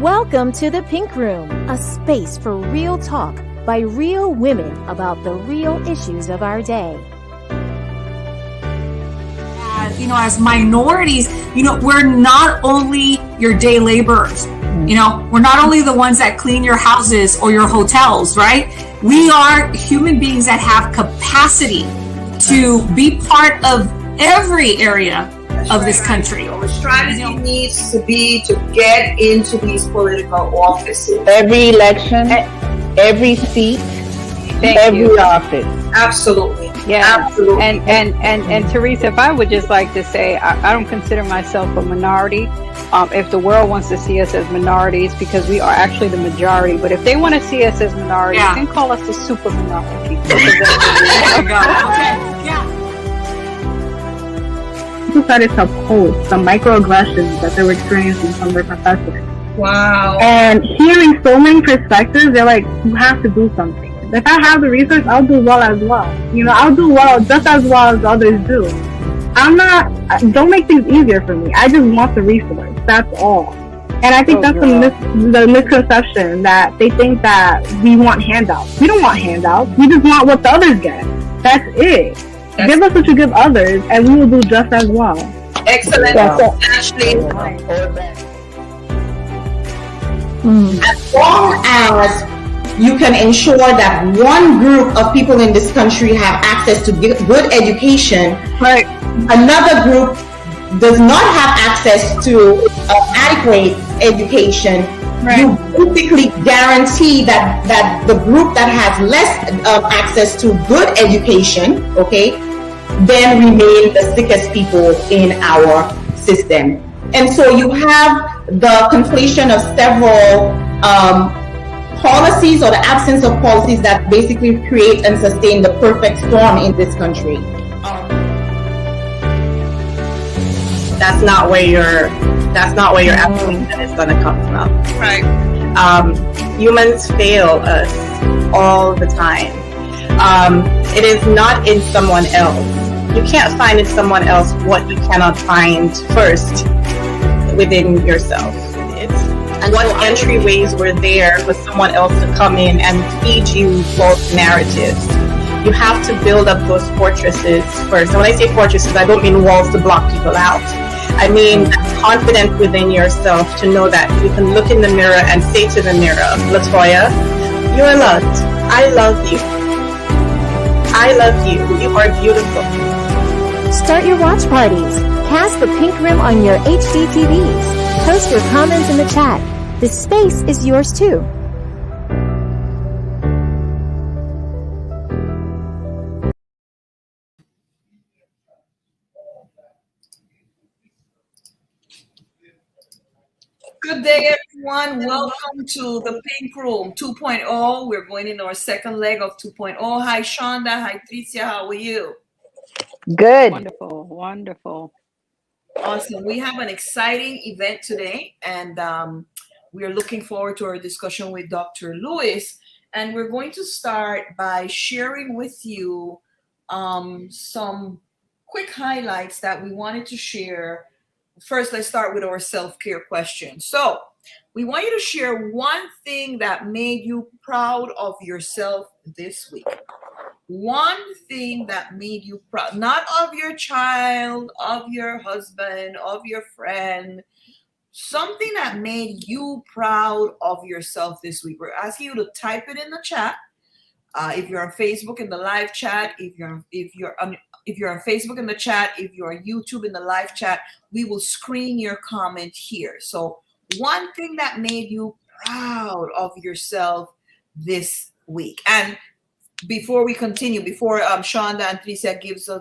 Welcome to the Pink Room, a space for real talk by real women about the real issues of our day. As minorities, we're not only your day laborers. We're not only the ones that clean your houses or your hotels, right? We are human beings that have capacity to be part of every area of this country. The strategy needs to be to get into these political offices. Every election, every seat, every office. Absolutely. Yeah. Absolutely. And Teresa, if I would just like to say, I don't consider myself a minority. If the world wants to see us as minorities, because we are actually the majority, but if they want to see us as minorities, then call us the super minority. People started to post some microaggressions that they were experiencing from their professors. Wow. And hearing so many perspectives, they're like, you have to do something. If I have the resource, I'll do well as well. I'll do well just as well as others do. Don't make things easier for me. I just want the resource. That's all. And I think that's the misconception, that they think that we want handouts. We don't want handouts. We just want what the others get. That's it. Give us what you give others, and we will do just as well. Excellent. Ashley. As long as you can ensure that one group of people in this country have access to good education, right, another group does not have access to adequate education, right, you basically guarantee that the group that has less access to good education, then remain the sickest people in our system. And so you have the conflation of several policies, or the absence of policies, that basically create and sustain the perfect storm in this country. That's not where your application is going to come from. Right. Humans fail us all the time. It is not in someone else. You can't find in someone else what you cannot find first within yourself. What entryways were there for someone else to come in and feed you false narratives? You have to build up those fortresses first. And when I say fortresses, I don't mean walls to block people out. I mean confidence within yourself to know that you can look in the mirror and say to the mirror, Latoya, you're loved. I love you. I love you. You are beautiful. Start your watch parties. Cast the Pink Room on your HD TVs. Post your comments in the chat. This space is yours too. Good day, everyone. Welcome to the Pink Room 2.0. We're going into our second leg of 2.0. Hi, Shonda. Hi, Tricia. How are you? Good. Wonderful. Awesome. We have an exciting event today, and we are looking forward to our discussion with Dr. Lewis. And we're going to start by sharing with you some quick highlights that we wanted to share. First, let's start with our self-care question. So we want you to share one thing that made you proud of yourself this week. One thing that made you proud, not of your child, of your husband, of your friend, something that made you proud of yourself this week. We're asking you to type it in the chat. If you're on Facebook in the live chat, if you're on Facebook in the chat, if you're on YouTube in the live chat, we will screen your comment here. So one thing that made you proud of yourself this week. And before we continue, before Shonda and Tricia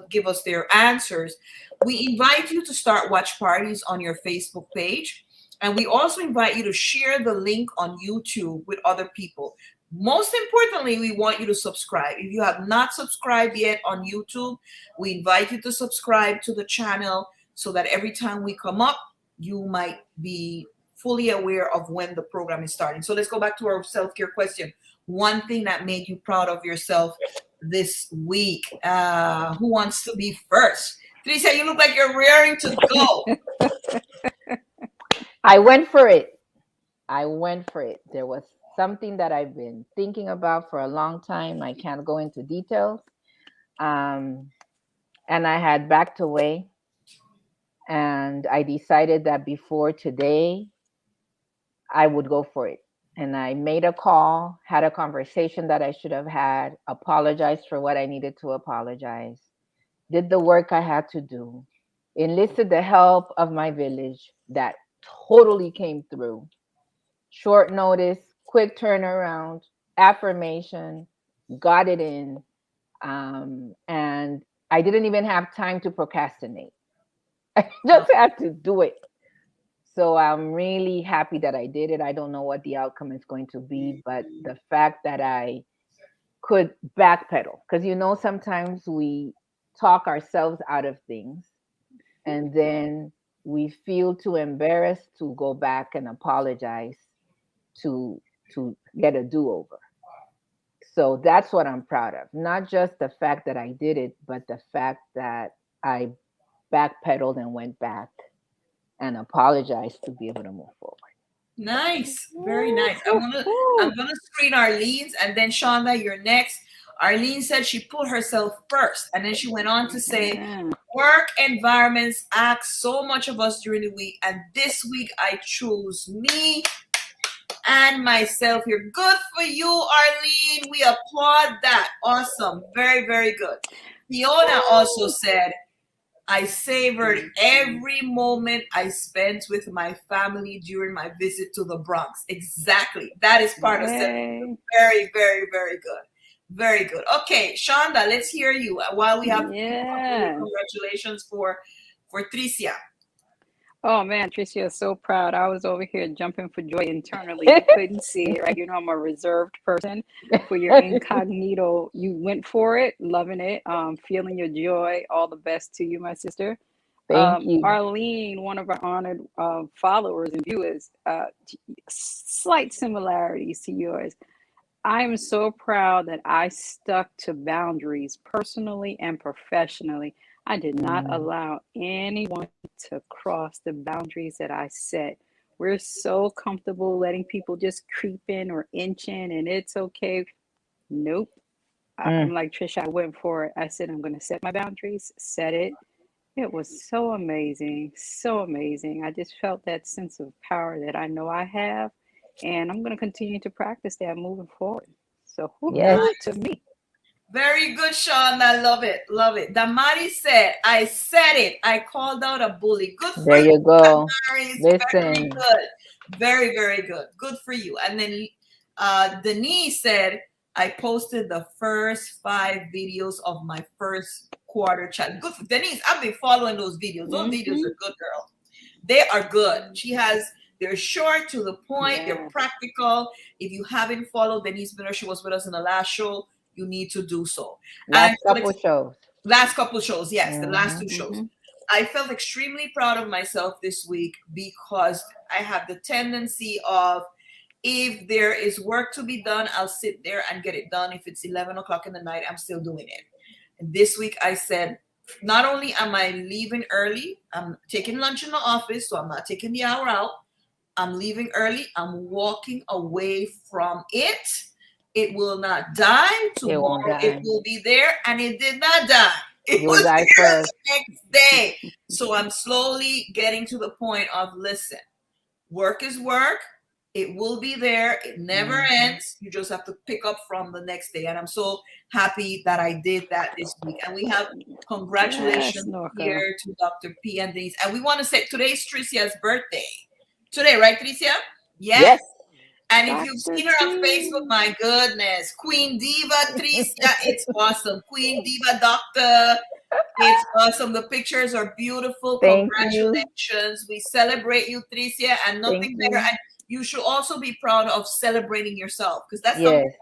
give us their answers, we invite you to start watch parties on your Facebook page. And we also invite you to share the link on YouTube with other people. Most importantly, we want you to subscribe. If you have not subscribed yet on YouTube, we invite you to subscribe to the channel so that every time we come up, you might be fully aware of when the program is starting. So let's go back to our self-care question. One thing that made you proud of yourself this week. Who wants to be first? Tricia, you look like you're raring to go. I went for it. I went for it. There was something that I've been thinking about for a long time. I can't go into details. And I had backed away. And I decided that before today, I would go for it. And I made a call, had a conversation that I should have had, apologized for what I needed to apologize, did the work I had to do, enlisted the help of my village that totally came through. Short notice, quick turnaround, affirmation, got it in. And I didn't even have time to procrastinate. I just had to do it. So I'm really happy that I did it. I don't know what the outcome is going to be, but the fact that I could backpedal, because sometimes we talk ourselves out of things and then we feel too embarrassed to go back and apologize to get a do-over. So that's what I'm proud of. Not just the fact that I did it, but the fact that I backpedaled and went back and apologized to be able to move forward. Nice, very nice. I'm gonna screen Arlene's, and then Shonda, you're next. Arlene said she put herself first, and then she went on to say, work environments ask so much of us during the week, and this week I chose me and myself. You're good for you, Arlene. We applaud that. Awesome. Very, very good. Fiona also said, I savored every moment I spent with my family during my visit to the Bronx. Exactly. That is part of it. Very, very, very good. Very good. Okay, Shonda, let's hear you. While we have congratulations for Tricia. Oh man, Tricia is so proud. I was over here jumping for joy internally. You couldn't see it, right? I'm a reserved person. For your incognito, you went for it, loving it, feeling your joy. All the best to you, my sister. Thank you. Arlene, one of our honored followers and viewers, slight similarities to yours. I am so proud that I stuck to boundaries personally and professionally. I did not allow anyone to cross the boundaries that I set. We're so comfortable letting people just creep in or inch in, and it's okay. Nope. I'm like Trisha, I went for it. I said, I'm going to set my boundaries, set it. It was so amazing. So amazing. I just felt that sense of power that I know I have, and I'm going to continue to practice that moving forward. So, to me. Very good, Sean. I love it. Love it. Damari said, I said it. I called out a bully. Good for there you go. Listen. Very good. Very, very good. Good for you. And then Denise said, I posted the first 5 videos of my first quarter chat. Good for Denise. I've been following those videos. Those videos are good, girl. They are good. They're short, to the point. They're practical. If you haven't followed Denise Miller, she was with us in the last show. You need to do so. Last couple shows, yes, the last 2 shows. I felt extremely proud of myself this week because I have the tendency of, if there is work to be done, I'll sit there and get it done. If it's 11 o'clock in the night, I'm still doing it. And this week I said, not only am I leaving early, I'm taking lunch in the office, so I'm not taking the hour out. I'm leaving early. I'm walking away from it. It will not die. Tomorrow it will be there, and it did not die. It was there the next day. So I'm slowly getting to the point of, listen, work is work. It will be there. It never ends. You just have to pick up from the next day. And I'm so happy that I did that this week. And we have congratulations here to Dr. P and Denise. And we want to say today's Tricia's birthday. Today, right, Tricia? Yes. And if you've seen her on Facebook, my goodness, Queen Diva Tricia, it's awesome. Queen Diva Doctor, it's awesome. The pictures are beautiful. Congratulations. We celebrate you, Tricia, and nothing better. And you should also be proud of celebrating yourself, because that's something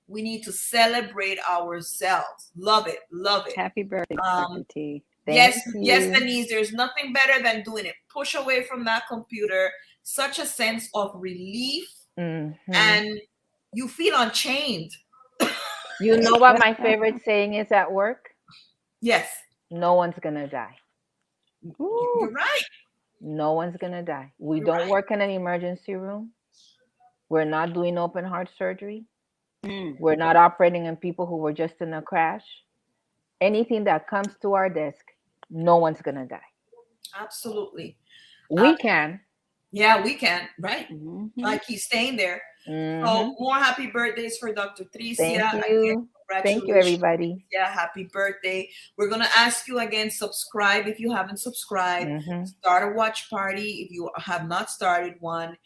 we need to celebrate ourselves. Love it. Love it. Happy birthday, Dr. T. Yes, Denise, there's nothing better than doing it. Push away from that computer. Such a sense of relief. And you feel unchained. You know what my favorite saying is at work? Yes. No one's gonna die. You're right. No one's gonna die. We don't work in an emergency room. We're not doing open heart surgery. We're not operating on people who were just in a crash. Anything that comes to our desk, no one's going to die. Absolutely. We can. Yeah, we can, right? Mm-hmm. Like he's staying there. Mm-hmm. So more happy birthdays for Dr. Tricia. Thank you. Thank you, everybody. Yeah, happy birthday. We're going to ask you again, subscribe if you haven't subscribed. Mm-hmm. Start a watch party if you have not started one.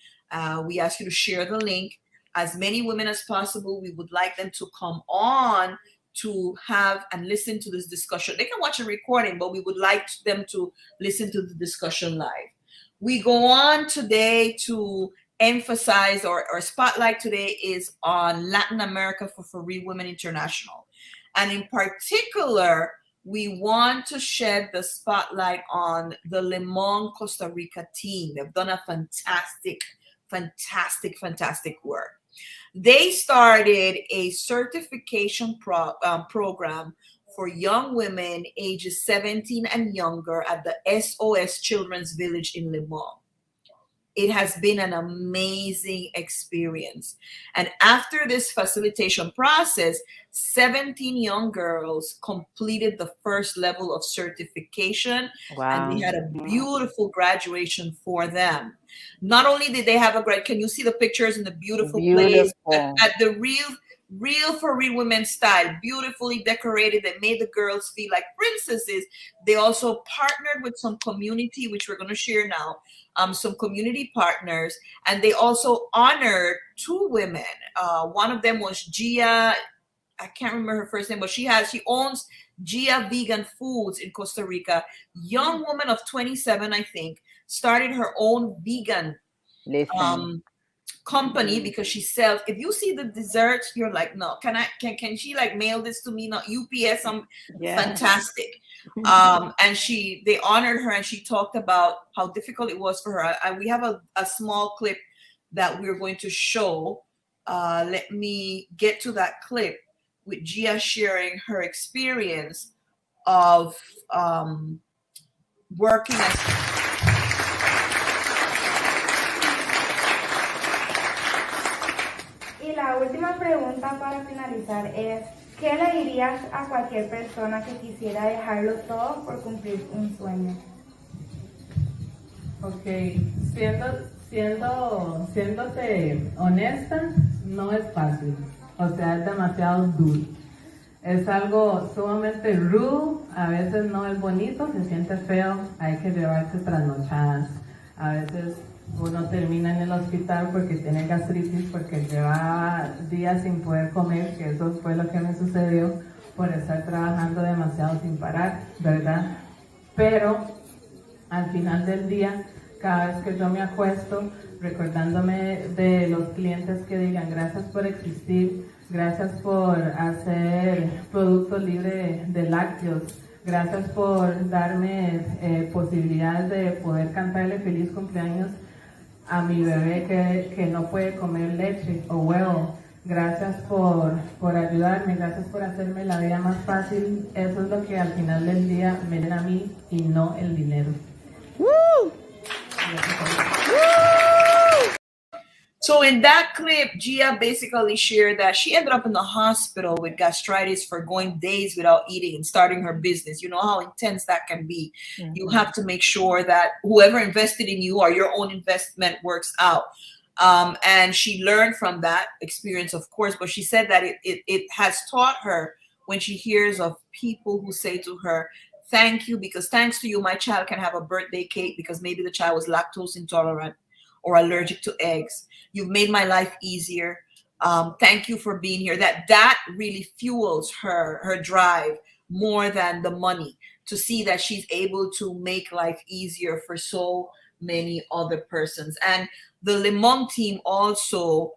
We ask you to share the link. As many women as possible, we would like them to come on to have and listen to this discussion. They can watch a recording, but we would like them to listen to the discussion live. We go on today to emphasize or spotlight today is on Latin America for Free Women International. And in particular, we want to shed the spotlight on the Limon Costa Rica team. They've done a fantastic work. They started a certification program for young women ages 17 and younger at the SOS Children's Village in Limon. It has been an amazing experience. And after this facilitation process, 17 young girls completed the first level of certification. Wow. And they had a beautiful graduation for them. Not only did they have a great, can you see the pictures in the beautiful place at the real for real women style, beautifully decorated. They made the girls feel like princesses. They also partnered with some community, which we're going to share now, some community partners, and they also honored 2 women. One of them was Gia. I can't remember her first name, but she owns Gia Vegan Foods in Costa Rica. Young woman of 27, I think, started her own vegan company because she sells. If you see the desserts, you're like, no, can she like mail this to me? Not UPS. Fantastic. And they honored her and she talked about how difficult it was for her. And we have a small clip that we're going to show. Let me get to that clip with Gia sharing her experience of working as Y la última pregunta para finalizar es, ¿qué le dirías a cualquier persona que quisiera dejarlo todo por cumplir un sueño? Ok, siéndote honesta, no es fácil, o sea, es demasiado duro. Es algo sumamente rudo, a veces no es bonito, se siente feo, hay que llevarse trasnochadas. A veces uno termina en el hospital porque tiene gastritis, porque lleva días sin poder comer, que eso fue lo que me sucedió por estar trabajando demasiado sin parar, ¿verdad? Pero al final del día, cada vez que yo me acuesto, recordándome de los clientes que digan gracias por existir, gracias por hacer productos libres de lácteos, gracias por darme posibilidades de poder cantarle feliz cumpleaños a mi bebé que no puede comer leche o huevo. Gracias por ayudarme, gracias por hacerme la vida más fácil. Eso es lo que al final del día me den a mí y no el dinero. Woo! So in that clip, Gia basically shared that she ended up in the hospital with gastritis for going days without eating and starting her business. You know how intense that can be. Mm-hmm. You have to make sure that whoever invested in you or your own investment works out. And she learned from that experience, of course, but she said that it has taught her when she hears of people who say to her, thank you, because thanks to you, my child can have a birthday cake because maybe the child was lactose intolerant or allergic to eggs. You've made my life easier. Thank you for being here. That really fuels her drive more than the money, to see that she's able to make life easier for so many other persons. And the Limon team also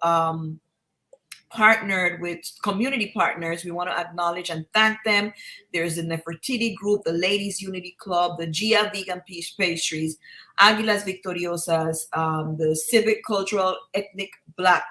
partnered with community partners. We want to acknowledge and thank them. There's the Nefertiti group, the Ladies Unity Club, the Gia Vegan Pastries, Águilas Victoriosas, the Civic Cultural Ethnic Black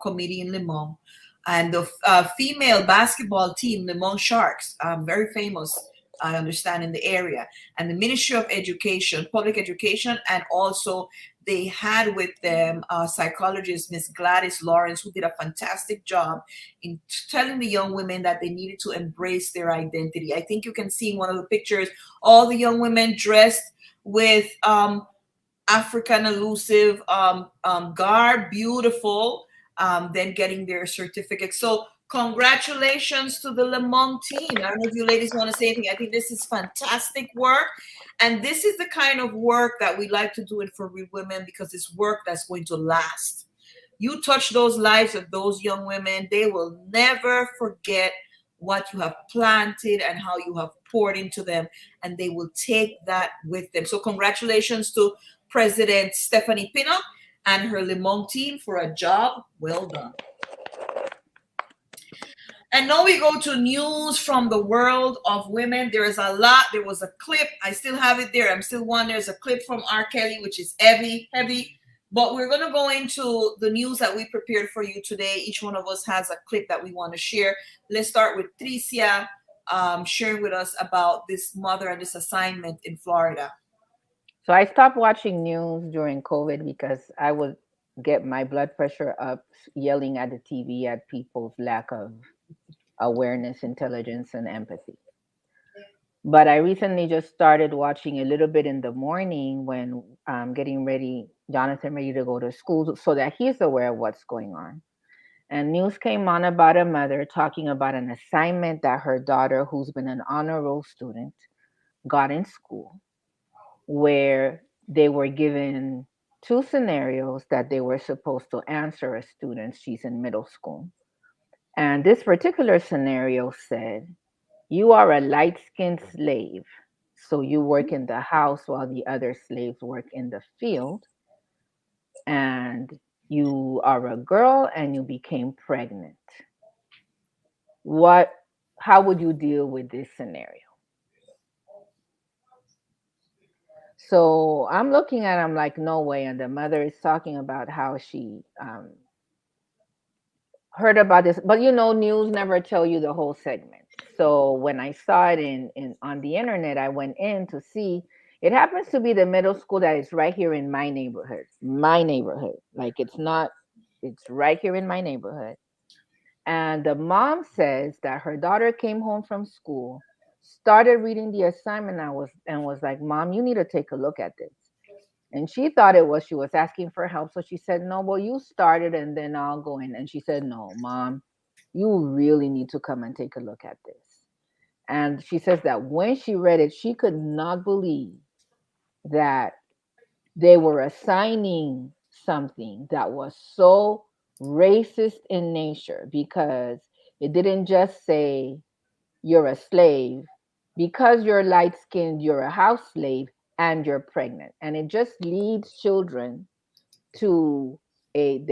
Committee in Limon, and the female basketball team, Limon Sharks, very famous I understand, in the area. And the Ministry of Education, Public Education, and also they had with them psychologist Miss Gladys Lawrence, who did a fantastic job in telling the young women that they needed to embrace their identity. I think you can see in one of the pictures all the young women dressed with African elusive garb, beautiful, then getting their certificate. So congratulations to the Lemong team. I don't know if you ladies want to say anything. I think this is fantastic work. And this is the kind of work that we like to do it for women, because it's work that's going to last. You touch those lives of those young women, they will never forget what you have planted and how you have poured into them, and they will take that with them. So congratulations to President Stephanie Pinnock and her Lemong team for a job well done. And now we go to news from the world of women. There is a lot. There was a clip. I still have it there. I'm still one. There's a clip from R. Kelly, which is heavy. But we're going to go into the news that we prepared for you today. Each one of us has a clip that we want to share. Let's start with Tricia sharing with us about this mother and this assignment in Florida. So I stopped watching news during COVID because I would get my blood pressure up yelling at the TV at people's lack of awareness, intelligence, and empathy. But I recently just started watching a little bit in the morning when I'm getting ready, Jonathan ready to go to school, so that he's aware of what's going on. And news came on about a mother talking about an assignment that her daughter, who's been an honor roll student, got in school, where they were given 2 scenarios that they were supposed to answer as students. She's in middle school. And this particular scenario said, you are a light-skinned slave, so you work in the house while the other slaves work in the field. And you are a girl and you became pregnant. How would you deal with this scenario? So I'm looking at him like, no way. And the mother is talking about how she heard about this, but news never tell you the whole segment. So when I saw it in on the internet, I went in to see. It happens to be the middle school that is right here in my neighborhood. Like it's right here in my neighborhood. And the mom says that her daughter came home from school, started reading the assignment, and was like, Mom, you need to take a look at this. And she thought she was asking for help. So she said, no, well, you started and then I'll go in. And she said, no, Mom, you really need to come and take a look at this. And she says that when she read it, she could not believe that they were assigning something that was so racist in nature, because it didn't just say you're a slave. Because you're light-skinned, you're a house slave and you're pregnant. And it just leads children to a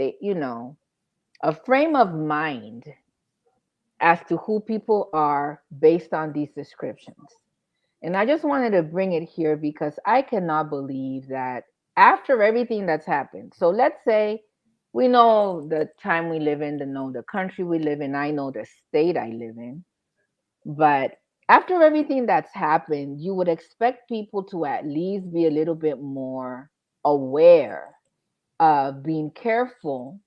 frame of mind as to who people are based on these descriptions. And I just wanted to bring it here because I cannot believe that after everything that's happened. So let's say we know the time we live in, the country we live in, I know the state I live in. But after everything that's happened, you would expect people to at least be a little bit more aware of being careful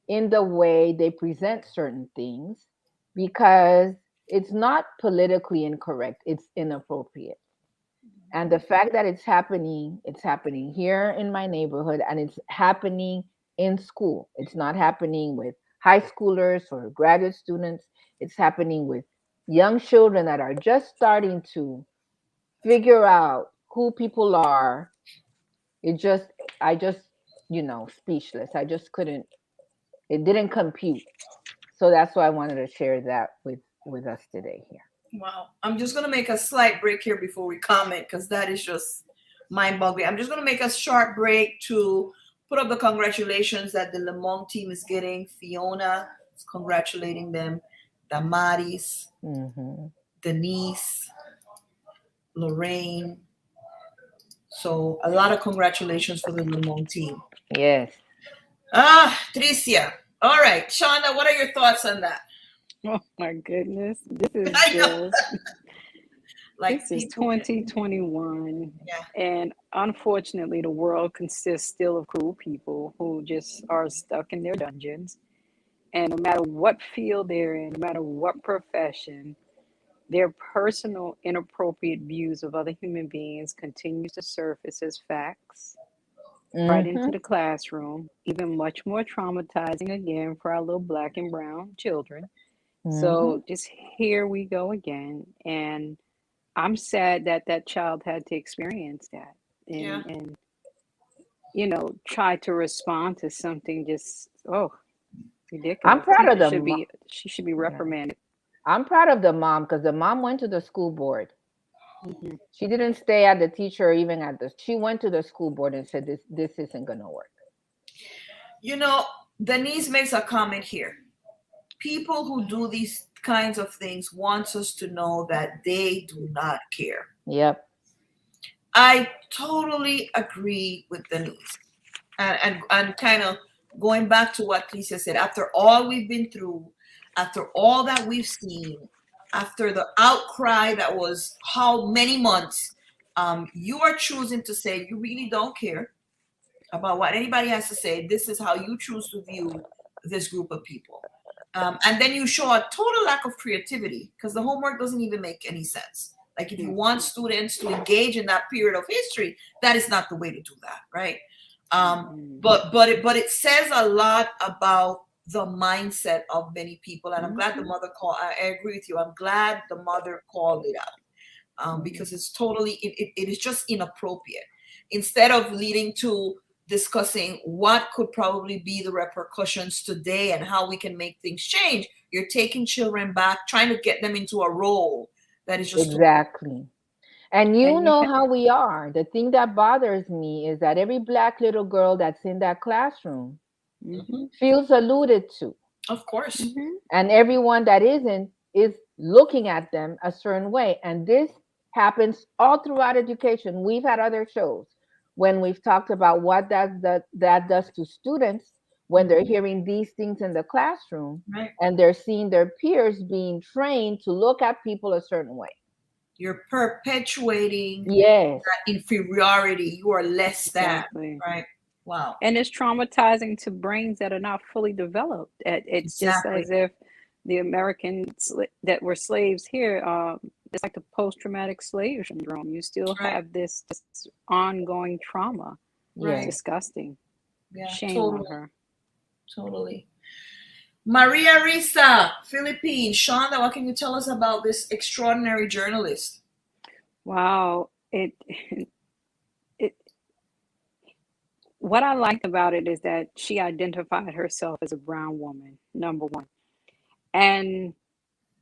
in the way they present certain things, because it's not politically incorrect, it's inappropriate. And the fact that it's happening here in my neighborhood, and it's happening in school. It's not happening with high schoolers or graduate students. It's happening with young children that are just starting to figure out who people are. I just, speechless. I just couldn't, it didn't compute. So that's why I wanted to share that with us today here. Wow. I'm just going to make a slight break here before we comment, because that is just mind-boggling. I'm just going to make a short break to put up the congratulations that the Lemong team is getting. Fiona is congratulating them. Damaris, Denise, Lorraine. So a lot of congratulations for the Lemong team. Yes. Tricia. All right. Shonda, what are your thoughts on that? Oh my goodness. This is I know. just Like This is people can, 2021, yeah, and unfortunately, the world consists still of cruel people who just are stuck in their dungeons. And no matter what field they're in, no matter what profession, their personal inappropriate views of other human beings continues to surface as facts right into Mm-hmm. the classroom, even much more traumatizing again for our little black and brown children. Mm-hmm. So just here we go again. And I'm sad that that child had to experience that yeah. and try to respond to something just I'm ridiculous. proud of Teacher the should mom. be she should be Yeah. reprimanded. I'm proud of the mom because the mom went to the school board. Mhm. She didn't stay at the teacher or even at the. She went to the school board and said, "This isn't gonna work." You know, Denise makes a comment here. People who do these kinds of things wants us to know that they do not care. Yep. I totally agree with Denise. And kind of going back to what Lisa said, after all we've been through, after all that we've seen, after the outcry that was how many months, you are choosing to say you really don't care about what anybody has to say. This is how you choose to view this group of people. And then you show a total lack of creativity because the homework doesn't even make any sense. Like if you want students to engage in that period of history, that is not the way to do that, right? But it says a lot about the mindset of many people, and I'm glad the mother called. I agree with you. I'm glad the mother called it out because it's totally it is just inappropriate. Instead of leading to discussing what could probably be the repercussions today and how we can make things change, you're taking children back, trying to get them into a role that is just Exactly. And you And you know how we are. The thing that bothers me is that every black little girl that's in that classroom hmm feels alluded to. of course. hmm And everyone that isn't is looking at them a certain way. And this happens all throughout education. We've had other shows when we've talked about what that does to students when they're hearing these things in the classroom Right. and they're seeing their peers being trained to look at people a certain way. You're perpetuating Yes. that inferiority. You are less than, Exactly. right? Wow. And it's traumatizing to brains that are not fully developed. It's just Exactly. as if the Americans that were slaves here, it's like the post-traumatic slave syndrome. You still Right. have this ongoing trauma. It's Right. Yes. disgusting. Yeah. Shame on Totally. her. Totally. Maria Ressa, Philippines. Shonda, what can you tell us about this extraordinary journalist? Wow. It what I liked about it is that she identified herself as a brown woman, number one. And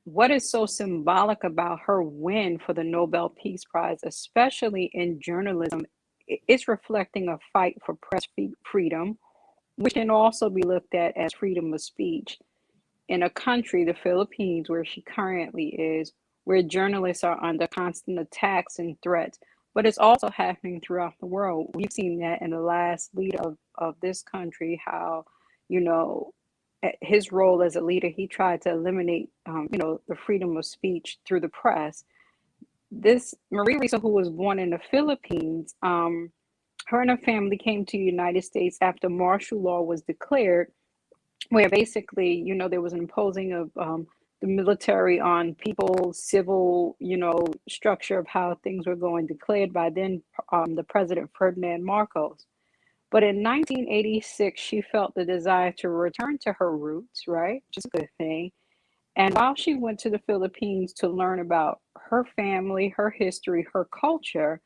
what is so symbolic about her win for the Nobel Peace Prize, especially in journalism, it's reflecting a fight for press freedom, which can also be looked at as freedom of speech in a country, the Philippines, where she currently is, where journalists are under constant attacks and threats. But it's also happening throughout the world. We've seen that in the last leader of this country, how, you know, his role as a leader, he tried to eliminate, the freedom of speech through the press. This Maria Ressa, who was born in the Philippines, her and her family came to the United States after martial law was declared, where basically, there was an imposing of the military on people's civil, structure of how things were going, declared by then the president Ferdinand Marcos. But in 1986, she felt the desire to return to her roots, right? Which is a good thing. And while she went to the Philippines to learn about her family, her history, her culture,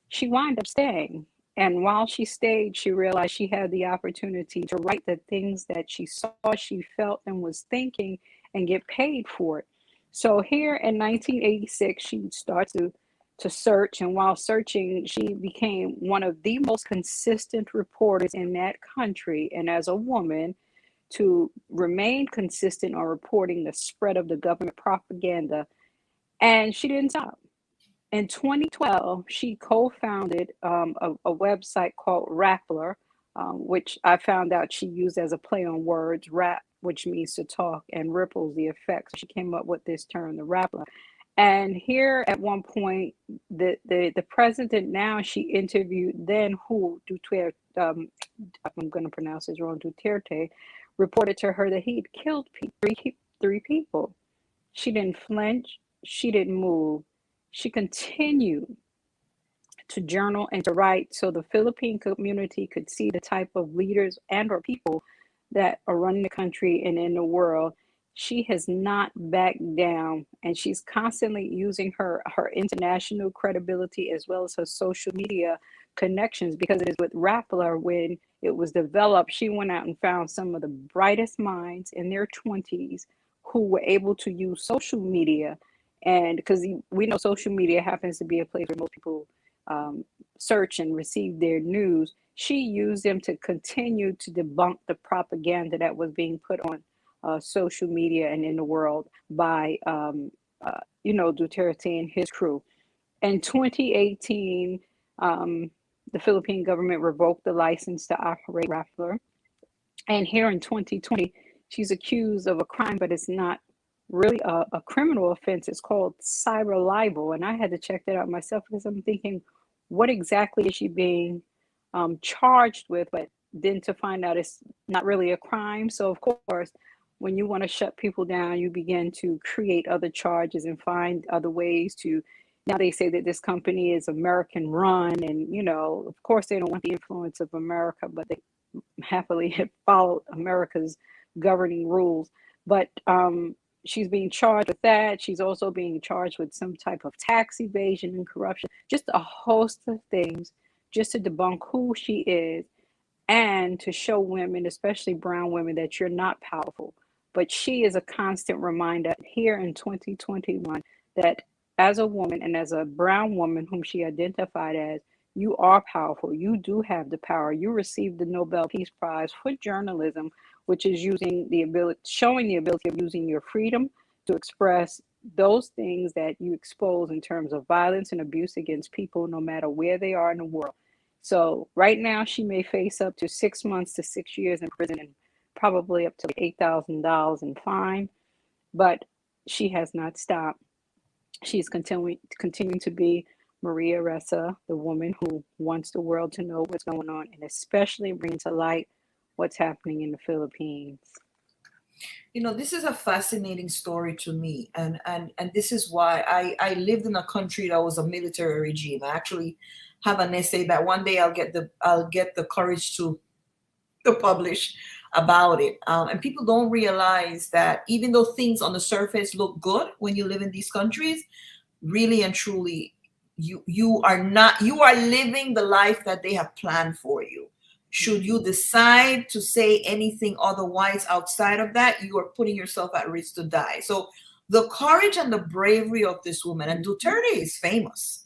she wound up staying. And while she stayed, she realized she had the opportunity to write the things that she saw, she felt, and was thinking and get paid for it. So here in 1986, she starts to search. And while searching, she became one of the most consistent reporters in that country. And as a woman, to remain consistent on reporting the spread of the government propaganda. And she didn't stop. In 2012, she co-founded a website called Rappler, which I found out she used as a play on words, rap, which means to talk, and ripples, the effects. She came up with this term, the Rappler. And here at one point, the president now, she interviewed then who Duterte, I'm going to pronounce this wrong, Duterte, reported to her that he'd killed three people. She didn't flinch. She didn't move. She continued to journal and to write so the Philippine community could see the type of leaders and or people that are running the country and in the world. She has not backed down, and she's constantly using her international credibility as well as her social media connections, because it is with Rappler. When it was developed, she went out and found some of the brightest minds in their 20s who were able to use social media. And because we know social media happens to be a place where most people search and receive their news, she used them to continue to debunk the propaganda that was being put on social media and in the world by, Duterte and his crew. In 2018, the Philippine government revoked the license to operate Rappler. And here in 2020, she's accused of a crime, but it's not really a criminal offense. It's called cyber libel. And I had to check that out myself because I'm thinking, what exactly is she being charged with? But then to find out it's not really a crime. So, of course, when you want to shut people down, you begin to create other charges and find other ways to. Now they say that this company is American run, and of course they don't want the influence of America, but they happily have followed America's governing rules. But she's being charged with that. She's also being charged with some type of tax evasion and corruption, just a host of things, just to debunk who she is and to show women, especially brown women, that you're not powerful. But she is a constant reminder here in 2021 that as a woman and as a brown woman whom she identified as, you are powerful. You do have the power. You received the Nobel Peace Prize for journalism, which is showing the ability of using your freedom to express those things that you expose in terms of violence and abuse against people, no matter where they are in the world. So right now, she may face up to 6 months to 6 years in prison and probably up to $8,000 in fine. But she has not stopped. She's continuing to be Maria Ressa, the woman who wants the world to know what's going on, and especially bring to light what's happening in the Philippines. This is a fascinating story to me, and this is why I lived in a country that was a military regime. I actually have an essay that one day I'll get the courage to publish about it. And people don't realize that even though things on the surface look good when you live in these countries, really and truly, you are living the life that they have planned for you. Should you decide to say anything otherwise outside of that, you are putting yourself at risk to die. So the courage and the bravery of this woman, and Duterte is famous.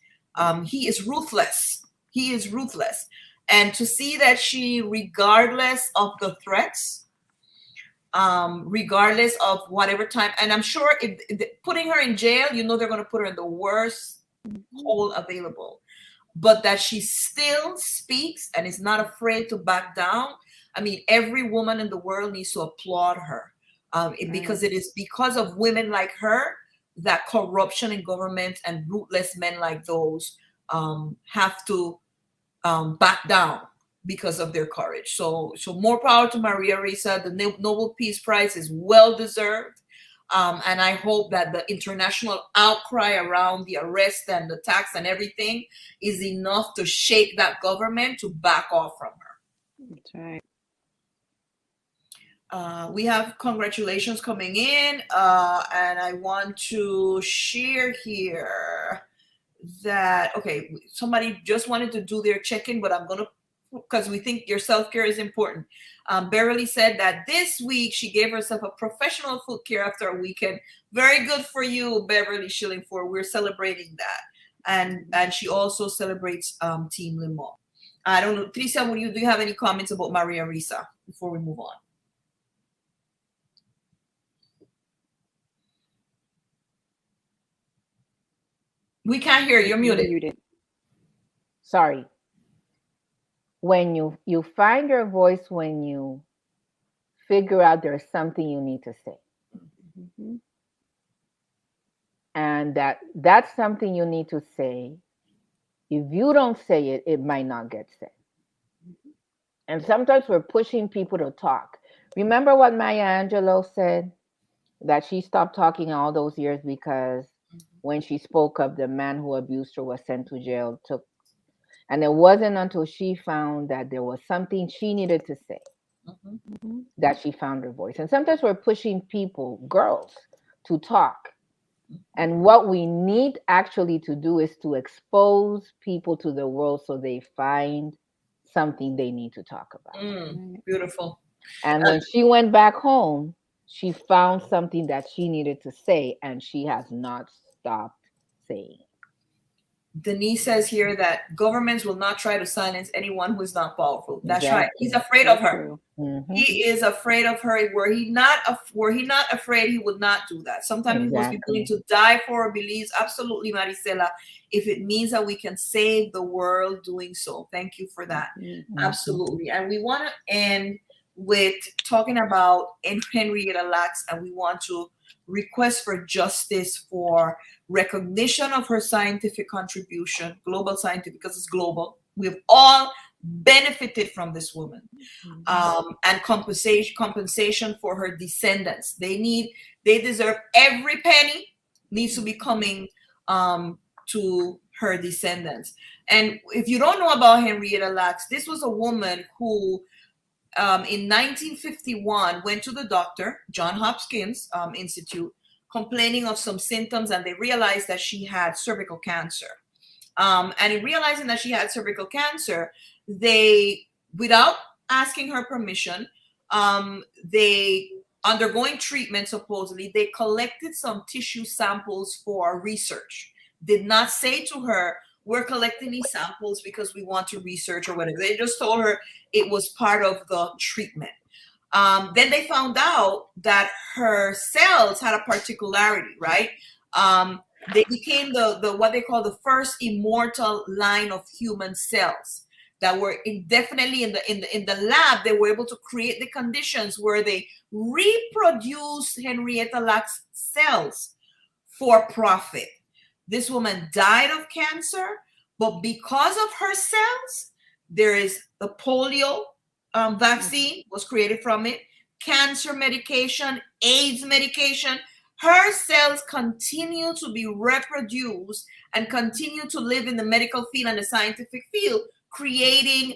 He is ruthless. He is ruthless. And to see that she, regardless of the threats, regardless of whatever time, and I'm sure putting her in jail, they're going to put her in the worst hole available, but that she still speaks and is not afraid to back down. I mean, every woman in the world needs to applaud her, because it is because of women like her that corruption in government and ruthless men like those have to back down because of their courage. So more power to Maria Ressa. The Nobel Peace Prize is well deserved. And I hope that the international outcry around the arrest and the tax and everything is enough to shake that government to back off from her. That's right. We have congratulations coming in, and I want to share here that, okay, somebody just wanted to do their check-in, but I'm going to, because we think your self-care is important. Beverly said that this week she gave herself a professional foot care after a weekend. Very good for you, Beverly Shillingford. We're celebrating that. And she also celebrates Team Limon. I don't know, Tricia, do you have any comments about Maria Ressa before we move on? We can't hear you. You're muted. Sorry. When you find your voice when you figure out there's something you need to say. Mm-hmm. and that's something you need to say. If you don't say it, it might not get said. And sometimes we're pushing people to talk. Remember what Maya Angelou said? That she stopped talking all those years because when she spoke up, the man who abused her was sent to jail. And it wasn't until she found that there was something she needed to say that she found her voice. And sometimes we're pushing people, girls, to talk. And what we need actually to do is to expose people to the world so they find something they need to talk about. Beautiful. And when she went back home, she found something that she needed to say, and she has not stopped saying. Denise says here that governments will not try to silence anyone who is not powerful. That's Exactly. right. He's afraid of her. Mm-hmm. He is afraid of her. Were he not afraid, he would not do that. Sometimes he must be willing to die for our beliefs. Absolutely, Maricela. If it means that we can save the world doing so. Thank you for that. Absolutely. And we want to end with talking about Henrietta Lacks, and we want to request for justice for recognition of her scientific contribution, global scientific, because it's global. We've all benefited from this woman, and compensation for her descendants. They deserve every penny needs to be coming to her descendants. And if you don't know about Henrietta Lacks, this was a woman who in 1951 went to the doctor, John Hopkins Institute, complaining of some symptoms, and they realized that she had cervical cancer. And in realizing that she had cervical cancer, they, without asking her permission, they, undergoing treatment supposedly, they collected some tissue samples for research. Did not say to her, we're collecting these samples because we want to research or whatever. They just told her it was part of the treatment. Then they found out that her cells had a particularity, right? They became the what they call the first immortal line of human cells that were indefinitely in the lab. They were able to create the conditions where they reproduced Henrietta Lacks cells for profit. This woman died of cancer, but because of her cells, there is the polio vaccine was created from it, cancer medication, AIDS medication. Her cells continue to be reproduced and continue to live in the medical field and the scientific field, creating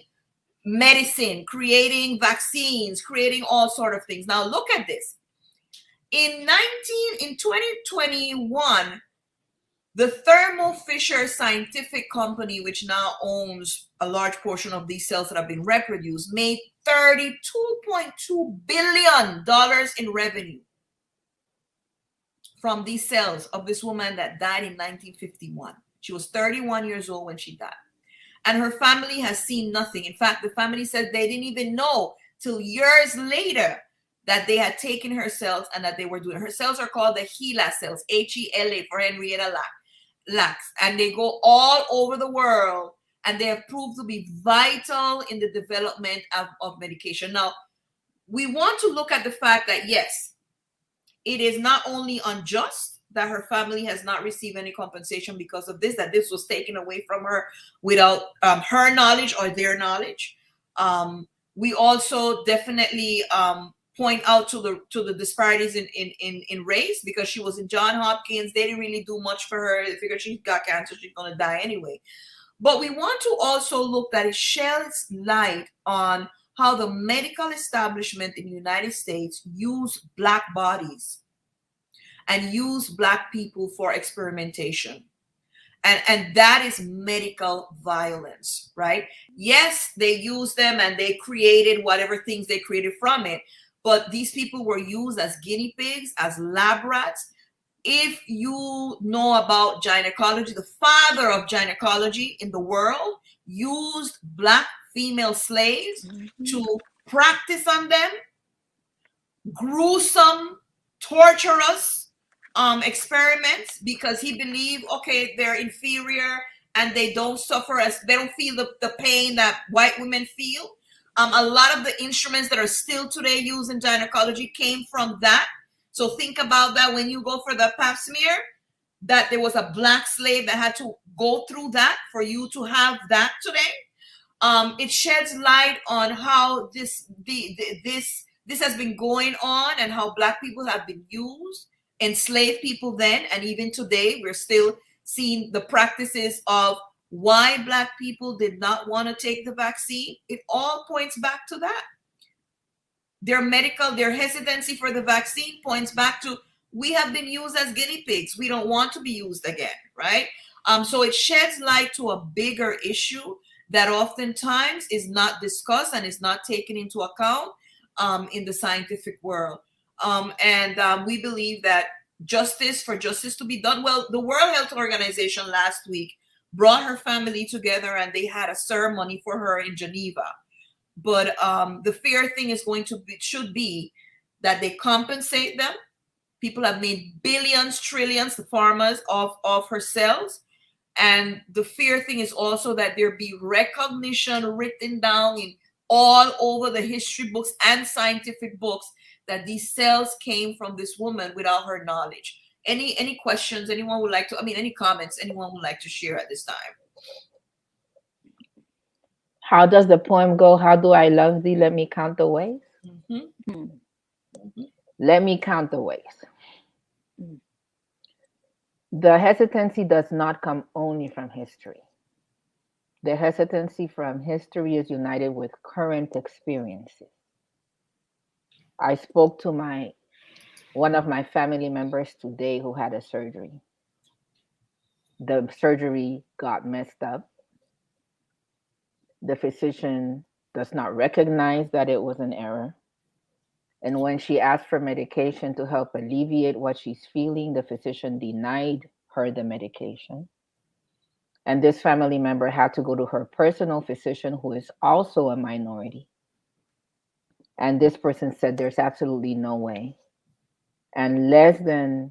medicine, creating vaccines, creating all sort of things. Now look at this. In 2021, the Thermo Fisher Scientific Company, which now owns a large portion of these cells that have been reproduced, made $32.2 billion in revenue from these cells of this woman that died in 1951. She was 31 years old when she died. And her family has seen nothing. In fact, the family said they didn't even know till years later that they had taken her cells and that they were doing. Her cells are called the HeLa cells, H-E-L-A, for Henrietta Lacks. And they go all over the world, and they have proved to be vital in the development of medication. Now, we want to look at the fact that, yes, it is not only unjust that her family has not received any compensation because of this, that this was taken away from her without her knowledge or their knowledge. We also definitely point out to the disparities in race, because she was in John Hopkins. They didn't really do much for her. They figured she's got cancer, she's going to die anyway. But we want to also look that it sheds light on how the medical establishment in the United States use Black bodies and use Black people for experimentation. And that is medical violence, right? Yes, they use them and they created whatever things they created from it. But these people were used as guinea pigs, as lab rats. If you know about gynecology, the father of gynecology in the world used Black female slaves to practice on them, gruesome, torturous experiments, because he believed, okay, they're inferior and they don't suffer, as they don't feel the pain that white women feel. A lot of the instruments that are still today used in gynecology came from that. So think about that when you go for the pap smear. that there was a black slave that had to go through that for you to have that today. It sheds light on how this has been going on, and how black people have been used, enslaved people then, and even today we're still seeing the practices of why black people did not want to take the vaccine. It all points back to that. Their hesitancy for the vaccine points back to, we have been used as guinea pigs. We don't want to be used again, right? So it sheds light to a bigger issue that oftentimes is not discussed and is not taken into account in the scientific world. We believe that justice to be done. Well, the World Health Organization last week brought her family together, and they had a ceremony for her in Geneva. But the fair thing should be that they compensate them. People have made billions, trillions, the farmers of her cells. And the fair thing is also that there be recognition written down in all over the history books and scientific books that these cells came from this woman without her knowledge. Any questions anyone would like to, any comments anyone would like to share at this time? How does the poem go? How do I love thee? Let me count the ways. Let me count the ways. The hesitancy does not come only from history. The hesitancy from history is united with current experiences. I spoke to one of my family members today who had a surgery. The surgery got messed up. The physician does not recognize that it was an error. And when she asked for medication to help alleviate what she's feeling, the physician denied her the medication. And this family member had to go to her personal physician, who is also a minority. And this person said there's absolutely no way. And less than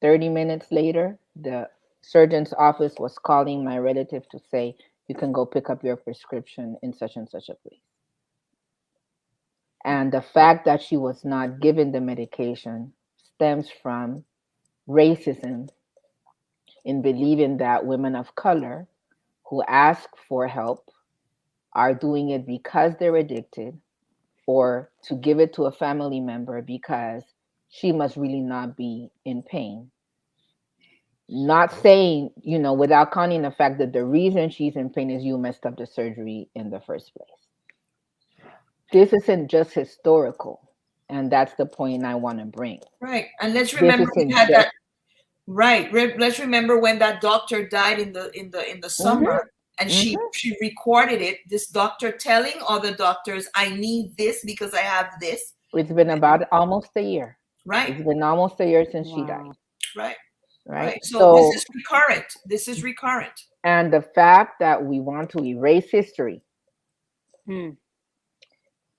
30 minutes later, the surgeon's office was calling my relative to say, you can go pick up your prescription in such and such a place. And the fact that she was not given the medication stems from racism in believing that women of color who ask for help are doing it because they're addicted, or to give it to a family member because she must really not be in pain. Not saying, without counting the fact that the reason she's in pain is you messed up the surgery in the first place. This isn't just historical, and that's the point I want to bring. Right, and let's remember we had that. Right, let's remember when that doctor died in the summer, and she recorded it. This doctor telling other doctors, "I need this because I have this." It's been about almost a year. Right, it's been almost a year since she died. Right. So this is recurrent. This is recurrent. And the fact that we want to erase history.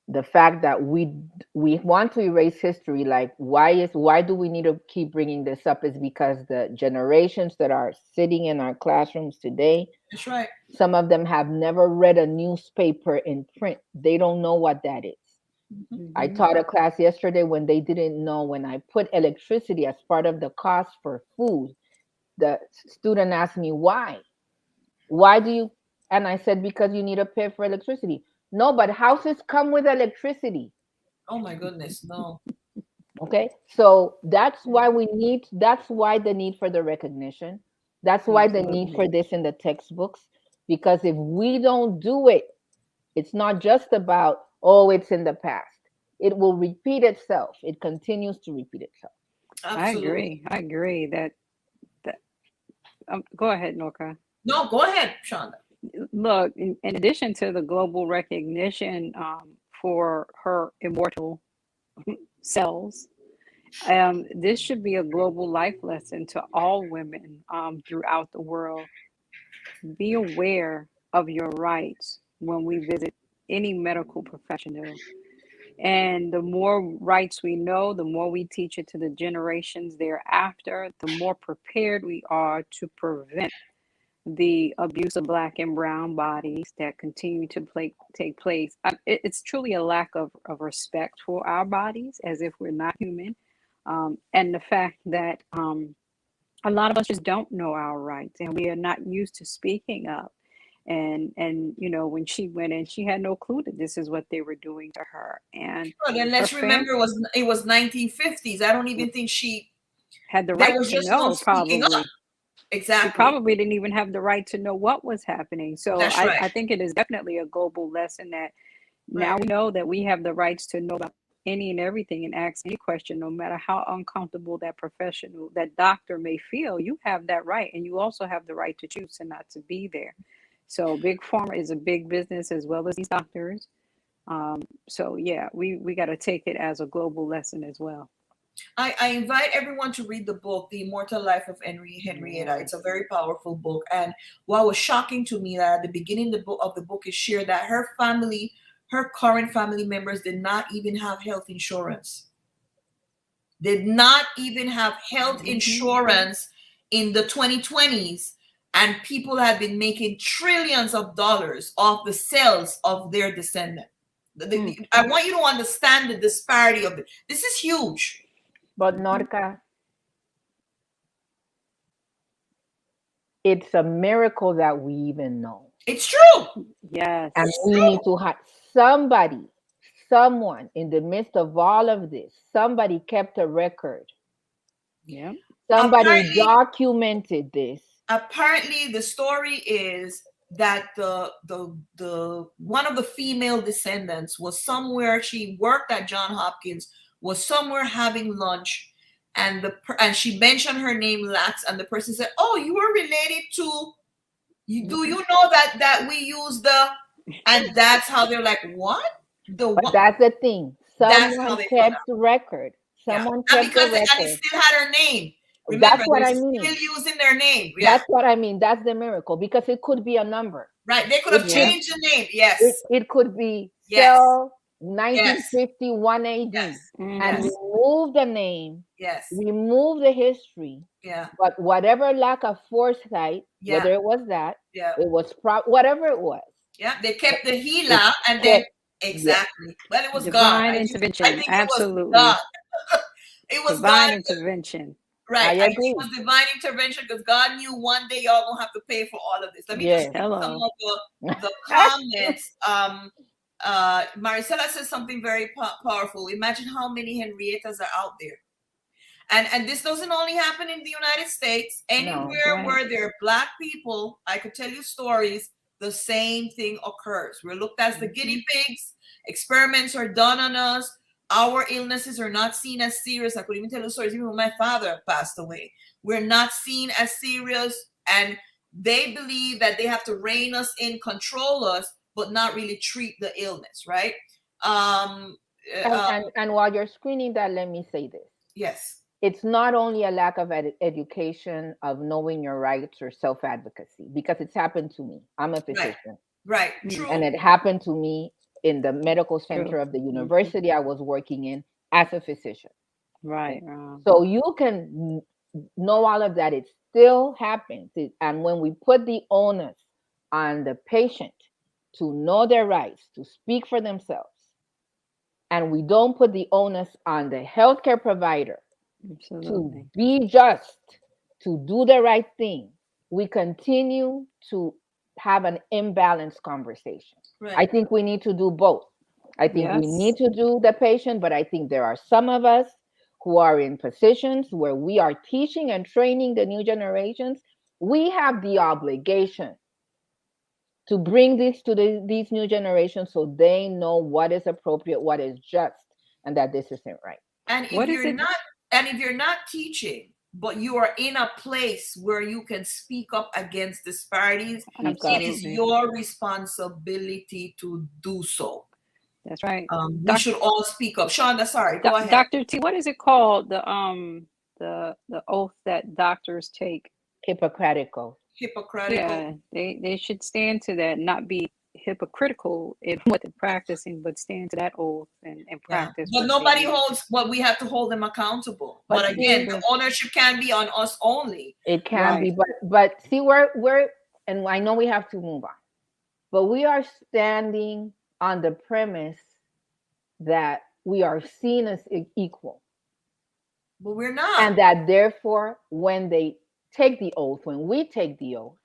The fact that we want to erase history, like why do we need to keep bringing this up, is because the generations that are sitting in our classrooms today, that's right, some of them have never read a newspaper in print. They don't know what that is. I taught a class yesterday when they didn't know, when I put electricity as part of the cost for food, the student asked me why do you, and I said, because you need to pay for electricity. No, but houses come with electricity. Oh my goodness, no. Okay, so that's why that's why the need for the recognition. That's why the need for this in the textbooks, because if we don't do it, it's not just about, it's in the past. It will repeat itself. It continues to repeat itself. Absolutely. I agree that go ahead, Norka. No, go ahead, Shonda. Look, in addition to the global recognition for her immortal cells, this should be a global life lesson to all women throughout the world. Be aware of your rights when we visit any medical professional. And the more rights we know, the more we teach it to the generations thereafter, the more prepared we are to prevent the abuse of Black and brown bodies that continue to take place. It's truly a lack of respect for our bodies, as if we're not human. And the fact that a lot of us just don't know our rights, and we are not used to speaking up. And you know, when she went in, she had no clue that this is what they were doing to her. And But then her let's remember it was 1950s. I don't even think had the there right was to just no know, speaking up. probably. She Exactly. probably didn't even have the right to know what was happening. So That's I right. think it is definitely a global lesson that now Right. we know that we have the rights to know about any and everything and ask any question, no matter how uncomfortable that professional, that doctor may feel. You have that right, and you also have the right to choose to not to be there. So big pharma is a big business as well as these doctors. So yeah, we got to take it as a global lesson as well. I invite everyone to read the book, The Immortal Life of Henrietta. It's a very powerful book. And what was shocking to me that at the beginning of the book is shared that her family, her current family members did not even have health insurance. Did not even have health insurance in the 2020s. And people had been making trillions of dollars off the sales of their descendant. I want you to understand the disparity of it. This is huge. But Norca, it's a miracle that we even know. It's true. Yes. And we need to have someone in the midst of all of this, somebody kept a record. Yeah. Somebody documented this. Apparently, the story is that the one of the female descendants was somewhere. She worked at Johns Hopkins, was somewhere having lunch, and she mentioned her name Lacks, and the person said, "Oh, you are related to? Do you know that we use the?" And that's how they're like, "What? But that's the thing. Someone kept the record. Someone kept the record. And it still had her name. Remember, that's what I mean. Still using their name. Yeah. That's what I mean. That's the miracle, because it could be a number. Right. They could have changed the name. Yes. It could be Cell 1951 AD. Yes. And remove the name. Yes. Remove the history. Yeah. But whatever lack of foresight, whether it was that, it was whatever it was. Yeah. They kept the Gila and then exactly. Well, it was divine God. intervention. I think Absolutely. It was God. It was divine God. Intervention. Right. I think it was divine intervention because God knew one day y'all gonna have to pay for all of this. Let me just read some of the comments. Maricela says something very powerful. Imagine how many Henriettas are out there. And this doesn't only happen in the United States. Anywhere where there are Black people, I could tell you stories, the same thing occurs. We're looked at as the guinea pigs. Experiments are done on us. Our illnesses are not seen as serious. I could even tell you stories even when my father passed away. We're not seen as serious, and they believe that they have to rein us in, control us, but not really treat the illness, right? And while you're screening that, let me say this. Yes. It's not only a lack of education, of knowing your rights or self-advocacy, because it's happened to me. I'm a physician. Right. True. And it happened to me in the medical center of the university I was working in as a physician. Right. So you can know all of that. It still happens. And when we put the onus on the patient to know their rights, to speak for themselves, and we don't put the onus on the healthcare provider to be just, to do the right thing, we continue to have an imbalanced conversation. Right. I think we need to do both. I think we need to do the patient, but I think there are some of us who are in positions where we are teaching and training the new generations. We have the obligation to bring this to these new generations so they know what is appropriate, what is just, and that this isn't right. And if you're not teaching, but you are in a place where you can speak up against disparities, it is your responsibility to do so. That's right. We should all speak up. Shonda, sorry, go ahead. Dr. T, what is it called? The oath that doctors take? Hippocratic oath. Hypocritical. Yeah, they should stand to that, not be hypocritical in what they're practicing, but stand to that oath and practice. But nobody holds what we have to hold them accountable. But again, the ownership can be on us only. It can be, but see we're and I know we have to move on, but we are standing on the premise that we are seen as equal. But we're not. And that therefore, when they take the oath, when we take the oath,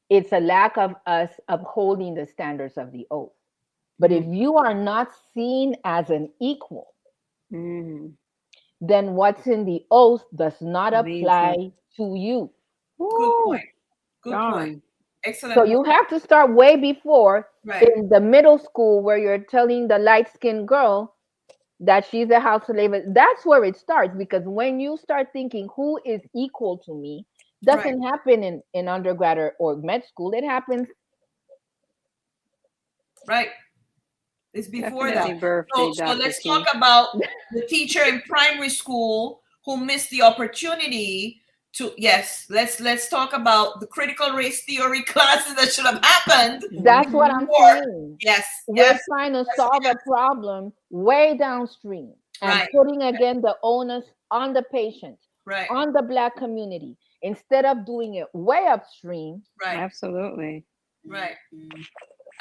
it's a lack of us upholding the standards of the oath. But if you are not seen as an equal, then what's in the oath does not apply to you. Good point. Good point. Excellent. So you have to start way before, Right. in the middle school, where you're telling the light-skinned girl that she's a house slave. That's where it starts, because when you start thinking who is equal to me, doesn't happen in undergrad or med school. It happens. Right. It's before that. Birthday, so let's talk about the teacher in primary school who missed the opportunity to, let's talk about the critical race theory classes that should have happened. That's what I'm saying. Yes. We're trying to solve a problem way downstream and putting again the onus on the patient, on the Black community, instead of doing it way upstream. Right. Absolutely. Right.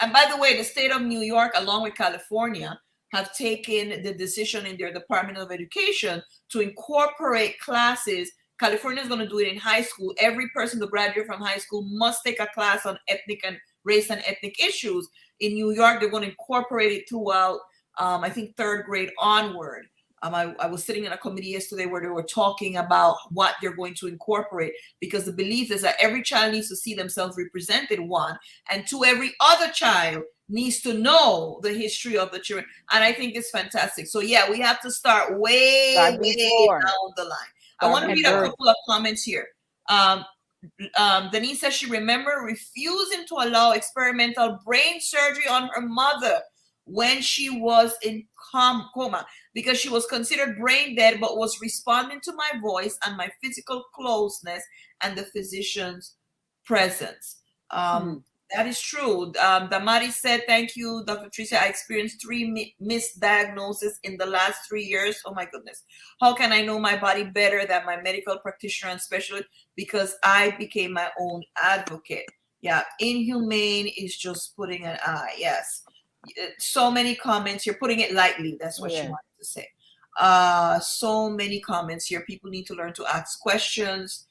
And by the way, the state of New York, along with California, have taken the decision in their Department of Education to incorporate classes. California is going to do it in high school. Every person to graduate from high school must take a class on ethnic and race and ethnic issues. In New York, they're going to incorporate it throughout, I think, third grade onward. I was sitting in a committee yesterday where they were talking about what they're going to incorporate, because the belief is that every child needs to see themselves represented, one, and two, every other child needs to know the history of the children. And I think it's fantastic. So yeah, we have to start way down the line. I want to read a couple of comments here. Denise says she remember refusing to allow experimental brain surgery on her mother when she was in coma, because she was considered brain dead, but was responding to my voice and my physical closeness and the physician's presence. That is true. Damari said, thank you, Dr. Tricia. I experienced 3 misdiagnoses in the last 3 years. Oh my goodness. How can I know my body better than my medical practitioner and specialist? Because I became my own advocate. Yeah, inhumane is just putting an eye. Yes. So many comments. You're putting it lightly. That's what she wanted to say. So many comments here. People need to learn to ask questions.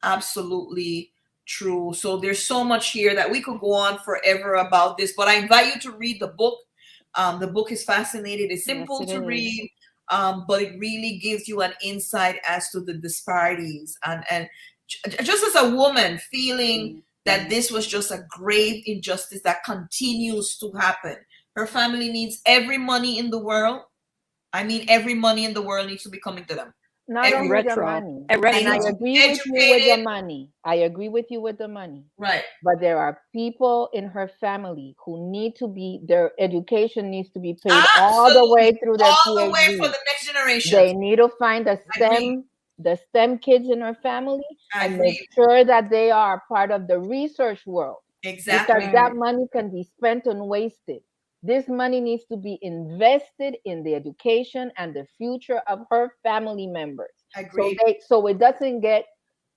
Absolutely true. So there's so much here that we could go on forever about this, but I invite you to read the book. The book is fascinating. It's simple to read, but it really gives you an insight as to the disparities. And just as a woman feeling that this was just a grave injustice that continues to happen. Her family needs every money in the world. I mean, every money in the world needs to be coming to them. Not only the money. And I agree with you with the money. I agree with you with the money. Right. But there are people in her family who need to be, their education needs to be paid all the way through their PhD. All the way for the next generation. They need to find the STEM kids in her family and make sure that they are part of the research world. Exactly. Because that money can be spent and wasted. This money needs to be invested in the education and the future of her family members. Agreed. So it doesn't get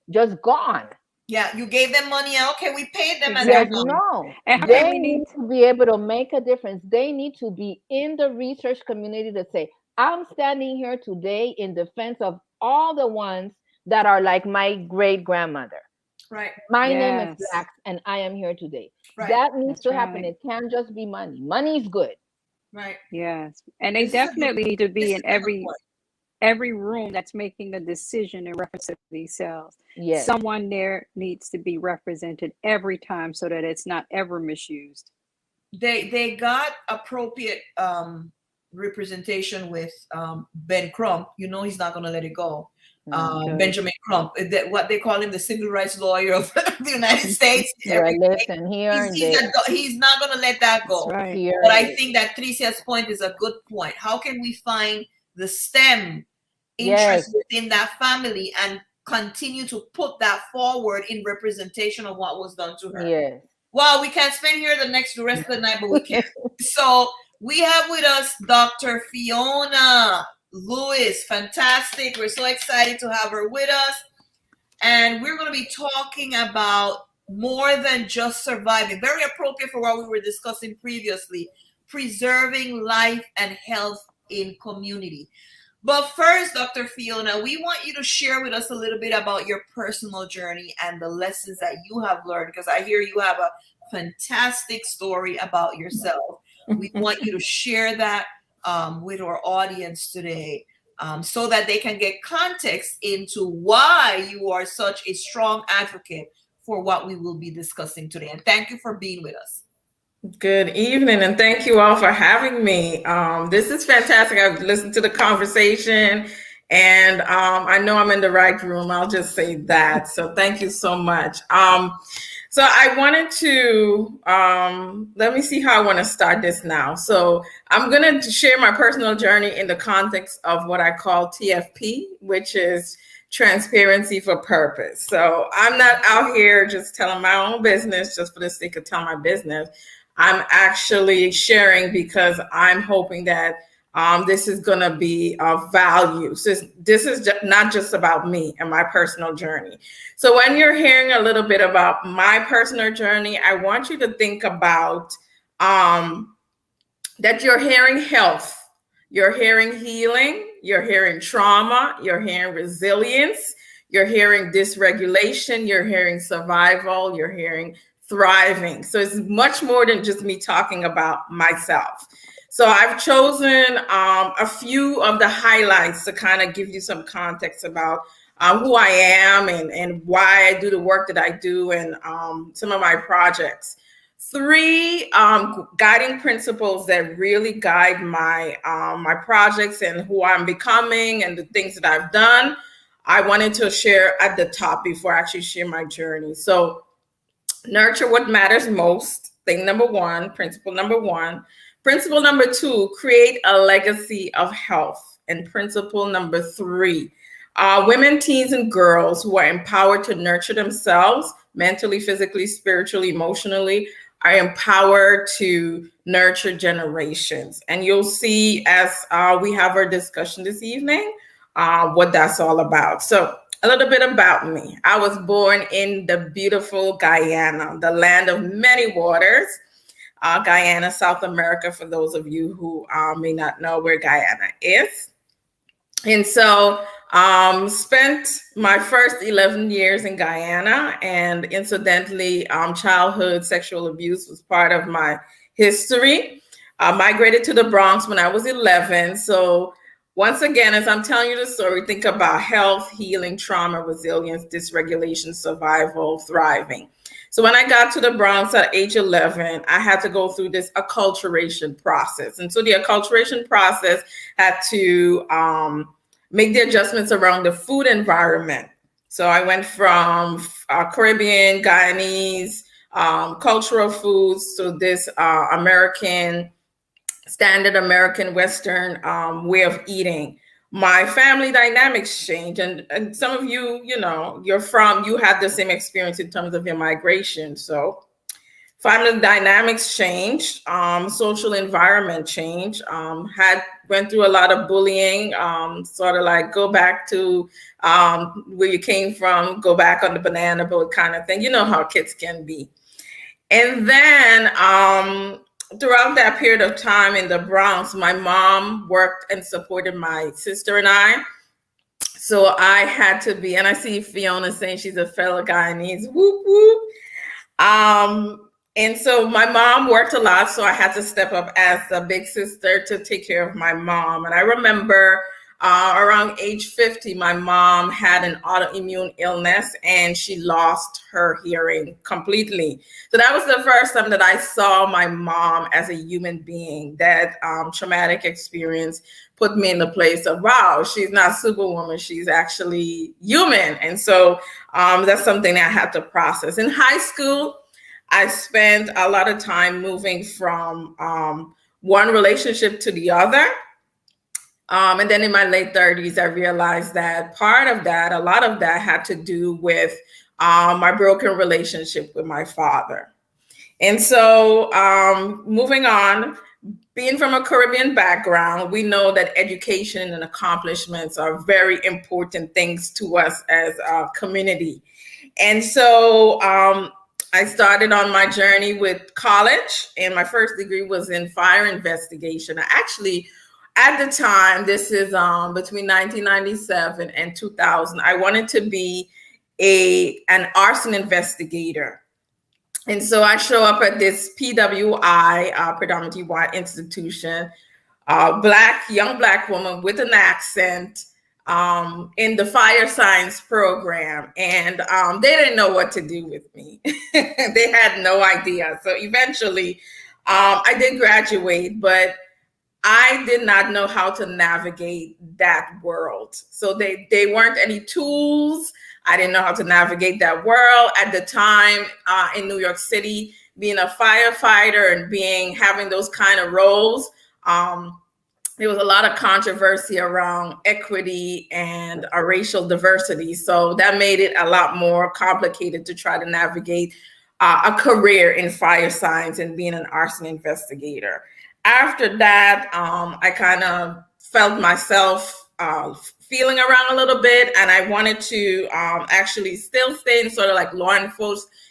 just gone. Yeah, you gave them money. Okay, we paid them. No, they need to be able to make a difference. They need to be in the research community to say, I'm standing here today in defense of all the ones that are like my great grandmother. Right. My name is Lacks, and I am here today. Right. That needs to happen. It can't just be money. Money is good. Right. Yes. And they definitely need to be in every room that's making a decision in reference to these cells. Yes. Someone there needs to be represented every time so that it's not ever misused. They got appropriate representation with Ben Crump. You know he's not going to let it go. Benjamin Crump, what they call him, the civil rights lawyer of the United States. Listen, here he's not going to let that go. Right. But I think that Tricia's point is a good point. How can we find the STEM interest within that family and continue to put that forward in representation of what was done to her? Yes. Well, we can't spend here the rest of the night, but we can. So we have with us Dr. Fiona Lewis. Fantastic. We're so excited to have her with us. And we're going to be talking about more than just surviving. Very appropriate for what we were discussing previously. Preserving life and health in community. But first, Dr. Fiona, we want you to share with us a little bit about your personal journey and the lessons that you have learned, because I hear you have a fantastic story about yourself. We want you to share that with our audience today, so that they can get context into why you are such a strong advocate for what we will be discussing today. And thank you for being with us. Good evening, and thank you all for having me. This is fantastic. I've listened to the conversation, and I know I'm in the right room. I'll just say that. So thank you so much. So I wanted to, let me see how I want to start this now. So I'm going to share my personal journey in the context of what I call TFP, which is transparency for purpose. So I'm not out here just telling my own business just for the sake of telling my business. I'm actually sharing because I'm hoping that this is going to be of value. So this is not just about me and my personal journey. So when you're hearing a little bit about my personal journey, I want you to think about that you're hearing health, you're hearing healing, you're hearing trauma, you're hearing resilience, you're hearing dysregulation, you're hearing survival, you're hearing thriving. So it's much more than just me talking about myself. So I've chosen a few of the highlights to kind of give you some context about who I am and why I do the work that I do and some of my projects. 3 guiding principles that really guide my my projects and who I'm becoming and the things that I've done. I wanted to share at the top before I actually share my journey. So nurture what matters most, thing number 1, principle number 1. Principle number 2, create a legacy of health. And principle number 3, women, teens, and girls who are empowered to nurture themselves mentally, physically, spiritually, emotionally, are empowered to nurture generations. And you'll see as we have our discussion this evening, what that's all about. So a little bit about me. I was born in the beautiful Guyana, the land of many waters. Guyana, South America, for those of you who may not know where Guyana is. And so spent my first 11 years in Guyana, and incidentally, childhood sexual abuse was part of my history. Migrated to the Bronx when I was 11. So once again, as I'm telling you the story, think about health, healing, trauma, resilience, dysregulation, survival, thriving. So when I got to the Bronx at age 11, I had to go through this acculturation process. And so the acculturation process had to make the adjustments around the food environment. So I went from Caribbean, Guyanese, cultural foods to this American, standard American Western way of eating. My family dynamics changed. And some of you, you know, you had the same experience in terms of your migration. So family dynamics changed, social environment changed, went through a lot of bullying, sort of like go back to where you came from, go back on the banana boat kind of thing. You know how kids can be. And then throughout that period of time in the Bronx, my mom worked and supported my sister and I. So I had to be, and I see Fiona saying she's a fellow Guyanese, whoop, whoop. And so my mom worked a lot, so I had to step up as the big sister to take care of my mom. And I remember around age 50, my mom had an autoimmune illness and she lost her hearing completely. So that was the first time that I saw my mom as a human being. That traumatic experience put me in the place of, wow, she's not superwoman, she's actually human. And so that's something that I had to process. In high school, I spent a lot of time moving from one relationship to the other. And then in my late 30s, I realized that a lot of that had to do with my broken relationship with my father. And so moving on, being from a Caribbean background, we know that education and accomplishments are very important things to us as a community. And so I started on my journey with college, and my first degree was in fire investigation. I actually at the time, this is between 1997 and 2000, I wanted to be an arson investigator. And so I show up at this PWI, predominantly white institution, young black woman with an accent, in the fire science program. And they didn't know what to do with me. They had no idea. So eventually I did graduate, but I did not know how to navigate that world. So they weren't any tools. I didn't know how to navigate that world at the time. In New York City, being a firefighter and having those kind of roles, there was a lot of controversy around equity and racial diversity. So that made it a lot more complicated to try to navigate a career in fire science and being an arson investigator. After that, I kind of felt myself feeling around a little bit, and I wanted to actually still stay in sort of like law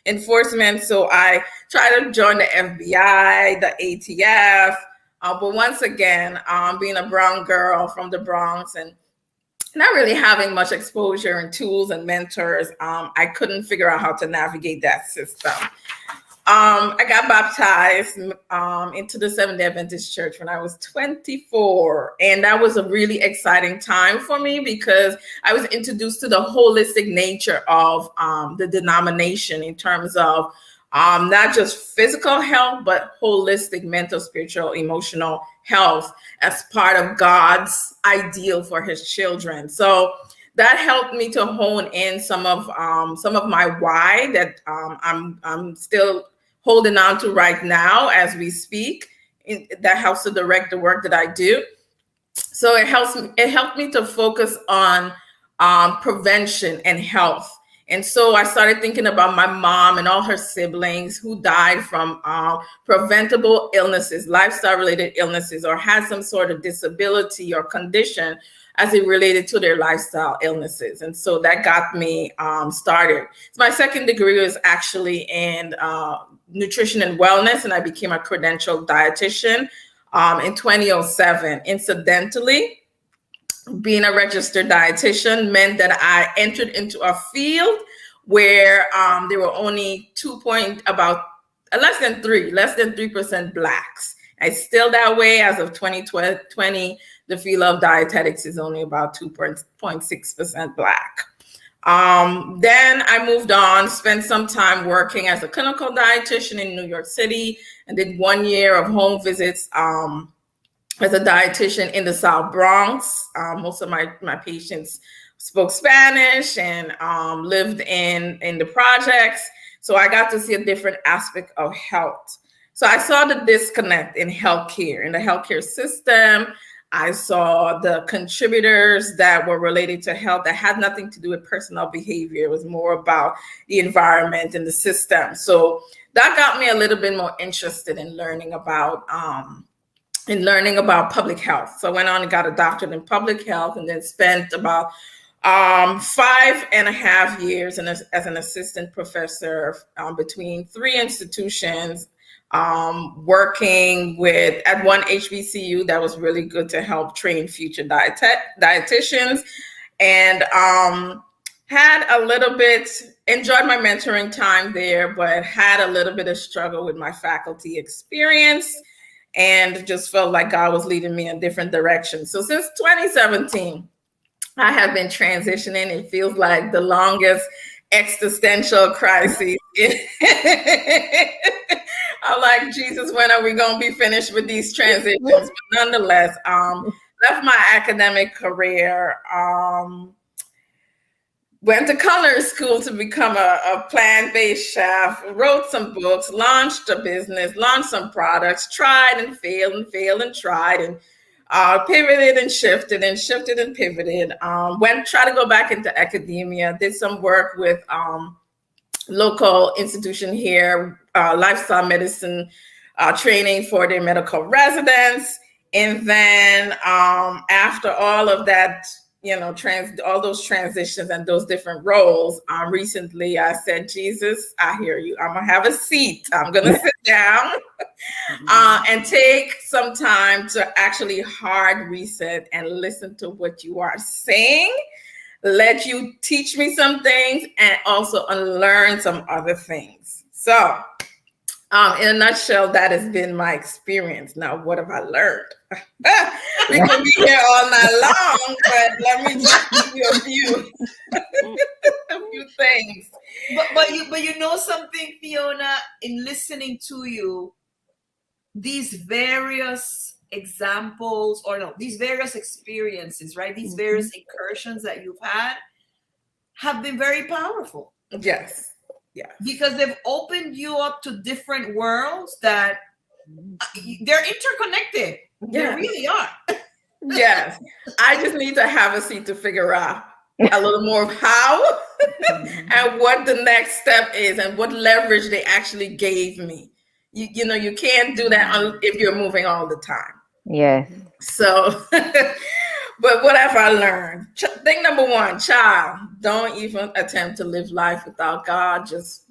enforcement. So I tried to join the FBI, the ATF, but once again, being a brown girl from the Bronx and not really having much exposure and tools and mentors, I couldn't figure out how to navigate that system. I got baptized into the Seventh-day Adventist Church when I was 24. And that was a really exciting time for me because I was introduced to the holistic nature of the denomination in terms of not just physical health, but holistic mental, spiritual, emotional health as part of God's ideal for his children. So that helped me to hone in some of my why that I'm still holding on to right now as we speak. That helps to direct the work that I do. So it helped me to focus on prevention and health. And so I started thinking about my mom and all her siblings who died from preventable illnesses, lifestyle-related illnesses, or had some sort of disability or condition as it related to their lifestyle illnesses. And so that got me started. So my second degree was actually in nutrition and wellness, and I became a credentialed dietitian in 2007. Incidentally, being a registered dietitian meant that I entered into a field where there were only less than 3% Blacks. It's still that way as of 2020. The field of dietetics is only about 2.6% Black. Then I moved on, spent some time working as a clinical dietitian in New York City, and did 1 year of home visits as a dietitian in the South Bronx. Most of my patients spoke Spanish and lived in the projects. So I got to see a different aspect of health. So I saw the disconnect in healthcare, in the healthcare system. I saw the contributors that were related to health that had nothing to do with personal behavior. It was more about the environment and the system. So that got me a little bit more interested in learning about public health. So I went on and got a doctorate in public health, and then spent about 5.5 years as an assistant professor between 3 institutions, working at one HBCU that was really good to help train future dietitians, and enjoyed my mentoring time there, but had a little bit of struggle with my faculty experience and just felt like God was leading me in a different direction. So since 2017, I have been transitioning. It feels like the longest existential crisis. I'm like, Jesus, when are we going to be finished with these transitions? But nonetheless, left my academic career, went to culinary school to become a plant-based chef, wrote some books, launched a business, launched some products, tried and failed and failed and tried, and pivoted and shifted and pivoted. Tried to go back into academia, did some work with local institution here, lifestyle medicine training for their medical residents. And then after all of that all those transitions and those different roles. Recently I said, Jesus, I hear you. I'm gonna have a seat. I'm gonna sit down and take some time to actually hard reset and listen to what you are saying. Let you teach me some things and also unlearn some other things. So in a nutshell, that has been my experience. Now, what have I learned? We could be here all night long, but let me just give you a few things. But you know something, Fiona, in listening to you, these various examples, or no, these various experiences, right? These various incursions that you've had have been very powerful. Yes. Yeah. Because they've opened you up to different worlds that they're interconnected. Yeah. They really are. Yes. I just need to have a seat to figure out a little more of how and what the next step is and what leverage they actually gave me. You know, you can't do that if you're moving all the time. Yes. So, but what have I learned? Thing number one, child, don't even attempt to live life without God. Just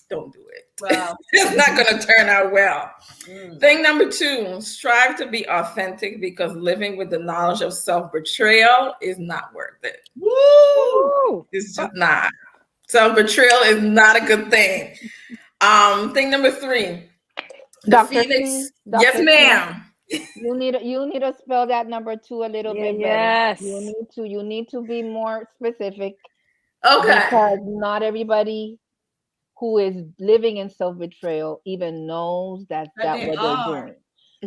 don't do it. Wow. It's not going to turn out well. Thing number two, strive to be authentic, because living with the knowledge of self-betrayal is not worth it. Woo! It's just not. Self-betrayal is not a good thing. Thing number three, Dr. Phoenix. Dr. Yes, ma'am. You need to spell that number 2 a little bit better. Yes. You need to be more specific. Okay. Because not everybody who is living in self-betrayal even knows that's what they're doing.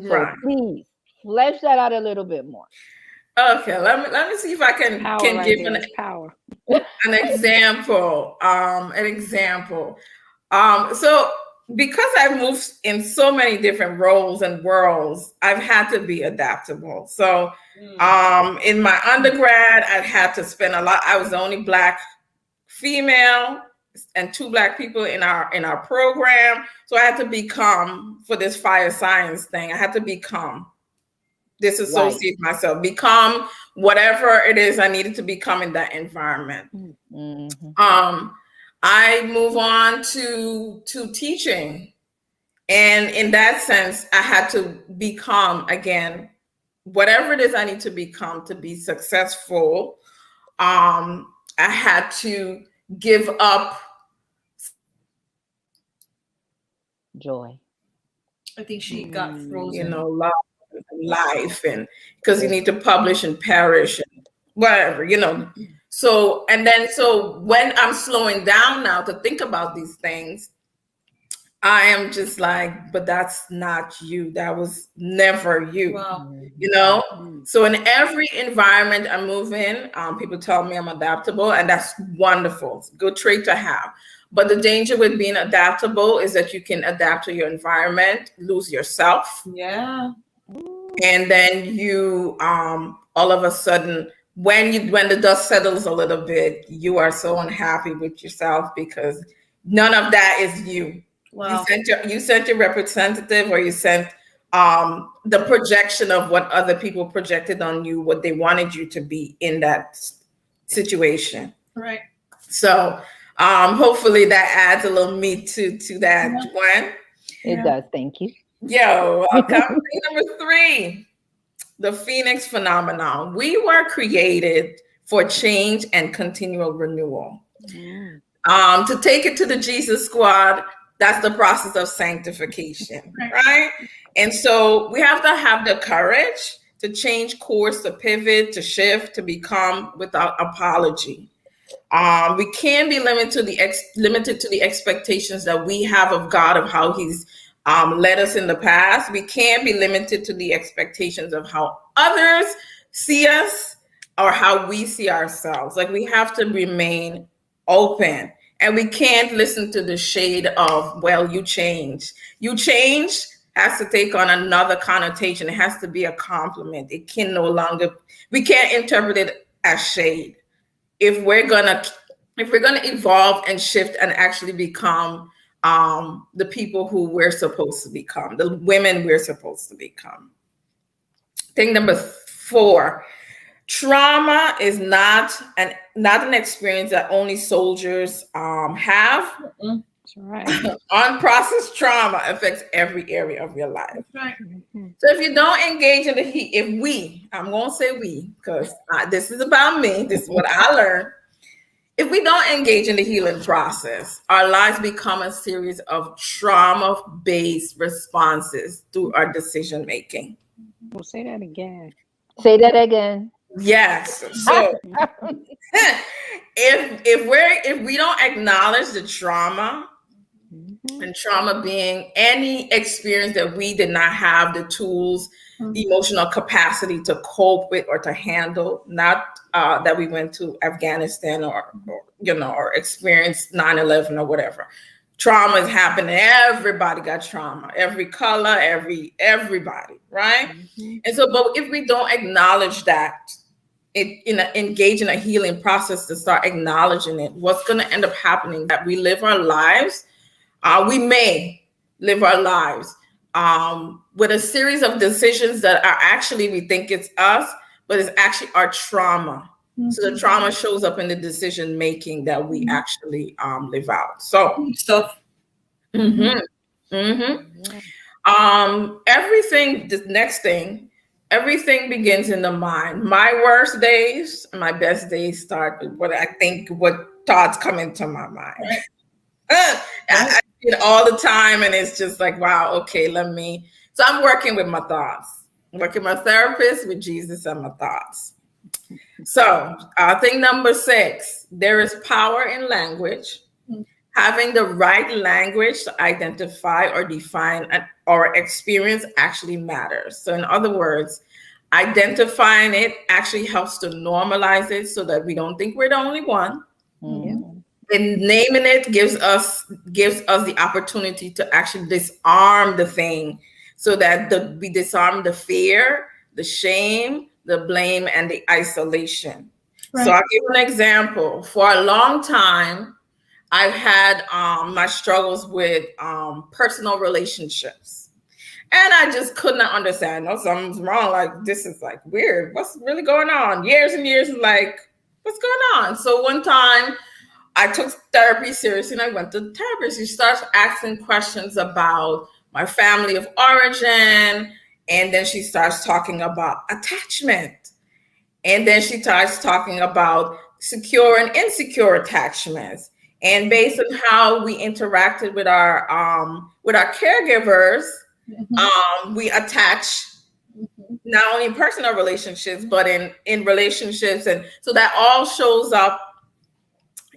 So Right. please flesh that out a little bit more. Okay, let me see if I can give an example. So because I've moved in so many different roles and worlds, I've had to be adaptable. So in my undergrad, I had to spend a lot. I was the only Black female and 2 Black people in our program. So I had to become, for this fire science thing, I had to disassociate myself, become whatever it is I needed to become in that environment. I move on to teaching. And in that sense, I had to become, again, whatever it is I need to become to be successful. I had to give up joy. I think she got frozen. Love, life, and because you need to publish and perish and whatever, So when I'm slowing down now to think about these things, I am just like, but that's not you. That was never you. Wow. So in every environment I move in, people tell me I'm adaptable, and that's wonderful. It's a good trait to have. But the danger with being adaptable is that you can adapt to your environment, lose yourself. Yeah. And then you all of a sudden, when the dust settles a little bit, you are so unhappy with yourself because none of that is you. Wow. You sent your representative, or you sent the projection of what other people projected on you, what they wanted you to be in that situation. Right. So hopefully that adds a little meat to that one. It does. Thank you. Yo, number 3, the Phoenix phenomenon. We were created for change and continual renewal. To take it to the Jesus squad, that's the process of sanctification, right? And so we have to have the courage to change course, to pivot, to shift, to become without apology. We can't be limited to the expectations that we have of God, of how He's led us in the past. We can't be limited to the expectations of how others see us or how we see ourselves. Like, we have to remain open, and we can't listen to the shade of, well, you changed. You changed has to take on another connotation. It has to be a compliment. It can no longer, we can't interpret it as shade. If we're gonna evolve and shift and actually become the people who we're supposed to become, the women we're supposed to become. Thing number 4, trauma is not an experience that only soldiers have. That's right. Unprocessed trauma affects every area of your life. That's right. So if you don't engage in I'm going to say we, because this is about me. This is what I learned. If we don't engage in the healing process, our lives become a series of trauma-based responses through our decision making. We'll say that again. Say that again. Yes. So if we don't acknowledge the trauma, and trauma being any experience that we did not have the tools, the emotional capacity to cope with or to handle, not that we went to Afghanistan or experienced 9/11 or whatever. Trauma is happening. Everybody got trauma. Every color, everybody, right? And so, but if we don't acknowledge that, engage in a healing process to start acknowledging it, what's going to end up happening that we live our lives. We may live our lives with a series of decisions that are actually, we think it's us, but it's actually our trauma. So the trauma shows up in the decision making that we actually live out. So stuff. Everything begins in the mind. My worst days, my best days start with what thoughts come into my mind. I see it all the time, and it's just like, wow, okay, so I'm working with my thoughts. I'm working with my therapist, with Jesus and my thoughts. So thing number 6, there is power in language. Having the right language to identify or define our experience actually matters. So in other words, identifying it actually helps to normalize it so that we don't think we're the only one. And naming it gives us the opportunity to actually disarm the thing so that we disarm the fear, the shame, the blame, and the isolation. Right. So I'll give an example. For a long time, I've had my struggles with personal relationships. And I just could not understand. Something's wrong. Like, this is like weird. What's really going on? Years and years, like, what's going on? So one time I took therapy seriously and I went to the therapist. She starts asking questions about my family of origin. And then she starts talking about attachment. And then she starts talking about secure and insecure attachments. And based on how we interacted with our caregivers, we attach not only in personal relationships, but in relationships. And so that all shows up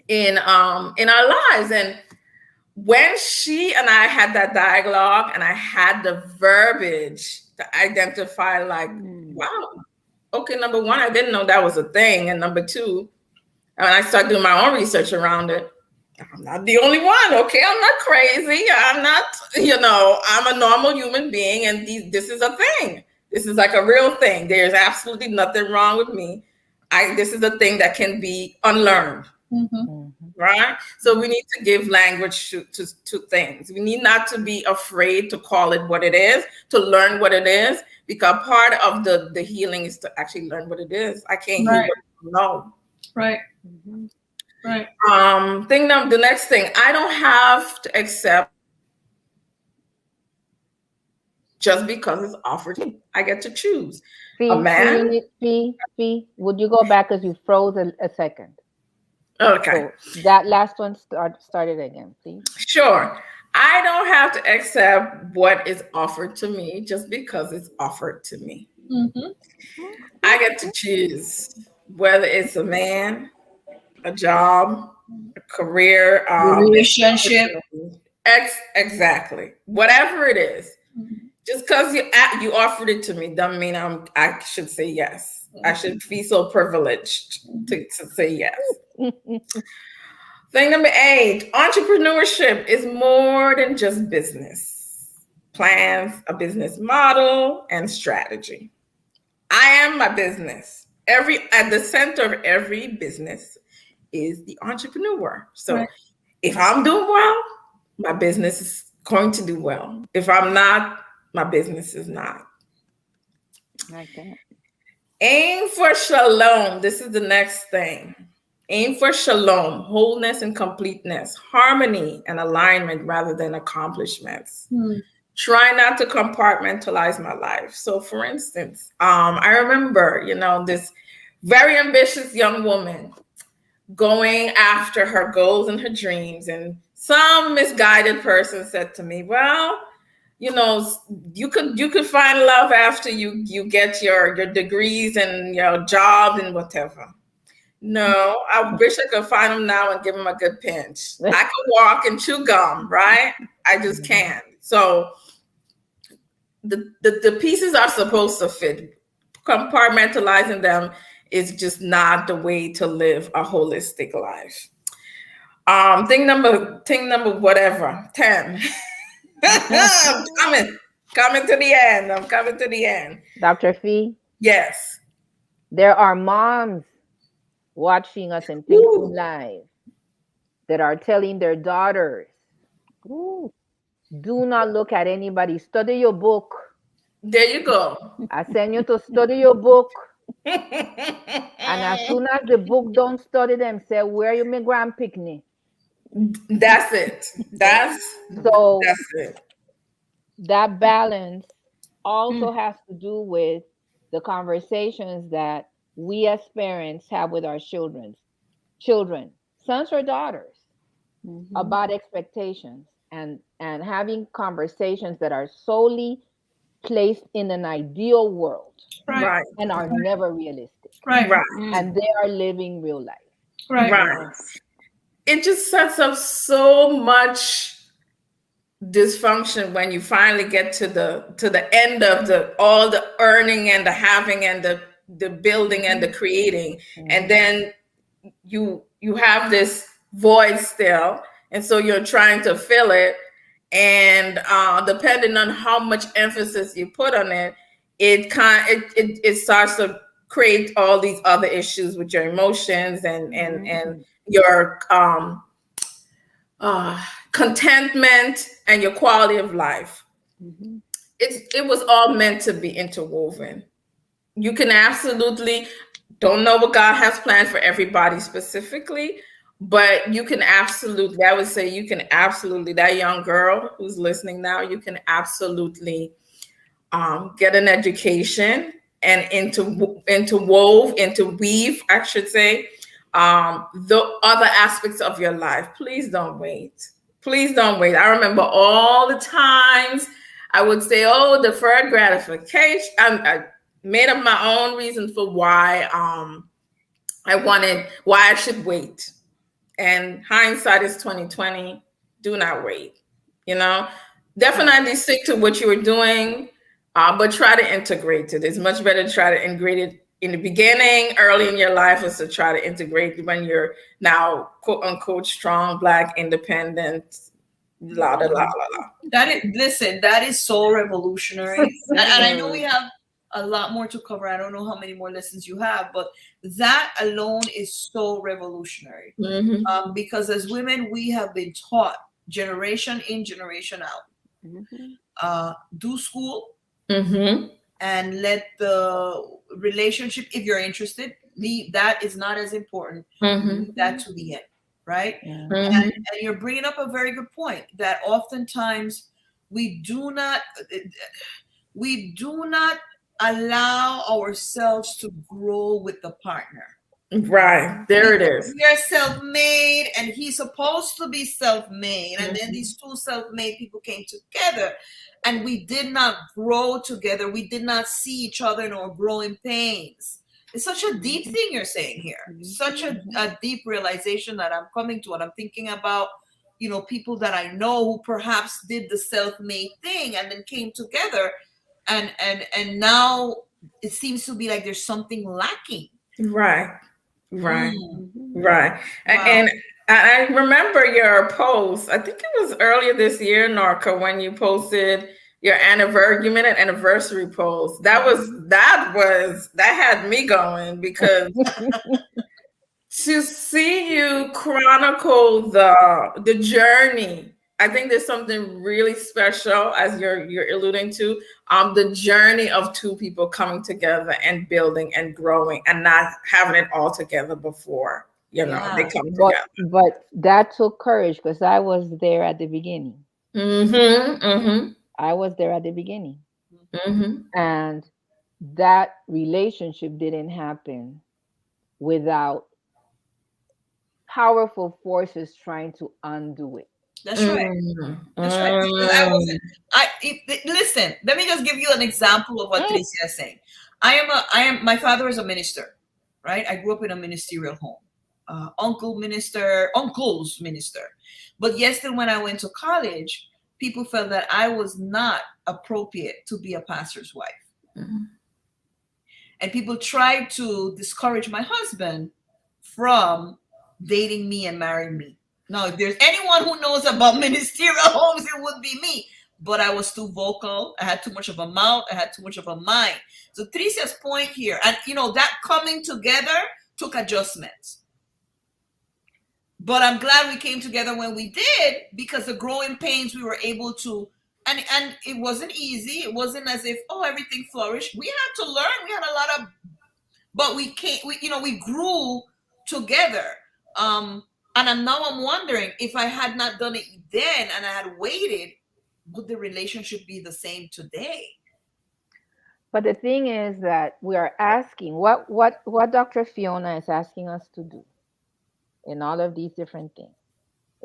in our lives. And when she and I had that dialogue and I had the verbiage to identify, like, wow, okay, number one, I didn't know that was a thing. And number two, when I started doing my own research around it, I'm not the only one. Okay, I'm not crazy. I'm not, I'm a normal human being, and this is a thing. This is like a real thing. There's absolutely nothing wrong with me. This is a thing that can be unlearned. Right? So we need to give language to things. We need not to be afraid to call it what it is, to learn what it is, because part of the healing is to actually learn what it is. I can't heal what I know. Right. Right. The next thing, I don't have to accept just because it's offered to me. I get to choose. A man. Would you go back because you froze a second? Okay. So that last one started again, please. Sure. I don't have to accept what is offered to me just because it's offered to me. I get to choose whether it's a man, a job, a career, relationship. Exactly. Whatever it is. Just because you offered it to me doesn't mean I should say yes. I should be so privileged to say yes. Thing number 8, entrepreneurship is more than just business plans, a business model, and strategy. I am my business. At the center of every business is the entrepreneur. So if I'm doing well, my business is going to do well. If I'm not, my business is not. Like that. Aim for shalom. This is the next thing. Aim for shalom, wholeness and completeness, harmony and alignment rather than accomplishments. Try not to compartmentalize my life. So for instance, I remember, this very ambitious young woman going after her goals and her dreams. And some misguided person said to me, well, you could find love after you get your degrees and your job and whatever. No, I wish I could find him now and give him a good pinch. I could walk and chew gum, right? I just can't. So the pieces are supposed to fit. Compartmentalizing them is just not the way to live a holistic life. Thing number whatever, 10. I'm coming to the end. I'm coming to the end. Dr. Fee? Yes. There are moms watching us in Facebook Live that are telling their daughters, do not look at anybody. Study your book. There you go. I send you to study your book. And as soon as the book don't study them, say, where you my grand picnic? That's it. That's it. That balance also has to do with the conversations that we as parents have with our children, sons or daughters, about expectations and having conversations that are solely placed in an ideal world, right, and are never realistic, right, and they are living real life, right. It just sets up so much dysfunction when you finally get to the end of all the earning and the having and the building and the creating, and then you have this void still, and so you're trying to fill it, and depending on how much emphasis you put on it, it starts to create all these other issues with your emotions and your contentment and your quality of life. It was all meant to be interwoven. You can absolutely, don't know what God has planned for everybody specifically, but you can absolutely, I would say you can absolutely, that young girl who's listening now, you can absolutely get an education and interweave, I should say, the other aspects of your life. Please don't wait. Please don't wait. I remember all the times I would say, deferred gratification. I made up my own reasons for why I should wait. And hindsight is 2020. Do not wait. Definitely stick to what you were doing, but try to integrate it. It's much better to try to integrate it in the beginning, early in your life, is to try to integrate when you're now quote unquote strong, Black, independent, la la la la. That is so revolutionary. And I know we have a lot more to cover. I don't know how many more lessons you have, but that alone is so revolutionary. Because as women, we have been taught generation in, generation out. Do school. And let the relationship, if you're interested, that is not as important. Leave that to the end, right? And you're bringing up a very good point that oftentimes we do not allow ourselves to grow with the partner. Right, there it is. We are self-made, and he's supposed to be self-made, and then these two self-made people came together, and we did not grow together. We did not see each other in our growing pains. It's such a deep thing you're saying here. Such a deep realization that I'm coming to, and I'm thinking about, people that I know who perhaps did the self-made thing and then came together, and now it seems to be like there's something lacking. Right. Wow. And I remember your post, I think it was earlier this year, Norca, when you posted your anniversary post. That had me going, because to see you chronicle the journey I think there's something really special, as you're alluding to, the journey of two people coming together and building and growing and not having it all together before, they come together. But that took courage, because I was there at the beginning. I was there at the beginning. And that relationship didn't happen without powerful forces trying to undo it. That's right. That's right. Listen, let me just give you an example of what Tricia is saying. My father is a minister, right? I grew up in a ministerial home. Uncle's minister. But yesterday when I went to college, people felt that I was not appropriate to be a pastor's wife. And people tried to discourage my husband from dating me and marrying me. Now, if there's anyone who knows about ministerial homes, it would be me. But I was too vocal. I had too much of a mouth. I had too much of a mind. So Tricia's point here, and that coming together took adjustments. But I'm glad we came together when we did, because the growing pains we were able to, and it wasn't easy. It wasn't as if, everything flourished. We had to learn. We had a lot of, but we grew together. And I'm wondering, if I had not done it then and I had waited, would the relationship be the same today? But the thing is that we are asking what Dr. Fiona is asking us to do in all of these different things,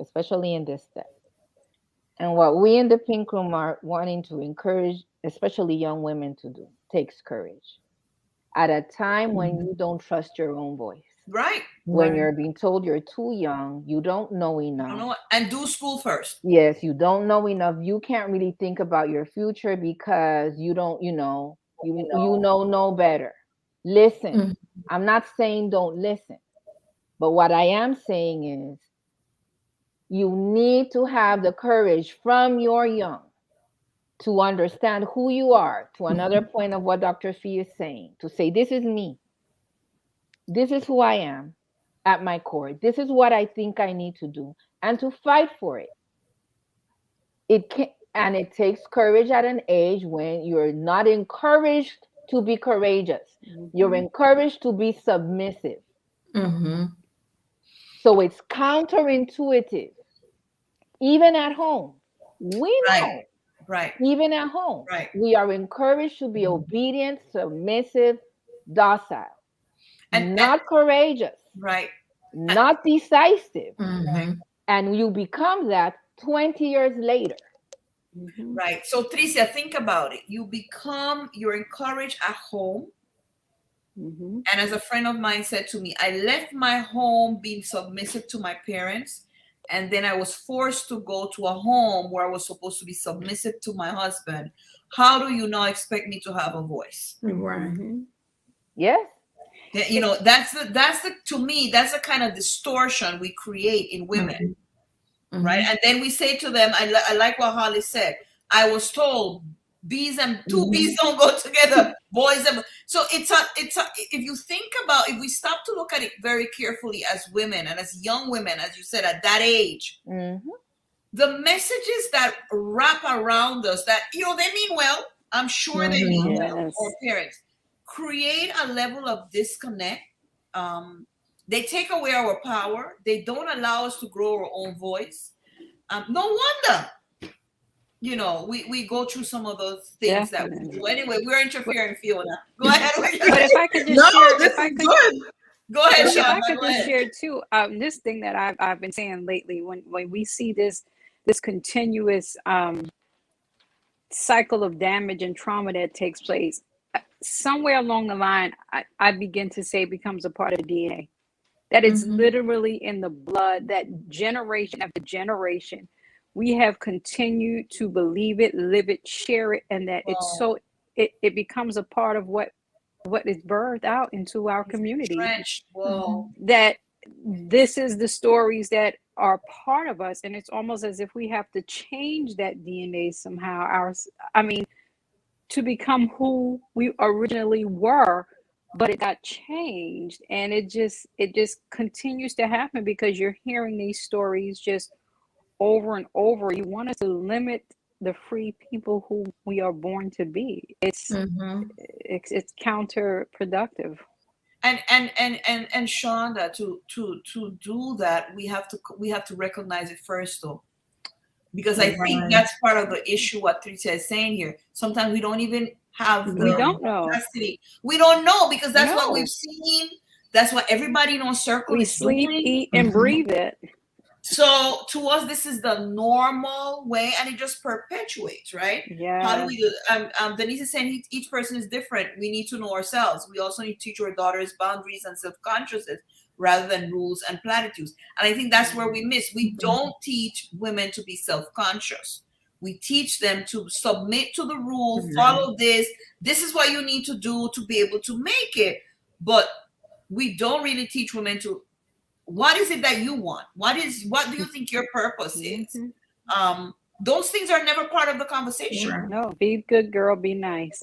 especially in this step. And what we in the Pink Room are wanting to encourage, especially young women, to do, takes courage. At a time when you don't trust your own voice. Right. When you're being told you're too young, you don't know enough. And do school first. Yes, you don't know enough. You can't really think about your future because you don't, you know no better. Listen, I'm not saying don't listen. But what I am saying is you need to have the courage from your young to understand who you are, to another point of what Dr. Fee is saying, to say, this is me. This is who I am at my core. This is what I think I need to do, and to fight for it. It takes courage at an age when you're not encouraged to be courageous. You're encouraged to be submissive. So it's counterintuitive. Even at home, we know. Right. Even at home, we are encouraged to be obedient, submissive, docile. And not courageous, right? Not decisive, and you become that 20 years later, right? So Tricia, think about it. You're encouraged at home, and as a friend of mine said to me, I left my home being submissive to my parents, and then I was forced to go to a home where I was supposed to be submissive to my husband. How do you now expect me to have a voice? Right. Yes. That's to me, that's the kind of distortion we create in women, right? And then we say to them, I like what Holly said. I was told bees and two bees don't go together, boys. So it's if you think about, if we stop to look at it very carefully as women and as young women, as you said, at that age, the messages that wrap around us that, they mean well, I'm sure they mean well, our parents, create a level of disconnect. They take away our power. They don't allow us to grow our own voice. No wonder, we go through some of those things that we do. Anyway, we're interfering, Fiona. Go ahead. But if I could just share, go ahead, Shonda. If I could just share too, this thing that I've been saying lately, when we see this continuous cycle of damage and trauma that takes place, somewhere along the line, I begin to say it becomes a part of the DNA. That it's literally in the blood, that generation after generation, we have continued to believe it, live it, share it, and that it's so it becomes a part of what is birthed out into our community. That this is the stories that are part of us, and it's almost as if we have to change that DNA somehow. To become who we originally were, but it got changed, and it just continues to happen because you're hearing these stories just over and over. You want us to limit the free people who we are born to be. It's counterproductive. And Shonda, to do that, we have to recognize it first, though, because I think that's part of the issue. What Tricia is saying here. Sometimes we don't even have the capacity. We don't know because that's what we've seen. That's what everybody in our circle is sleep, doing. eat, and breathe it. So to us, this is the normal way, and it just perpetuates, right? Yeah. How do we do? Denise is saying each person is different. We need to know ourselves. We also need to teach our daughters boundaries and self-consciousness rather than rules and platitudes. And I think that's where we miss. We don't teach women to be self-conscious. We teach them to submit to the rule, follow this. This is what you need to do to be able to make it. But we don't really teach women to, what is it that you want? What do you think your purpose is? Those things are never part of the conversation. No, be good girl, be nice.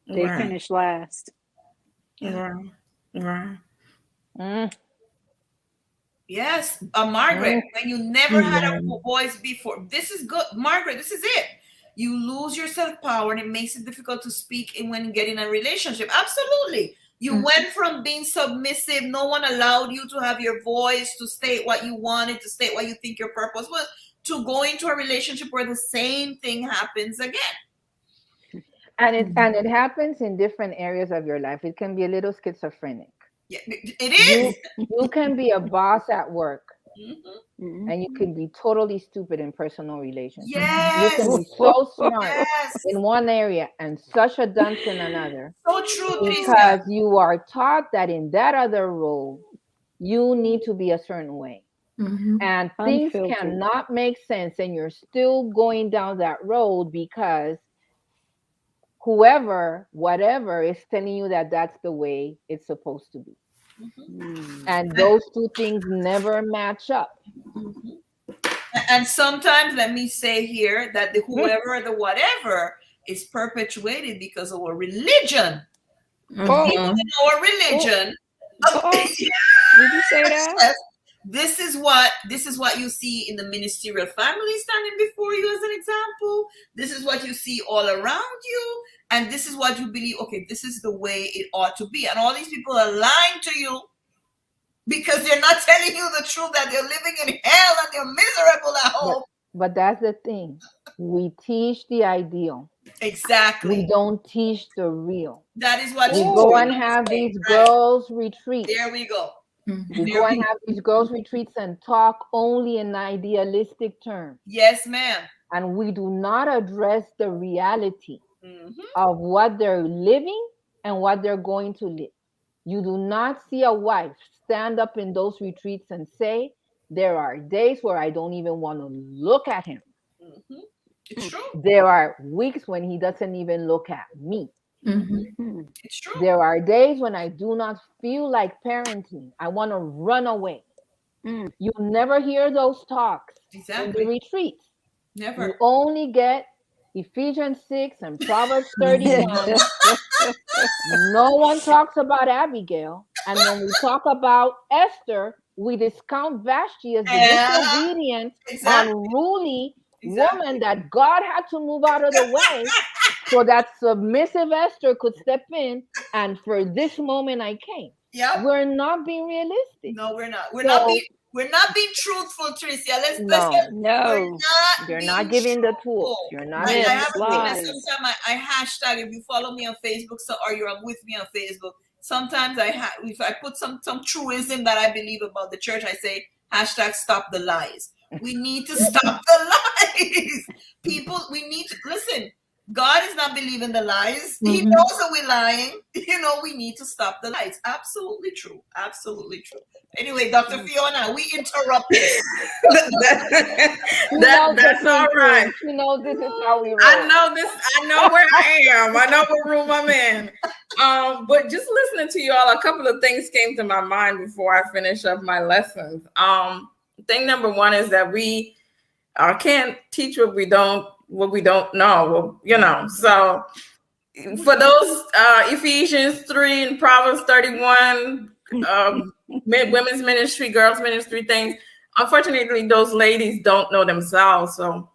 They finish last. Yes, Margaret, when you never had a voice before, this is good. Margaret, this is it. You lose your self-power and it makes it difficult to speak when you get in a relationship. Absolutely. You went from being submissive, no one allowed you to have your voice, to state what you wanted, to state what you think your purpose was, to go into a relationship where the same thing happens again. And it happens in different areas of your life. It can be a little schizophrenic. Yeah, it is. You can be a boss at work. And you can be totally stupid in personal relationships. Yes. You can be so smart in one area and such a dunce in another. So true, because you are taught that in that other role, you need to be a certain way. And things cannot make sense, and you're still going down that road because whatever is telling you that that's the way it's supposed to be. And those two things never match up. And sometimes, let me say here that the whoever or the whatever is perpetuated because of our religion. People in our religion. Did you say that? This is what you see in the ministerial family standing before you as an example. This is what you see all around you. And this is what you believe, okay, this is the way it ought to be. And all these people are lying to you because they're not telling you the truth, that they're living in hell and they're miserable at home. But that's the thing. We teach the ideal. Exactly. We don't teach the real. That is what we go and have these girls' retreats. There we go. We go and have these girls' retreats and talk only in idealistic terms. Yes, ma'am. And we do not address the reality of what they're living and what they're going to live. You do not see a wife stand up in those retreats and say, there are days where I don't even want to look at him. It's true. There are weeks when he doesn't even look at me. It's true. There are days when I do not feel like parenting. I want to run away. You never hear those talks in the retreats. Never. You only get Ephesians 6 and Proverbs 31. No one talks about Abigail. And when we talk about Esther, we discount Vashti as the disobedient, unruly woman that God had to move out of the way so that submissive Esther could step in. And for this moment, I came. Yeah, we're not being realistic. No, we're not. We're not being truthful, Tricia. You're not giving the tools. You're not. I have a thing that sometimes I hashtag. If you follow me on Facebook, or you're with me on Facebook, sometimes if I put some truism that I believe about the church, I say hashtag stop the lies. We need to stop the lies. People, we need to listen. God is not believing the lies. He knows that we're lying. We need to stop the lies. Absolutely true. Absolutely true. Anyway, Dr. Fiona, we interrupted. That's all right. She knows this is how we roll. I know where I am. I know what room I'm in. But just listening to you all, a couple of things came to my mind before I finish up my lessons. Thing number one is that we can't teach what we don't know. So for those Ephesians 3 and Proverbs 31, women's ministry, girls' ministry things, unfortunately, those ladies don't know themselves. So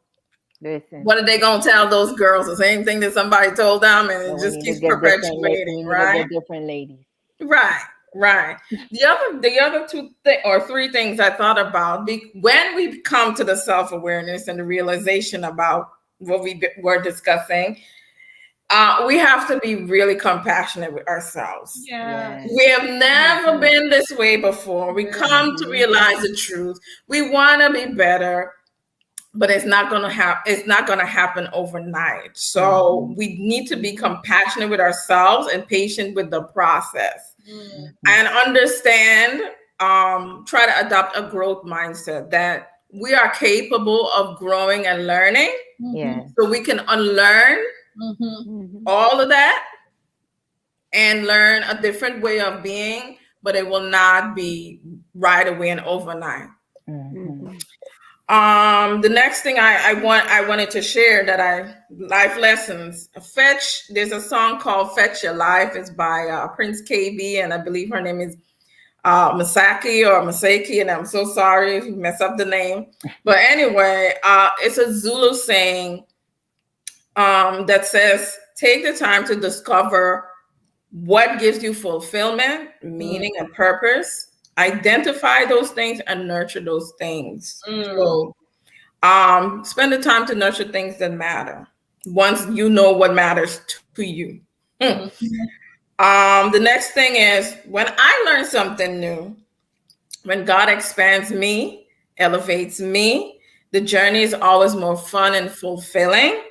Listen. what are they gonna tell those girls? The same thing that somebody told them, and it just keeps perpetuating, right? Different ladies. Right, right. The other three things I thought about when we come to the self-awareness and the realization about what we were discussing, we have to be really compassionate with ourselves. Yeah. We have never been this way before. We come to realize the truth. We want to be better, but it's not going to happen overnight. So we need to be compassionate with ourselves and patient with the process, and understand, try to adopt a growth mindset that we are capable of growing and learning. So we can unlearn all of that and learn a different way of being, but it will not be right away and overnight. The next thing I wanted to share life lessons. There's a song called Fetch Your Life. It's by Prince KB, and I believe her name is Masaki, and I'm so sorry if you mess up the name. But anyway, it's a Zulu saying that says, take the time to discover what gives you fulfillment, meaning, and purpose. Identify those things and nurture those things. So spend the time to nurture things that matter once you know what matters to you. The next thing is, when I learn something new, when God expands me, elevates me, the journey is always more fun and fulfilling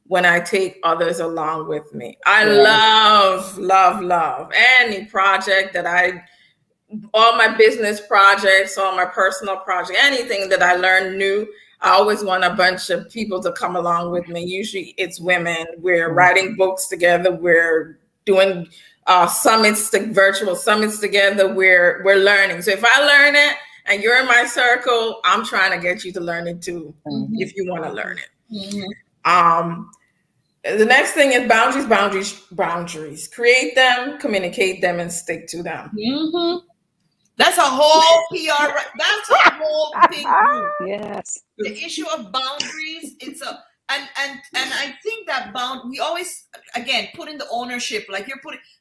when I take others along with me. I love any project all my business projects, all my personal projects, anything that I learn new, I always want a bunch of people to come along with me. Usually it's women. We're writing books together. We're doing virtual summits together. We're learning. So if I learn it and you're in my circle, I'm trying to get you to learn it too, if you want to learn it. The next thing is boundaries. Create them, communicate them, and stick to them. That's a whole PR. That's a whole big group. Yes. The issue of boundaries. And I think that we always, again, put in the ownership. Like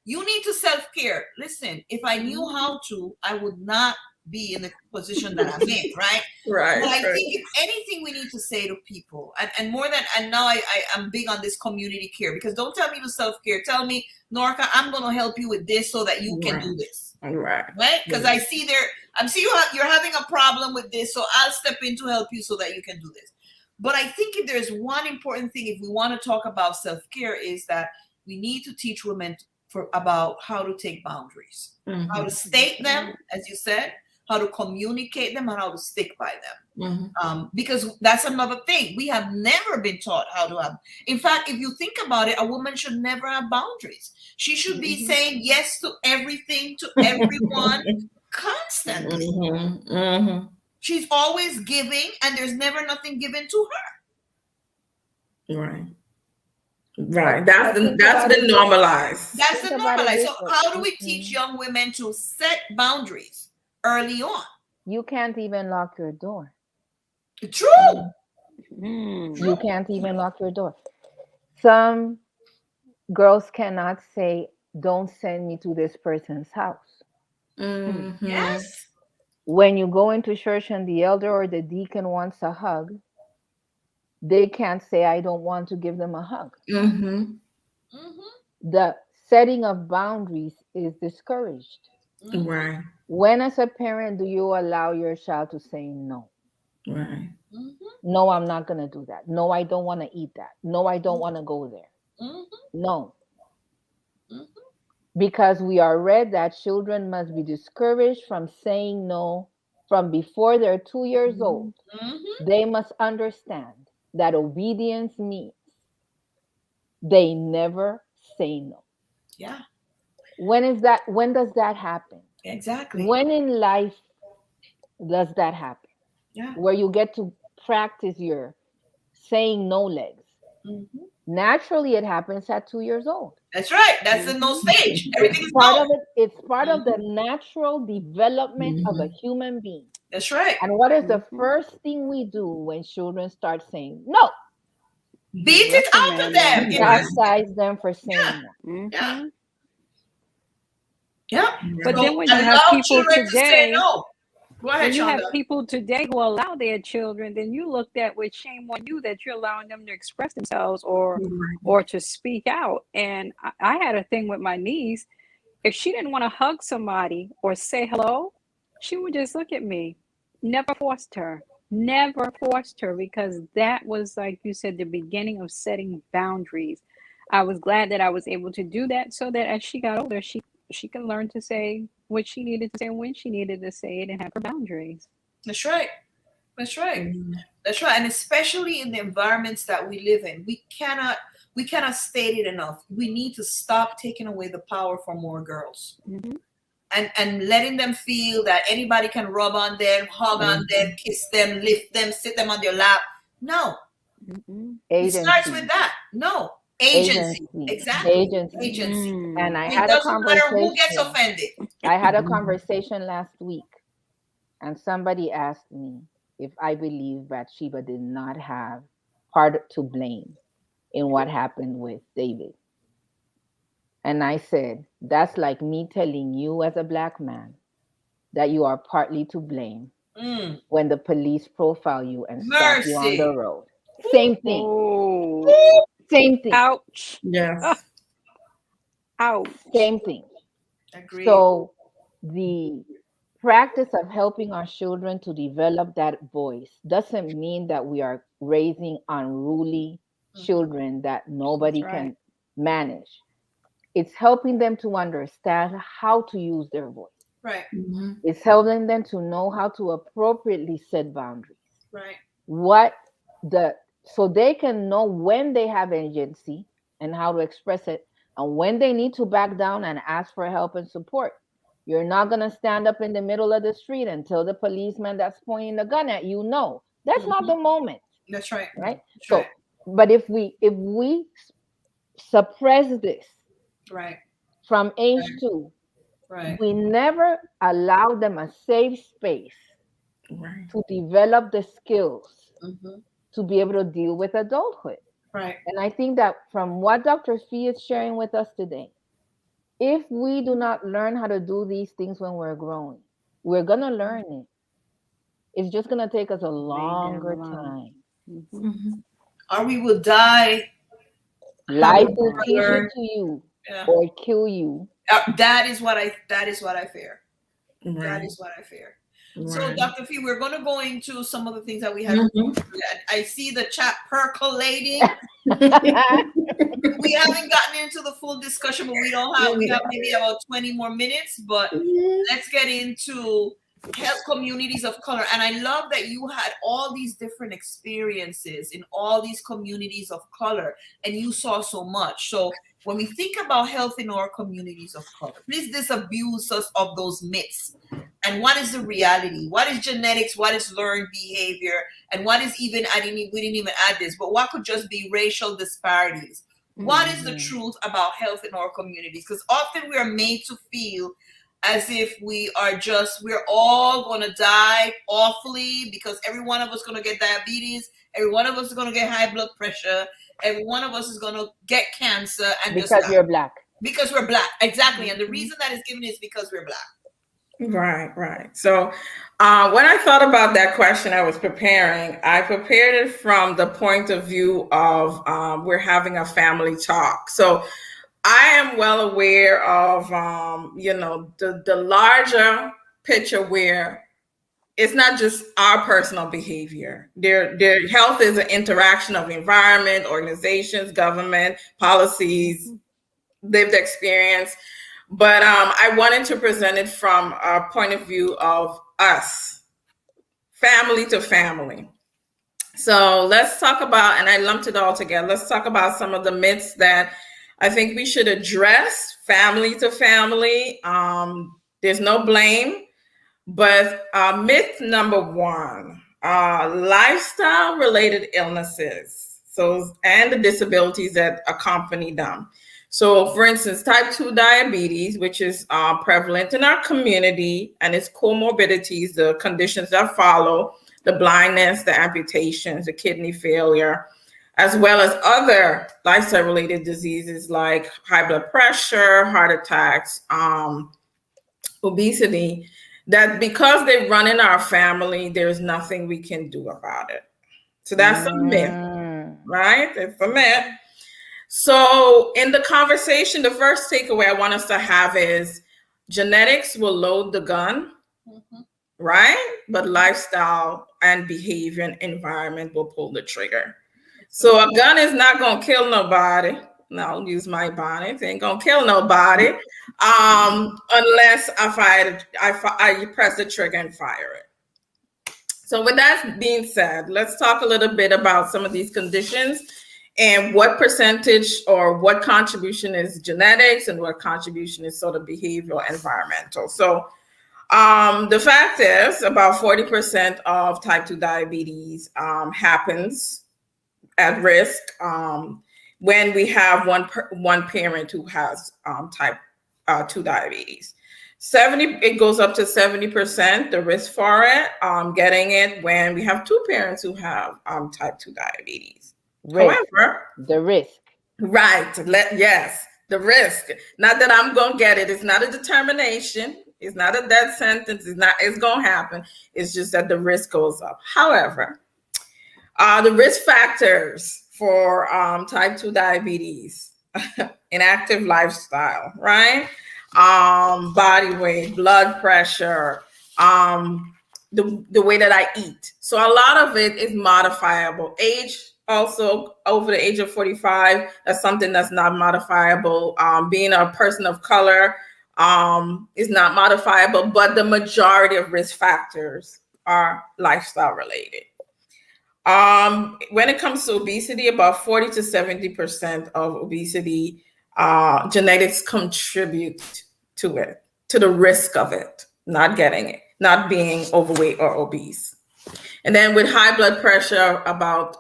you need to self-care. Listen, if I knew how to, I would not be in the position that I'm in, right? Right. But I think if anything we need to say to people, and more than, and now I'm big on this community care, because don't tell me to self-care. Tell me, Norca, I'm going to help you with this so that you can do this. Right. Because I see you're having a problem with this, so I'll step in to help you so that you can do this. But I think if there's one important thing, if we want to talk about self-care, is that we need to teach women about how to take boundaries, how to state them, as you said, how to communicate them, and how to stick by them. Because that's another thing. We have never been taught how to have. In fact, if you think about it, a woman should never have boundaries. She should be saying yes to everything, to everyone, constantly. She's always giving, and there's never nothing given to her. Right. That's been normalized. That's the normalized. So how do we teach young women to set boundaries early on? You can't even lock your door. True. You can't even lock your door. Some girls cannot say, don't send me to this person's house. Yes. When you go into church and the elder or the deacon wants a hug, they can't say, I don't want to give them a hug. The setting of boundaries is discouraged. Right. When, as a parent, do you allow your child to say no? Right. No, I'm not going to do that. No, I don't want to eat that. No, I don't want to go there. No. Because we are read that children must be discouraged from saying no from before they're 2 years old. They must understand that obedience means they never say no. Yeah. When does that happen? Exactly. When in life does that happen? Yeah. Where you get to practice your saying no legs. Naturally, it happens at 2 years old. That's right. That's the no stage. Everything is part no. of it. It's part of the natural development of a human being. That's right. And what is the first thing we do when children start saying no? Beat it out of them. Chastise them for saying no. Yeah. Yeah. But So then when you have allow people children to say today, no. Go ahead, when you have Shonda. people today who allow their children, then you looked at with shame on you that you're allowing them to express themselves or to speak out. And I had a thing with my niece. If she didn't want to hug somebody or say hello, she would just look at me. Never forced her. Never forced her, because that was, like you said, the beginning of setting boundaries. I was glad that I was able to do that, so that as she got older, she can learn to say what she needed to say when she needed to say it and have her boundaries. That's right. That's right. That's right. And especially in the environments that we live in, we cannot state it enough. We need to stop taking away the power from more girls. And letting them feel that anybody can rub on them, hug on them, kiss them, lift them, sit them on their lap. No. It starts with that. No. Agency. Exactly. Agency. And I It had a doesn't matter conversation. who gets offended. I had a conversation last week, and somebody asked me if I believe Bathsheba did not have part to blame in what happened with David. And I said, that's like me telling you as a black man that you are partly to blame when the police profile you and stop you on the road. Same thing. Oh. Same thing. Ouch. Yes. Ouch. Same thing. Agreed. So the practice of helping our children to develop that voice doesn't mean that we are raising unruly children that nobody can manage. It's helping them to understand how to use their voice. Right. It's helping them to know how to appropriately set boundaries. Right. So they can know when they have agency and how to express it, and when they need to back down and ask for help and support. You're not going to stand up in the middle of the street and tell the policeman that's pointing the gun at you, no. That's not the moment. That's right. Right? That's So, right. but if we suppress this from age 2, we never allow them a safe space to develop the skills to be able to deal with adulthood. Right. And I think that from what Dr. Fee is sharing with us today, if we do not learn how to do these things when we're growing, we're going to learn it. It's just going to take us a longer time. Or we will die. Life will teach it to you or kill you. That is what I fear. That is what I fear. Right. So, Dr. Fee, we're going to go into some of the things that we have. I see the chat percolating. We haven't gotten into the full discussion, but we have maybe about 20 more minutes. But let's get into health communities of color. And I love that you had all these different experiences in all these communities of color, and you saw so much. So when we think about health in our communities of color, please disabuse us of those myths. And what is the reality? What is genetics? What is learned behavior? And what is even, we didn't even add this, but what could just be racial disparities? What is the truth about health in our communities? Because often we are made to feel as if we're all going to die awfully, because every one of us is going to get diabetes. Every one of us is going to get high blood pressure. Every one of us is going to get cancer. And because you're black. Because we're black. Exactly. And the reason that is given is because we're black. Right. So when I thought about that question, I prepared it from the point of view of we're having a family talk. So I am well aware of, the larger picture where it's not just our personal behavior. Their health is an interaction of environment, organizations, government, policies, lived experience. But I wanted to present it from a point of view of us, family to family. So let's talk about, and I lumped it all together, let's talk about some of the myths that I think we should address family to family. There's no blame, but myth number 1, lifestyle related illnesses, and the disabilities that accompany them. So, for instance, type 2 diabetes, which is prevalent in our community, and its comorbidities, the conditions that follow, the blindness, the amputations, the kidney failure, as well as other lifestyle-related diseases like high blood pressure, heart attacks, obesity, that because they run in our family, there's nothing we can do about it. So that's a myth, right? It's a myth. So in the conversation, the first takeaway I want us to have is genetics will load the gun, right? But lifestyle and behavior and environment will pull the trigger. So a gun is not going to kill nobody. No, I'll use my bonnet. It ain't going to kill nobody unless I press the trigger and fire it. So with that being said, let's talk a little bit about some of these conditions and what percentage or what contribution is genetics and what contribution is sort of behavioral, environmental. So the fact is about 40% of type 2 diabetes happens at risk when we have one parent who has type 2 diabetes. It goes up to 70%, the risk for it, getting it when we have two parents who have type 2 diabetes. However, the risk. Right. Yes, the risk. Not that I'm going to get it. It's not a determination. It's not a death sentence. It's going to happen. It's just that the risk goes up. However, the risk factors for type 2 diabetes, inactive lifestyle, right? Body weight, blood pressure, the way that I eat. So a lot of it is modifiable. Age, also over the age of 45, that's something that's not modifiable. Being a person of color is not modifiable, but the majority of risk factors are lifestyle related. When it comes to obesity, about 40 to 70% of obesity, genetics contribute to it, to the risk of it, not getting it, not being overweight or obese. And then with high blood pressure, about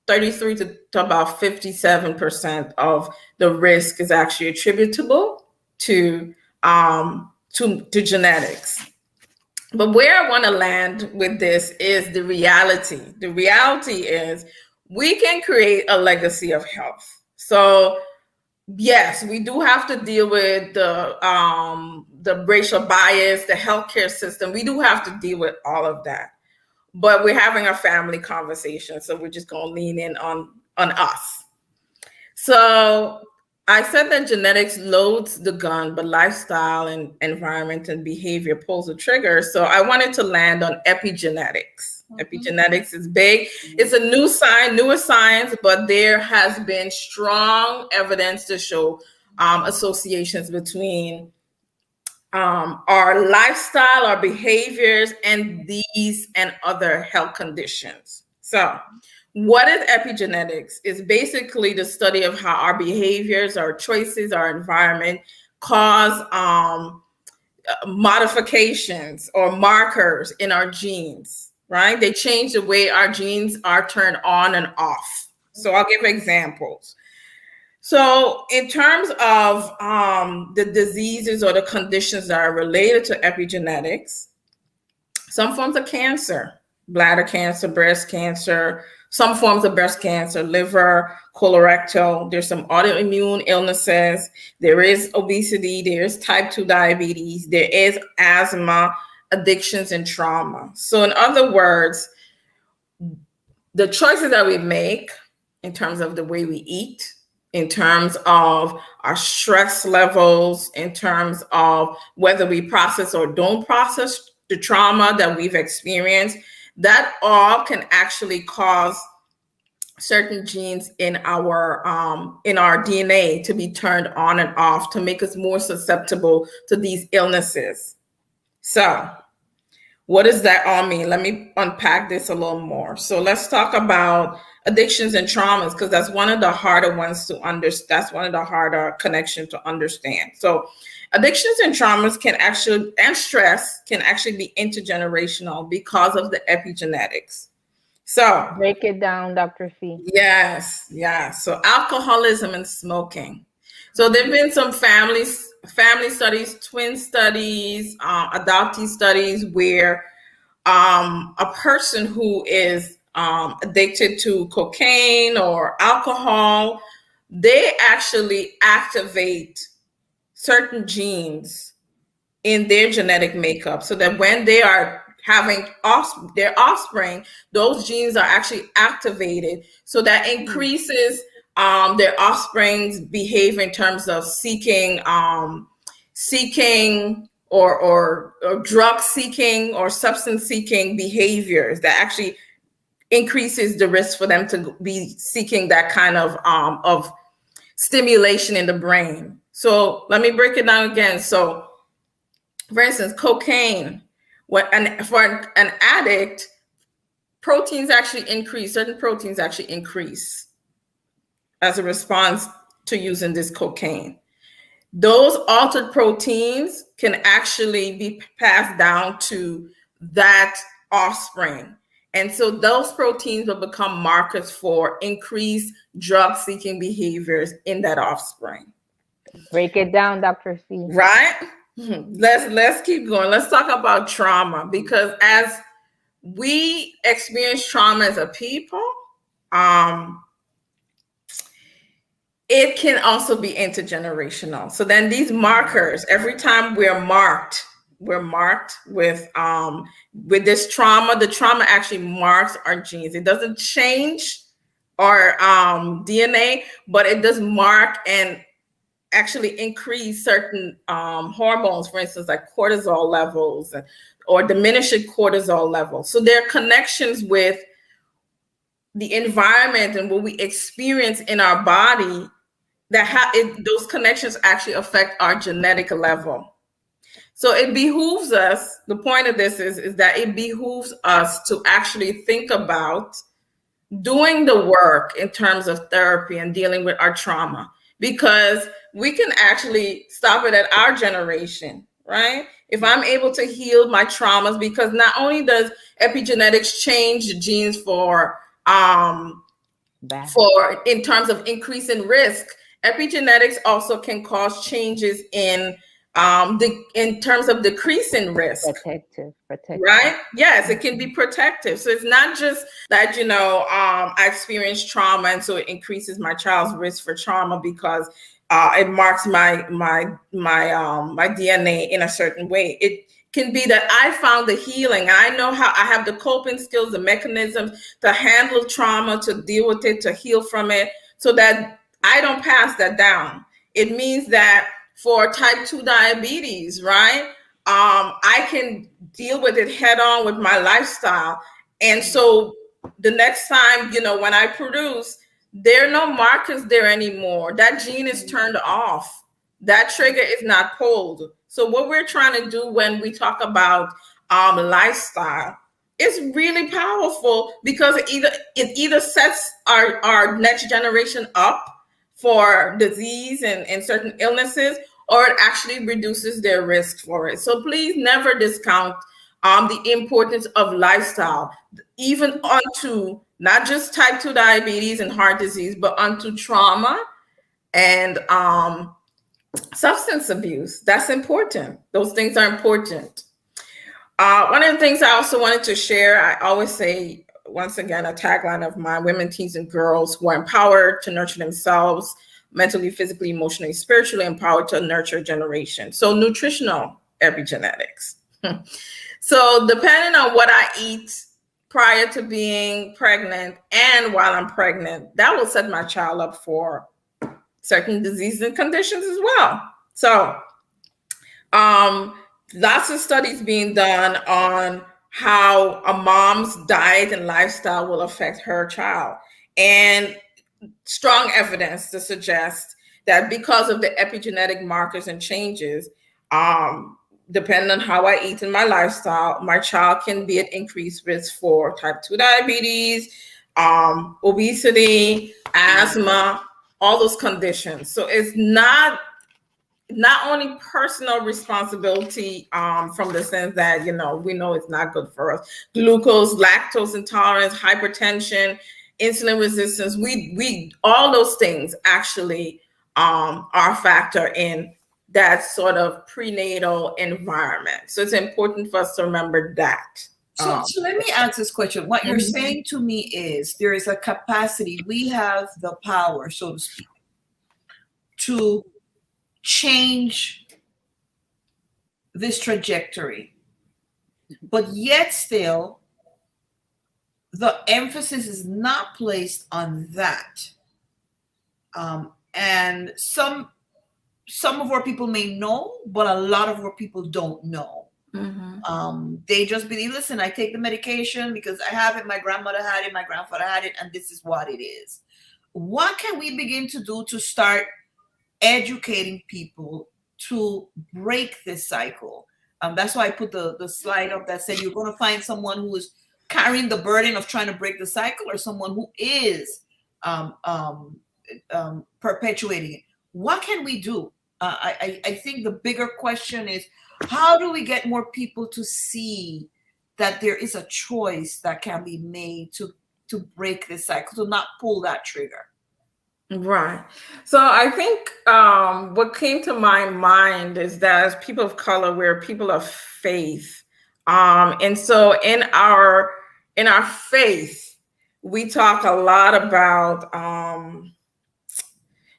33 to about 57% of the risk is actually attributable to genetics. But where I want to land with this is the reality. The reality is we can create a legacy of health. So yes, we do have to deal with the racial bias, the healthcare system. We do have to deal with all of that. But we're having a family conversation, so we're just going to lean in on us. So I said that genetics loads the gun, but lifestyle and environment and behavior pulls the trigger. So I wanted to land on epigenetics. Epigenetics is big. It's a newer science, but there has been strong evidence to show associations between our lifestyle, our behaviors, and these and other health conditions. So what is epigenetics? It's basically the study of how our behaviors, our choices, our environment cause modifications or markers in our genes, right? They change the way our genes are turned on and off. So I'll give examples. So in terms of the diseases or the conditions that are related to epigenetics, some forms of cancer, bladder cancer, breast cancer, some forms of breast cancer, liver, colorectal, there's some autoimmune illnesses, there is obesity, there is type 2 diabetes, there is asthma, addictions, and trauma. So in other words, the choices that we make in terms of the way we eat, in terms of our stress levels, in terms of whether we process or don't process the trauma that we've experienced, that all can actually cause certain genes in our DNA to be turned on and off to make us more susceptible to these illnesses. So what does that all mean? Let me unpack this a little more. So let's talk about addictions and traumas, because that's one of the harder ones to understand. That's one of the harder connections to understand. So addictions and traumas can actually, and stress can actually be intergenerational because of the epigenetics. So break it down, Dr. Fee. Yes. So alcoholism and smoking. So there've been some family studies, twin studies, adoptee studies where a person who is addicted to cocaine or alcohol, they actually activate certain genes in their genetic makeup so that when they are having their offspring, those genes are actually activated, so that increases their offspring's behavior in terms of seeking or drug seeking or substance seeking behaviors that actually increases the risk for them to be seeking that kind of stimulation in the brain. So let me break it down again. So for instance, cocaine, for an addict, proteins actually increase, certain proteins actually increase as a response to using this cocaine. Those altered proteins can actually be passed down to that offspring. And so those proteins will become markers for increased drug-seeking behaviors in that offspring. Break it down, Dr. C. Right? Let's keep going. Let's talk about trauma, because as we experience trauma as a people, it can also be intergenerational. So then these markers, every time we're marked with this trauma, the trauma actually marks our genes. It doesn't change our DNA, but it does mark and actually increase certain hormones, for instance, like cortisol levels or diminishing cortisol levels. So there are connections with the environment and what we experience in our body that those connections actually affect our genetic level. So it behooves us, the point of this is that it behooves us to actually think about doing the work in terms of therapy and dealing with our trauma, because we can actually stop it at our generation, right? If I'm able to heal my traumas, because not only does epigenetics change the genes for in terms of increasing risk, epigenetics also can cause changes in terms of decreasing risk. Protective. Right? Yes, it can be protective. So it's not just that, I experienced trauma and so it increases my child's risk for trauma because it marks my DNA in a certain way. It can be that I found the healing. I know how I have the coping skills, the mechanisms to handle trauma, to deal with it, to heal from it, so that I don't pass that down. It means that for type 2 diabetes, right? I can deal with it head on with my lifestyle. And so the next time, when I produce, there are no markers there anymore. That gene is turned off. That trigger is not pulled. So what we're trying to do when we talk about lifestyle is really powerful, because it either sets our next generation up for disease and certain illnesses, or it actually reduces their risk for it. So please never discount the importance of lifestyle, even onto not just type 2 diabetes and heart disease, but onto trauma and substance abuse. That's important. Those things are important. One of the things I also wanted to share, I always say, once again, a tagline of mine: women, teens, and girls who are empowered to nurture themselves mentally, physically, emotionally, spiritually, empowered to nurture generation. So nutritional epigenetics. So depending on what I eat prior to being pregnant and while I'm pregnant, that will set my child up for certain diseases and conditions as well. So lots of studies being done on how a mom's diet and lifestyle will affect her child, and strong evidence to suggest that because of the epigenetic markers and changes, depending on how I eat in my lifestyle, my child can be at increased risk for type 2 diabetes, obesity, asthma, all those conditions. So it's not only personal responsibility from the sense that, we know it's not good for us. Glucose, lactose intolerance, hypertension, insulin resistance, we all those things actually are a factor in that sort of prenatal environment. So it's important for us to remember that. So let me ask this question. What you're saying to me is there is a capacity, we have the power, so to speak, to change this trajectory, but yet still the emphasis is not placed on that. And some of our people may know, but a lot of our people don't know. They just believe, listen, I take the medication because I have it, my grandmother had it, my grandfather had it, and this is what it is. What can we begin to do to start educating people to break this cycle? That's why I put the slide up that said you're going to find someone who is carrying the burden of trying to break the cycle, or someone who is perpetuating it. What can we do? I think the bigger question is, how do we get more people to see that there is a choice that can be made to break this cycle, to not pull that trigger? Right. So I think what came to my mind is that as people of color, we're people of faith. And so in our faith, we talk a lot about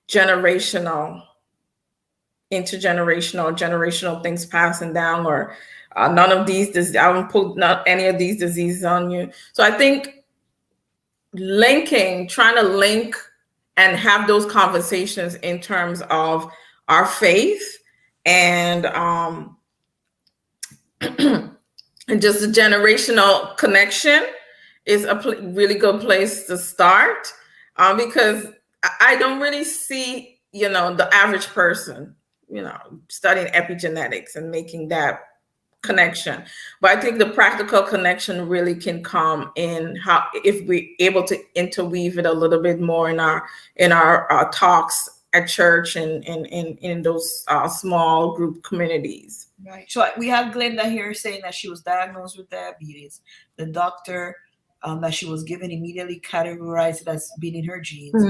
generational, intergenerational, generational things passing down, or none of these, I won't put not any of these diseases on you. So I think trying to link and have those conversations in terms of our faith and and just a generational connection is a really good place to start, because I don't really see, the average person, studying epigenetics and making that connection. But I think the practical connection really can come in if we're able to interweave it a little bit more in our talks at church and in those small group communities. Right. So we have Glenda here saying that she was diagnosed with diabetes. The doctor that she was given immediately categorized it as being in her genes,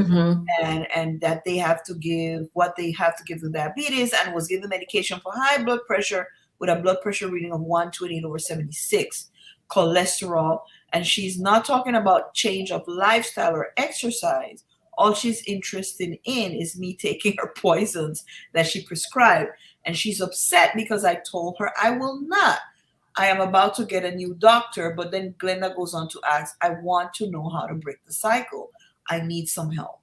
and that they have to give what they have to give the diabetes, and was given medication for high blood pressure with a blood pressure reading of 128/76, cholesterol. And she's not talking about change of lifestyle or exercise. All she's interested in is me taking her poisons that she prescribed. And she's upset because I told her I will not. I am about to get a new doctor. But then Glenda goes on to ask, I want to know how to break the cycle. I need some help.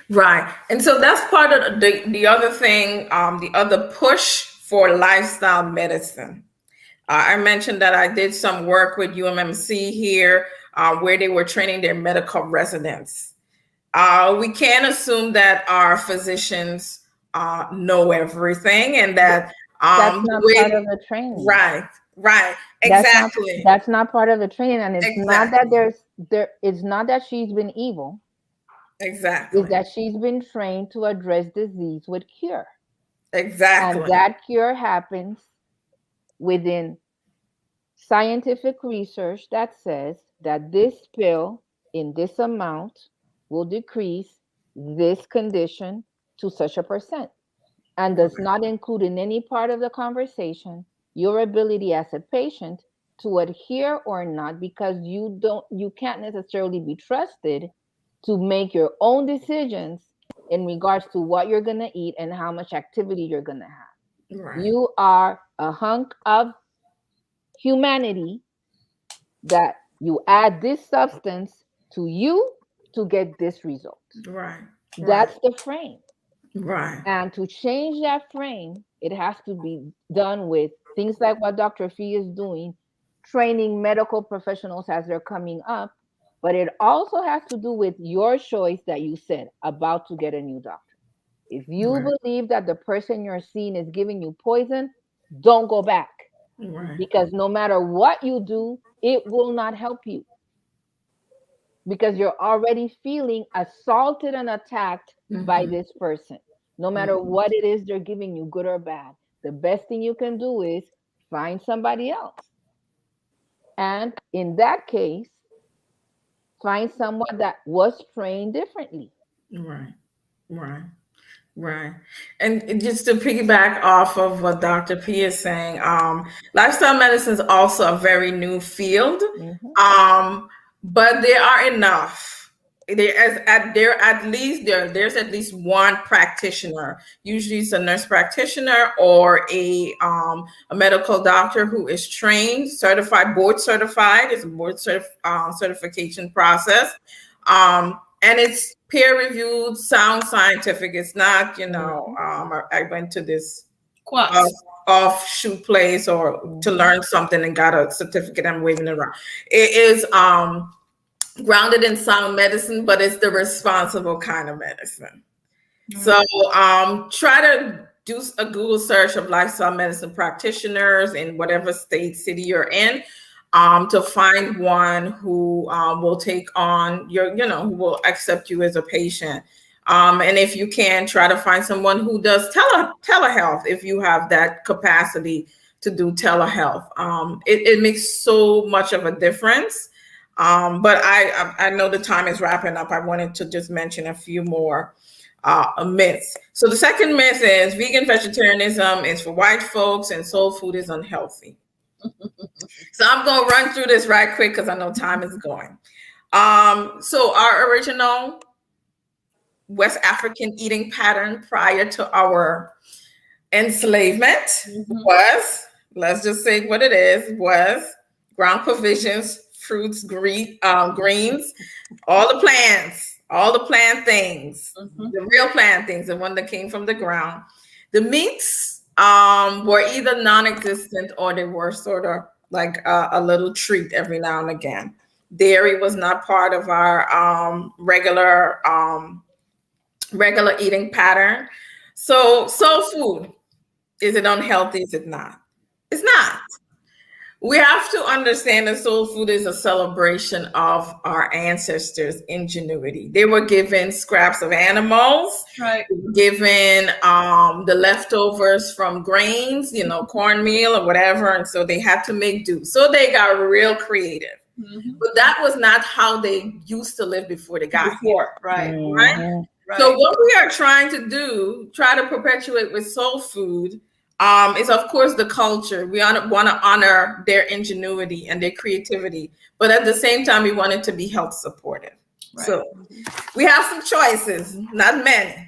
Right. And so that's part of the other thing, the other push for lifestyle medicine. I mentioned that I did some work with UMMC here where they were training their medical residents. We can't assume that our physicians know everything, and that that's not part of the training. Right, exactly. That's not part of the training, and it's not that it's not that she's been evil. Exactly. It's that she's been trained to address disease with cure. Exactly. And that cure happens within scientific research that says that this pill in this amount will decrease this condition to such a percent, and does not include in any part of the conversation your ability as a patient to adhere or not, because you can't necessarily be trusted to make your own decisions in regards to what you're going to eat and how much activity you're going to have. Right. You are a hunk of humanity that you add this substance to you to get this result. Right. That's the frame. Right. And to change that frame, it has to be done with things like what Dr. Fee is doing, training medical professionals as they're coming up. But it also has to do with your choice that you said about to get a new doctor. If you believe that the person you're seeing is giving you poison, don't go back. Right. Because no matter what you do, it will not help you. Because you're already feeling assaulted and attacked by this person. No matter what it is they're giving you, good or bad. The best thing you can do is find somebody else. And in that case, find someone that was trained differently. Right. Right. And just to piggyback off of what Dr. P is saying, lifestyle medicine is also a very new field. But there are enough. There's at least one practitioner. Usually it's a nurse practitioner or a medical doctor who is trained, certified, board certified. It's a board certification process. And it's peer reviewed, sound scientific. It's not, I went to this offshoot place or to learn something and got a certificate. I'm waving it around. It is grounded in sound medicine, but it's the responsible kind of medicine. So try to do a Google search of lifestyle medicine practitioners in whatever state, city you're in. To find one who will take on who will accept you as a patient. And if you can, try to find someone who does telehealth if you have that capacity to do telehealth. It makes so much of a difference. But I know the time is wrapping up. I wanted to just mention a few more myths. So the second myth is vegan vegetarianism is for white folks and soul food is unhealthy. So I'm going to run through this right quick because I know time is going. So our original West African eating pattern prior to our enslavement was, let's just say what it is, was ground provisions, fruits, greens, all the plant things, the real plant things, the one that came from the ground. The meats were either non-existent or they were sort of like a little treat every now and again. Dairy was not part of our regular eating pattern. So soul food, is it unhealthy? Is it not? It's not. We have to understand that soul food is a celebration of our ancestors' ingenuity. They were given scraps of animals, right? Given the leftovers from grains, cornmeal or whatever, and so they had to make do. So they got real creative. But that was not how they used to live before they got here. Right. Right. So what we are trying to do, try to perpetuate with soul food, is of course the culture. We want to honor their ingenuity and their creativity, but at the same time, we want it to be health supportive. Right. So we have some choices, not many.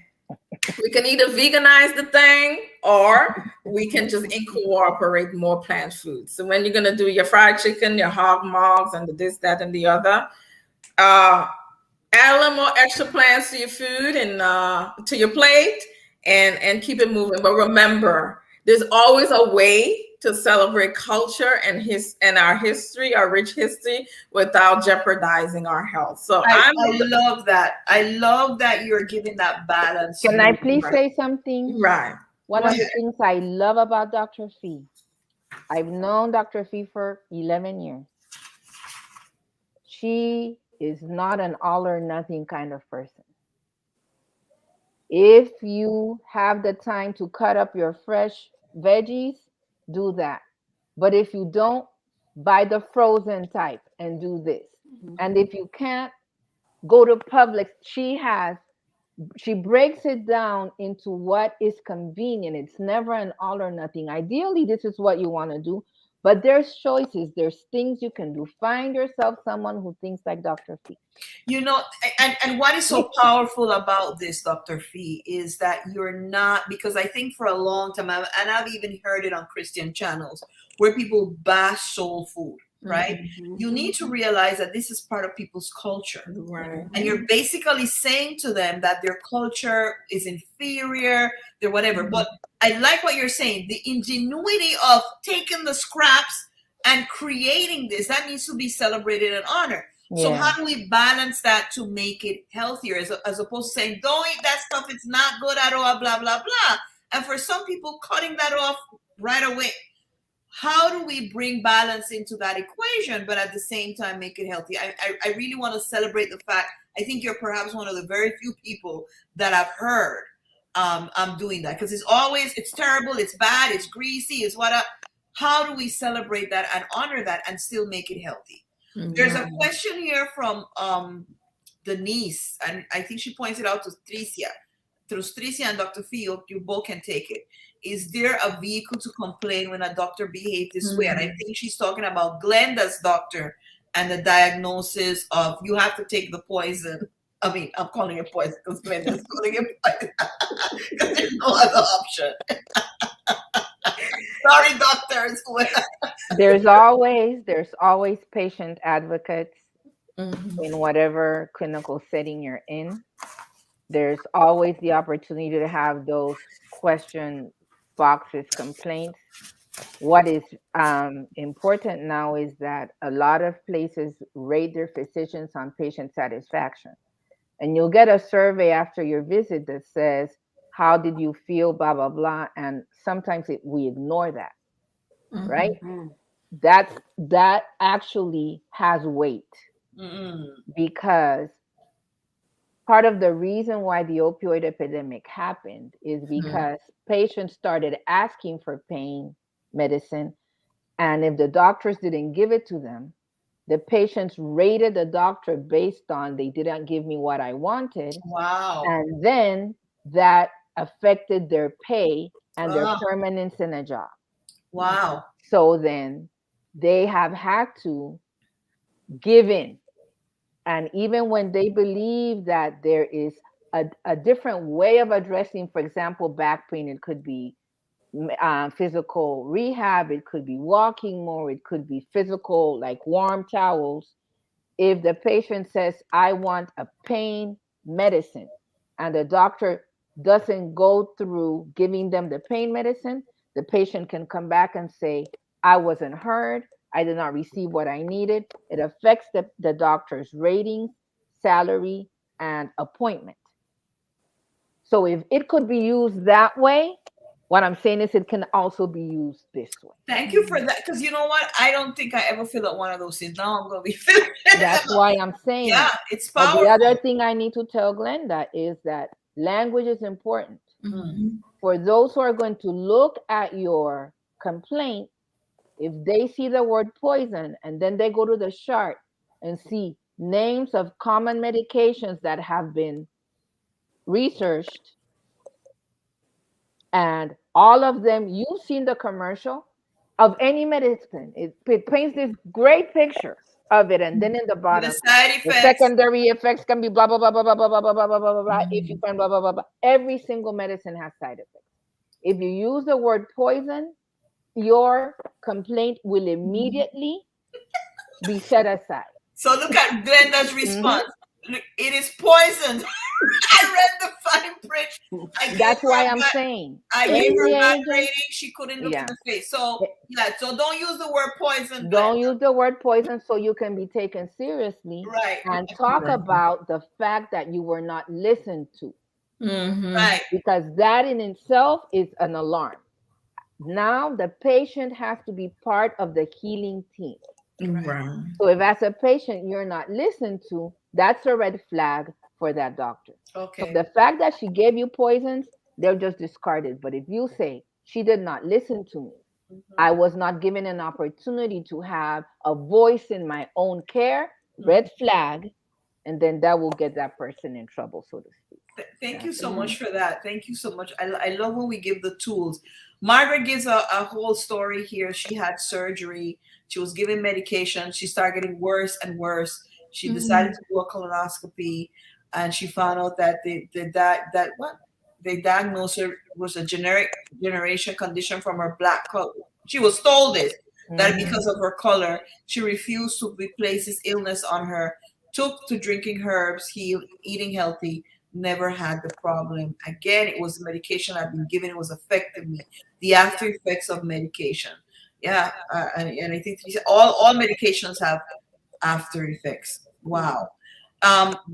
We can either veganize the thing or we can just incorporate more plant foods. So when you're going to do your fried chicken, your hog mugs, and the this, that, and the other, add a little more extra plants to your food and to your plate and keep it moving. But remember, there's always a way to celebrate culture and our history, our rich history, without jeopardizing our health. So I love that. I love that you're giving that balance. Can I please say something? Right. One of the things I love about Dr. Fee, I've known Dr. Fee for 11 years. She is not an all or nothing kind of person. If you have the time to cut up your fresh veggies, do that. But if you don't, buy the frozen type and do this. And if you can't, go to Publix. She breaks it down into what is convenient. It's never an all or nothing. Ideally, this is what you want to do. But there's choices. There's things you can do. Find yourself someone who thinks like Dr. Fee. And what is so powerful about this, Dr. Fee, is that you're not, because I think for a long time, and I've even heard it on Christian channels, where people bash soul food, right? You need to realize that this is part of people's culture. Right. And you're basically saying to them that their culture is inferior, they're whatever. But I like what you're saying. The ingenuity of taking the scraps and creating this, that needs to be celebrated and honored. Yeah. So how do we balance that to make it healthier, as opposed to saying, don't eat that stuff, it's not good at all, blah, blah, blah. And for some people, cutting that off right away. How do we bring balance into that equation, but at the same time make it healthy? I really want to celebrate the fact, I think you're perhaps one of the very few people that I've heard I'm doing that, because it's terrible, it's bad, it's greasy, it's what. How do we celebrate that and honor that and still make it healthy? There's a question here from Denise, and I think she points it out to Tricia. Tricia and Dr. Fio, you both can take it. Is there a vehicle to complain when a doctor behaves this way? And I think she's talking about Glenda's doctor and the diagnosis of you have to take the poison. I mean, I'm calling it poison because Glenda's calling it poison. Because there's no other option. Sorry, doctors. There's always patient advocates in whatever clinical setting you're in. There's always the opportunity to have those question boxes, complaints. What is important now is that a lot of places rate their physicians on patient satisfaction. And you'll get a survey after your visit that says, how did you feel, blah, blah, blah. And sometimes we ignore that, right? That actually has weight because part of the reason why the opioid epidemic happened is because patients started asking for pain medicine. And if the doctors didn't give it to them, the patients rated the doctor based on they didn't give me what I wanted. Wow. And then that affected their pay and their permanence in a job. Wow. So then they have had to give in. And even when they believe that there is a different way of addressing, for example, back pain, it could be physical rehab, it could be walking more, it could be physical, like warm towels. If the patient says, I want a pain medicine, and the doctor doesn't go through giving them the pain medicine, the patient can come back and say, I wasn't heard, I did not receive what I needed. It affects the doctor's ratings, salary, and appointment. So if it could be used that way, what I'm saying is it can also be used this way. Thank you for that. Because you know what? I don't think I ever filled out one of those things. Now I'm going to be filling it. That's why I'm saying. Yeah, it's powerful. But the other thing I need to tell Glenda is that language is important. For those who are going to look at your complaint, if they see the word poison and then they go to the chart and see names of common medications that have been researched, and all of them, you've seen the commercial of any medicine. It paints this great picture of it, and then in the bottom, the secondary effects can be blah blah blah blah blah blah blah blah blah blah blah. If you find blah blah blah blah, every single medicine has side effects. If you use the word poison, your complaint will immediately be set aside. So look at Glenda's response. Look, it is poisoned. I read the fine print. That's why I'm saying. I gave her that rating. She couldn't look in the face. So so don't use the word poison. Don't use the word poison so you can be taken seriously. Right. And talk about the fact that you were not listened to. Right. Because that in itself is an alarm. Now the patient has to be part of the healing team. Right. So if as a patient you're not listened to, that's a red flag for that doctor. Okay. So the fact that she gave you poisons, they'll just discard it. But if you say, she did not listen to me, I was not given an opportunity to have a voice in my own care, red flag, and then that will get that person in trouble, so to speak. Thank you so much for that. Thank you so much. I love when we give the tools. Margaret gives a whole story here. She had surgery. She was given medication. She started getting worse and worse. She decided to do a colonoscopy, and she found out that they diagnosed her was a generation condition from her black color. She was told this, that because of her color, she refused to replace this illness on her, took to drinking herbs, eating healthy, never had the problem. Again, it was the medication I've been given. It was affecting me. The after effects of medication. Yeah, and I think all medications have after effects. Wow.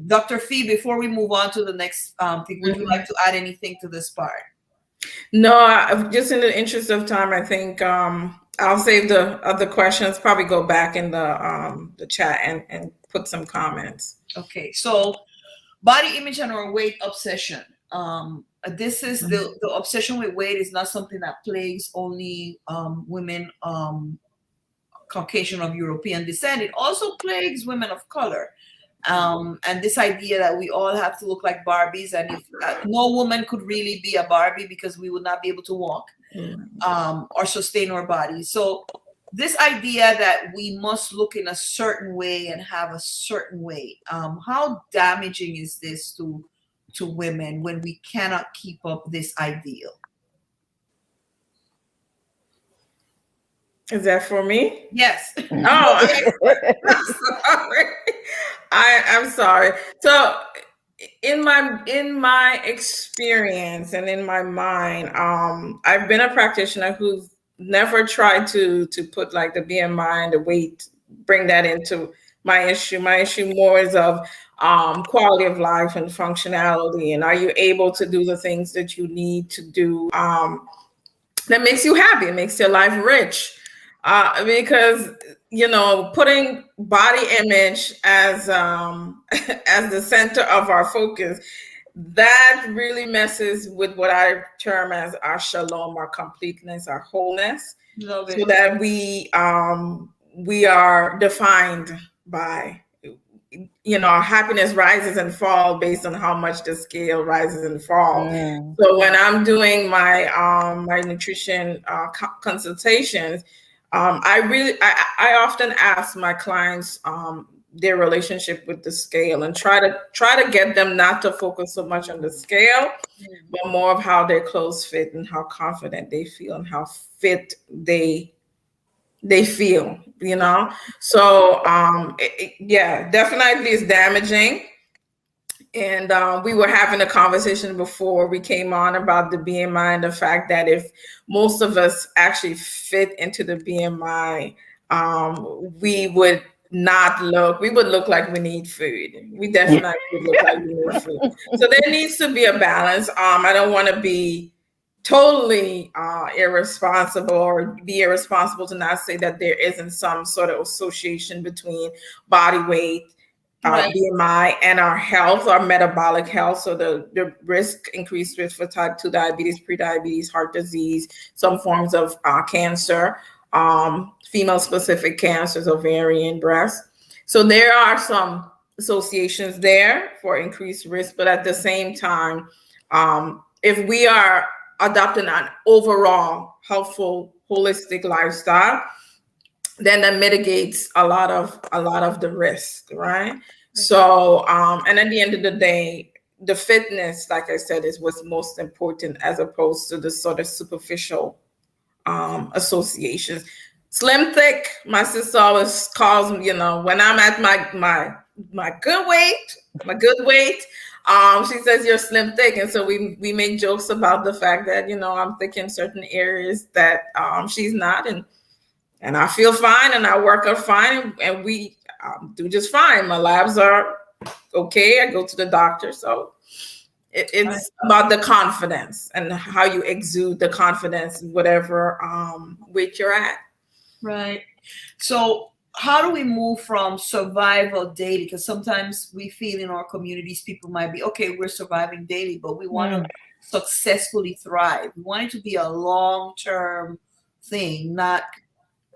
Dr. Fee, before we move on to the next thing, would you like to add anything to this part? No, just in the interest of time, I think I'll save the other questions, probably go back in the chat and put some comments. Okay, so body image and or weight obsession. This is the obsession with weight is not something that plagues only women Caucasian of European descent. It also plagues women of color. And this idea that we all have to look like Barbies, and if no woman could really be a Barbie because we would not be able to walk or sustain our bodies. So this idea that we must look in a certain way and have a certain way, how damaging is this to women when we cannot keep up this ideal? Is that for me? Yes. Oh, I'm sorry. I'm sorry. So in my experience and in my mind, I've been a practitioner who's never tried to put like the BMI and the weight, bring that into my issue. My issue more is of quality of life and functionality, and are you able to do the things that you need to do that makes you happy, makes your life rich. Because putting body image as as the center of our focus, that really messes with what I term as our shalom, our completeness, our wholeness. Love it. So that we are defined by, our happiness rises and falls based on how much the scale rises and falls. So when I'm doing my my nutrition consultations, I often ask my clients their relationship with the scale, and try to get them not to focus so much on the scale, but more of how their clothes fit and how confident they feel and how fit they feel, So yeah, definitely is damaging. And we were having a conversation before we came on about the BMI and the fact that if most of us actually fit into the BMI, we would look like we need food. We definitely would look like we need food. So there needs to be a balance. I don't want to be totally irresponsible or be irresponsible to not say that there isn't some sort of association between body weight, Right. BMI, and our health, our metabolic health. So the increased risk for type 2 diabetes, prediabetes, heart disease, some forms of cancer, female specific cancers, ovarian, breast. So there are some associations there for increased risk, but at the same time, if we are adopting an overall healthful, holistic lifestyle, then that mitigates a lot of the risk, right? So, and at the end of the day, the fitness, like I said, is what's most important, as opposed to the sort of superficial associations. Slim, thick, my sister always calls me, when I'm at my good weight, she says you're slim, thick. And so we make jokes about the fact that, I'm thick in certain areas that she's not. And I feel fine, and I work out fine, and we do just fine. My labs are okay. I go to the doctor. So it's about the confidence and how you exude the confidence, whatever weight you're at. Right. So how do we move from survival daily? Because sometimes we feel in our communities, people might be, okay, we're surviving daily, but we want to successfully thrive. We want it to be a long-term thing, not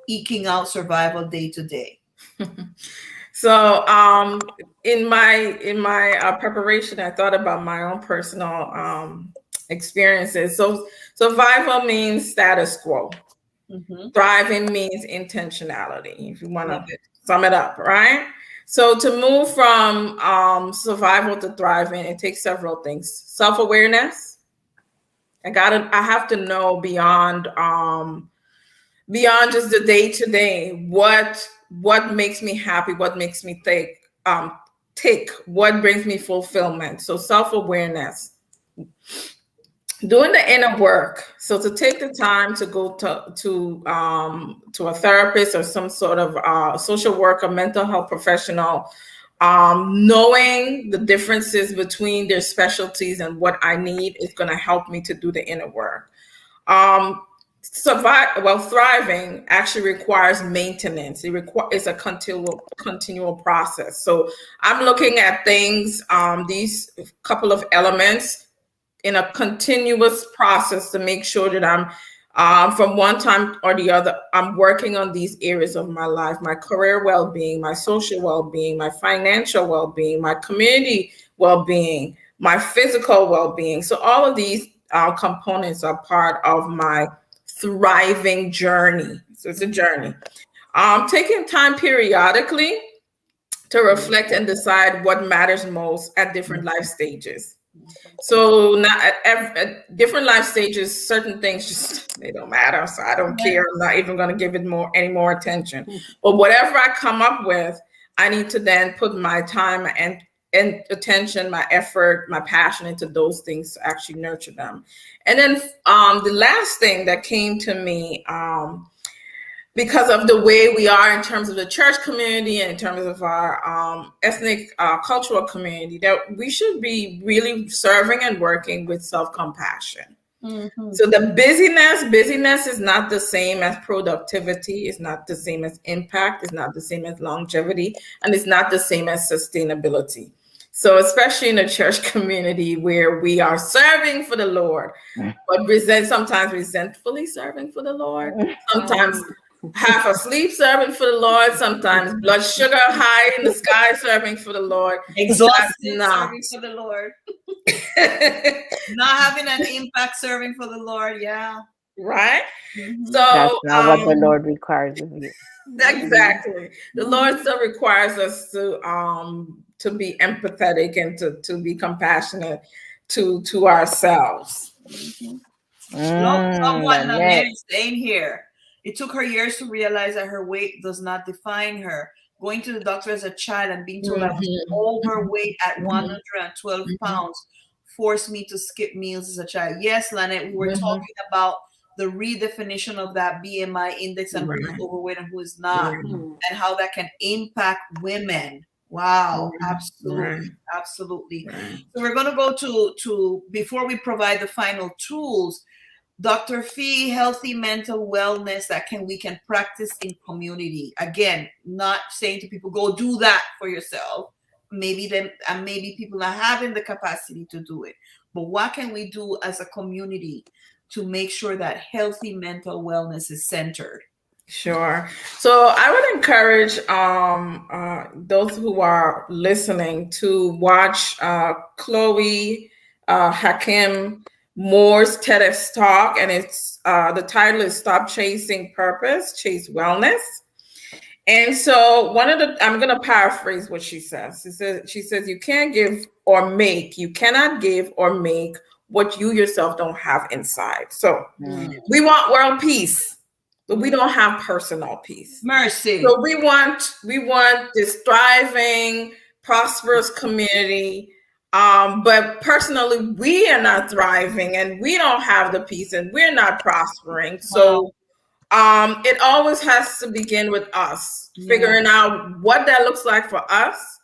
eking out survival day to day. So in my preparation, I thought about my own personal experiences. So survival means status quo. Thriving means intentionality, if you want to sum it up, right? So to move from survival to thriving, it takes several things. Self-awareness. I have to know beyond just the day-to-day, what makes me happy, what makes me tick, what brings me fulfillment. So self-awareness. Doing the inner work. So to take the time to go to a therapist or some sort of social worker, mental health professional, knowing the differences between their specialties and what I need is going to help me to do the inner work. Thriving actually requires maintenance. It's a continual process. So I'm looking at things, these couple of elements in a continuous process to make sure that I'm From one time or the other, I'm working on these areas of my life: my career well-being, my social well-being, my financial well-being, my community well-being, my physical well-being. So all of these components are part of my thriving journey. So it's a journey. Taking time periodically to reflect and decide what matters most at different life stages. So not at different life stages, certain things just they don't matter. So I don't care. I'm not even going to give it any more attention. But whatever I come up with, I need to then put my time and attention, my effort, my passion into those things to actually nurture them. And then the last thing that came to me, because of the way we are in terms of the church community and in terms of our ethnic cultural community, that we should be really serving and working with self-compassion. Mm-hmm. So the busyness is not the same as productivity, it's not the same as impact, it's not the same as longevity, and it's not the same as sustainability. So especially in the church community where we are serving for the Lord, but sometimes resentfully serving for the Lord, sometimes half asleep serving for the Lord, sometimes blood sugar high in the sky serving for the Lord, exhausted serving for the Lord, not having an impact serving for the Lord. Yeah, right. Mm-hmm. So that's not what the Lord requires of you. Exactly. The Lord still requires us to be empathetic and to be compassionate to ourselves. Someone saying here, it took her years to realize that her weight does not define her. Going to the doctor as a child and being told I was overweight at 112 pounds forced me to skip meals as a child. Yes, Lynette, we were talking about the redefinition of that BMI index and who is overweight and who is not, and how that can impact women. Wow, absolutely. So we're going to go to before we provide the final tools, Dr. Fee, healthy mental wellness that we can practice in community. Again, not saying to people, go do that for yourself. Maybe people not having the capacity to do it. But what can we do as a community to make sure that healthy mental wellness is centered? Sure. So I would encourage those who are listening to watch Chloe Hakim Moore's TEDx talk, and it's the title is "Stop Chasing Purpose, Chase Wellness." And so I'm going to paraphrase what she says. She says, you cannot give or make what you yourself don't have inside. So we want world peace, but we don't have personal peace. Mercy. So we want this thriving, prosperous community. But personally, we are not thriving and we don't have the peace and we're not prospering. So it always has to begin with us, figuring out what that looks like for us,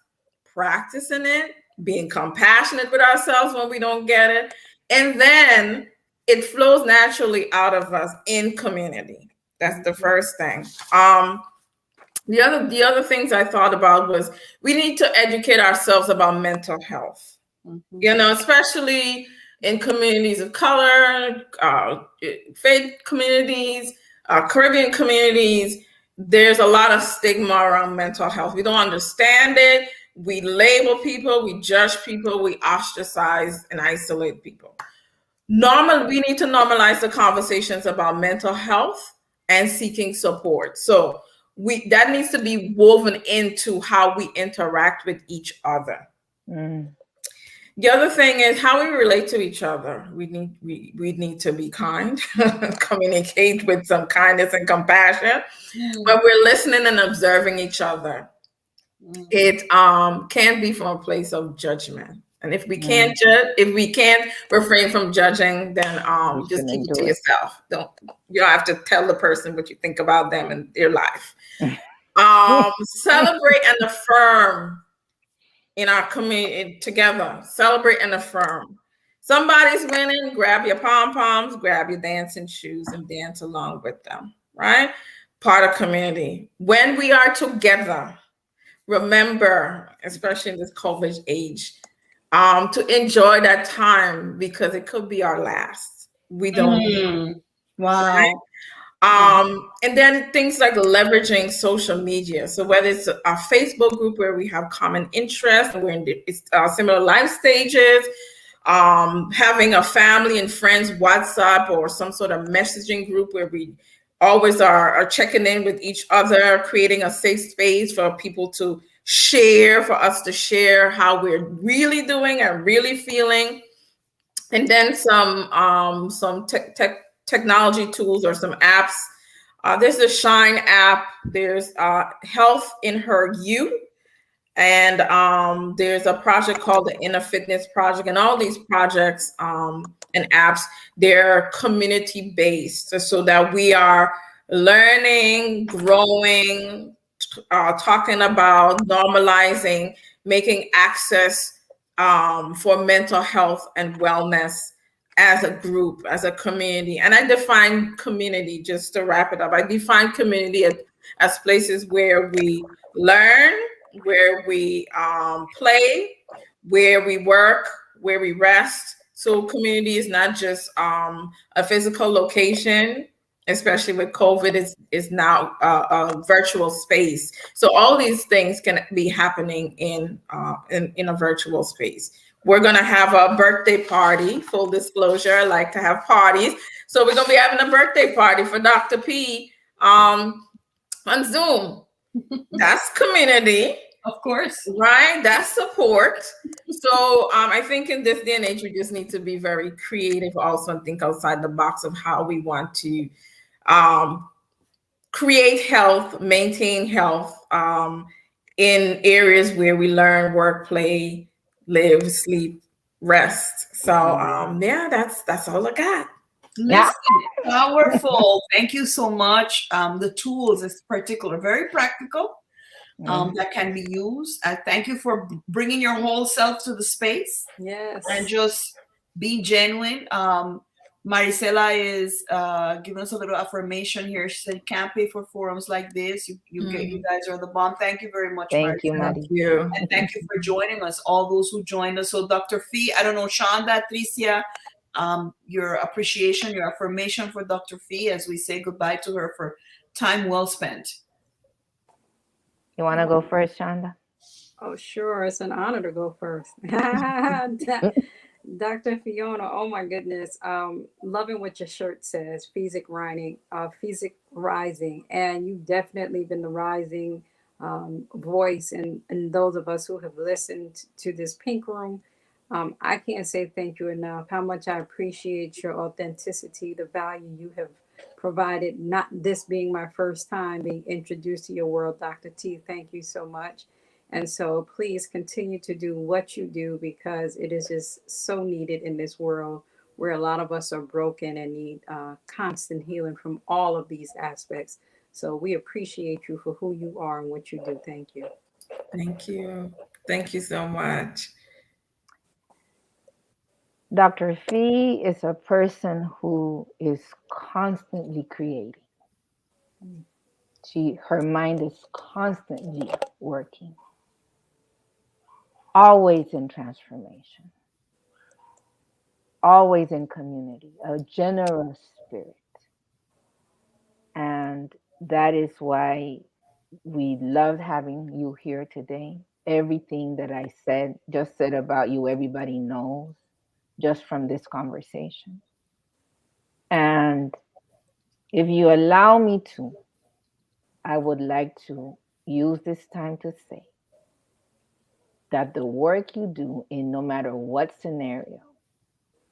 practicing it, being compassionate with ourselves when we don't get it. And then it flows naturally out of us in community. That's the first thing. The other things I thought about was we need to educate ourselves about mental health. Especially in communities of color, faith communities, Caribbean communities, there's a lot of stigma around mental health. We don't understand it. We label people, we judge people, we ostracize and isolate people. We need to normalize the conversations about mental health and seeking support. So that needs to be woven into how we interact with each other. The other thing is how we relate to each other. We need to be kind, communicate with some kindness and compassion, but we're listening and observing each other. It can't be from a place of judgment. And if we can't refrain from judging, then just keep it to yourself. You don't have to tell the person what you think about them and their life. Celebrate and affirm in our community together. Celebrate and affirm. Somebody's winning, grab your pom-poms, grab your dancing shoes and dance along with them, right? Part of community. When we are together, remember, especially in this COVID age, to enjoy that time because it could be our last. We don't Wow. Right? And then things like leveraging social media. So whether it's a Facebook group where we have common interests and we're in similar life stages, having a family and friends WhatsApp or some sort of messaging group where we always are checking in with each other, creating a safe space for people to share, for us to share how we're really doing and really feeling. And then some technology tools or some apps. There's the Shine app. There's Health in Her You. And there's a project called the Inner Fitness Project. And all these projects and apps, they're community based so that we are learning, growing, talking about normalizing, making access for mental health and wellness as a group, as a community. And I define community, just to wrap it up, I define community as places where we learn, where we play, where we work, where we rest. So community is not just a physical location, especially with COVID, is now a virtual space. So all these things can be happening in a virtual space. We're gonna have a birthday party, full disclosure, I like to have parties. So we're gonna be having a birthday party for Dr. P on Zoom. That's community. Of course. Right? That's support. So I think in this day and age, we just need to be very creative also and think outside the box of how we want to create health, maintain health in areas where we learn, work, play, live, sleep, rest. So yeah, that's all I got. Listen, powerful. Thank you so much. The tools is particular, very practical, that can be used. Thank you for bringing your whole self to the space. Yes. And just be genuine. Maricela is giving us a little affirmation here. She said, "Can't pay for forums like this. You guys are the bomb." Thank you very much, Thank you, Maricela. Mari. Thank you. And thank you for joining us, all those who joined us. So Dr. Fee, I don't know, Shonda, Tricia, your appreciation, your affirmation for Dr. Fee as we say goodbye to her for time well spent. You want to go first, Shonda? Oh, sure. It's an honor to go first. Dr. Fiona, oh my goodness. Loving what your shirt says, Physic Rising. And you've definitely been the rising voice. And those of us who have listened to this Pink Room, I can't say thank you enough. How much I appreciate your authenticity, the value you have provided, not this being my first time being introduced to your world, Dr. T. Thank you so much. And so please continue to do what you do because it is just so needed in this world where a lot of us are broken and need constant healing from all of these aspects. So we appreciate you for who you are and what you do. Thank you. Thank you. Thank you so much. Dr. Fee is a person who is constantly creating. Her mind is constantly working, always in transformation, always in community, a generous spirit. And that is why we loved having you here today. Everything that I just said about you, everybody knows just from this conversation. And if you allow me to, I would like to use this time to say that the work you do in no matter what scenario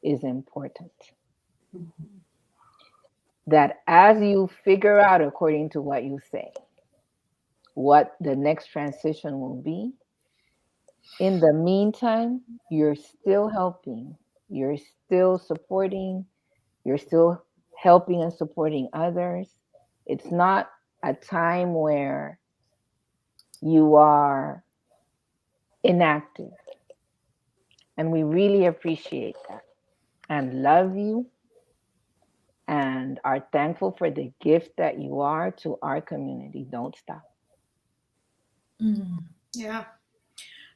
is important. Mm-hmm. That as you figure out, according to what you say, what the next transition will be, in the meantime, you're still helping, you're still supporting, you're still helping and supporting others. It's not a time where you are inactive. And we really appreciate that and love you and are thankful for the gift that you are to our community. Don't stop. Yeah.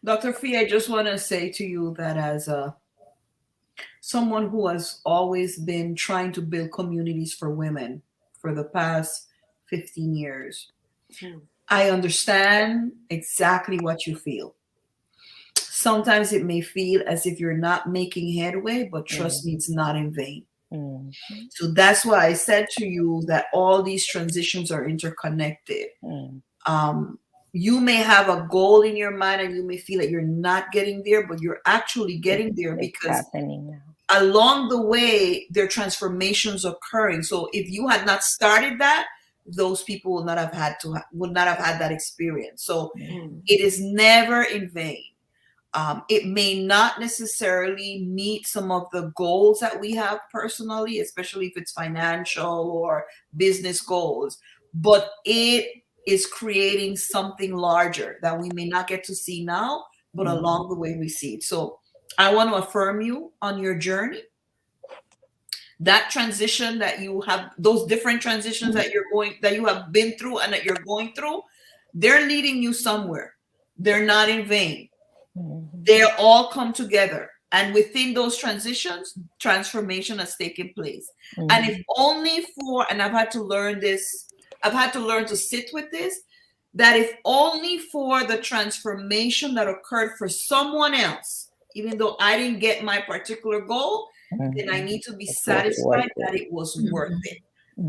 Dr. Fee, I just want to say to you that as a someone who has always been trying to build communities for women for the past 15 years. I understand exactly what you feel. Sometimes it may feel as if you're not making headway, but trust me, it's not in vain. So that's why I said to you that all these transitions are interconnected. You may have a goal in your mind and you may feel that you're not getting there, but you're actually getting there because along the way, there are transformations occurring. So if you had not started that, those people would not have had that experience. So it is never in vain. It may not necessarily meet some of the goals that we have personally, especially if it's financial or business goals, but it is creating something larger that we may not get to see now, but along the way we see it. So I want to affirm you on your journey. That transition that you have, those different transitions that you have been through and that you're going through, they're leading you somewhere. They're not in vain. They all come together, and within those transitions, transformation has taken place. And if only and I've had to learn this, I've had to learn to sit with this, that if only for the transformation that occurred for someone else, even though I didn't get my particular goal, then I need to be satisfied that it was worth it,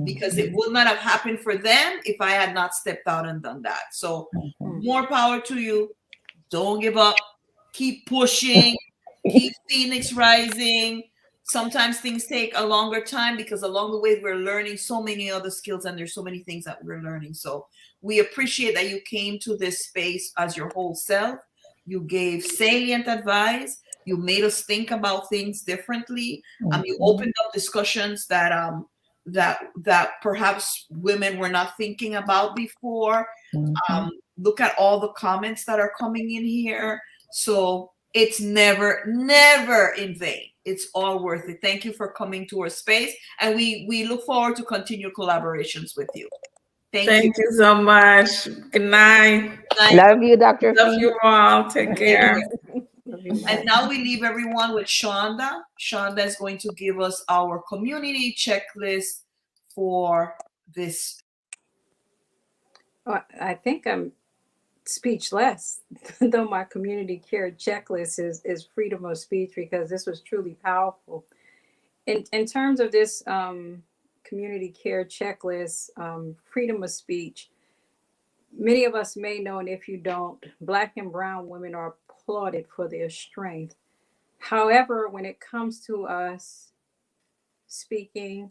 because it would not have happened for them if I had not stepped out and done that. So more power to you. Don't give up. Keep pushing. Keep Phoenix rising. Sometimes things take a longer time because along the way we're learning so many other skills and there's so many things that we're learning. So we appreciate that you came to this space as your whole self. You gave salient advice. You made us think about things differently. You opened up discussions that that perhaps women were not thinking about before. Look at all the comments that are coming in here. So it's never in vain. It's all worth it. Thank you for coming to our space, and we look forward to continue collaborations with you. Thank you so much. Good night. Love you, Dr. Love you all. Take care. And now we leave everyone with Shonda. Shonda is going to give us our community checklist for this. I think I'm speechless, though my community care checklist is freedom of speech, because this was truly powerful. In terms of this community care checklist, freedom of speech, many of us may know, and if you don't, Black and brown women are applauded for their strength. However, when it comes to us speaking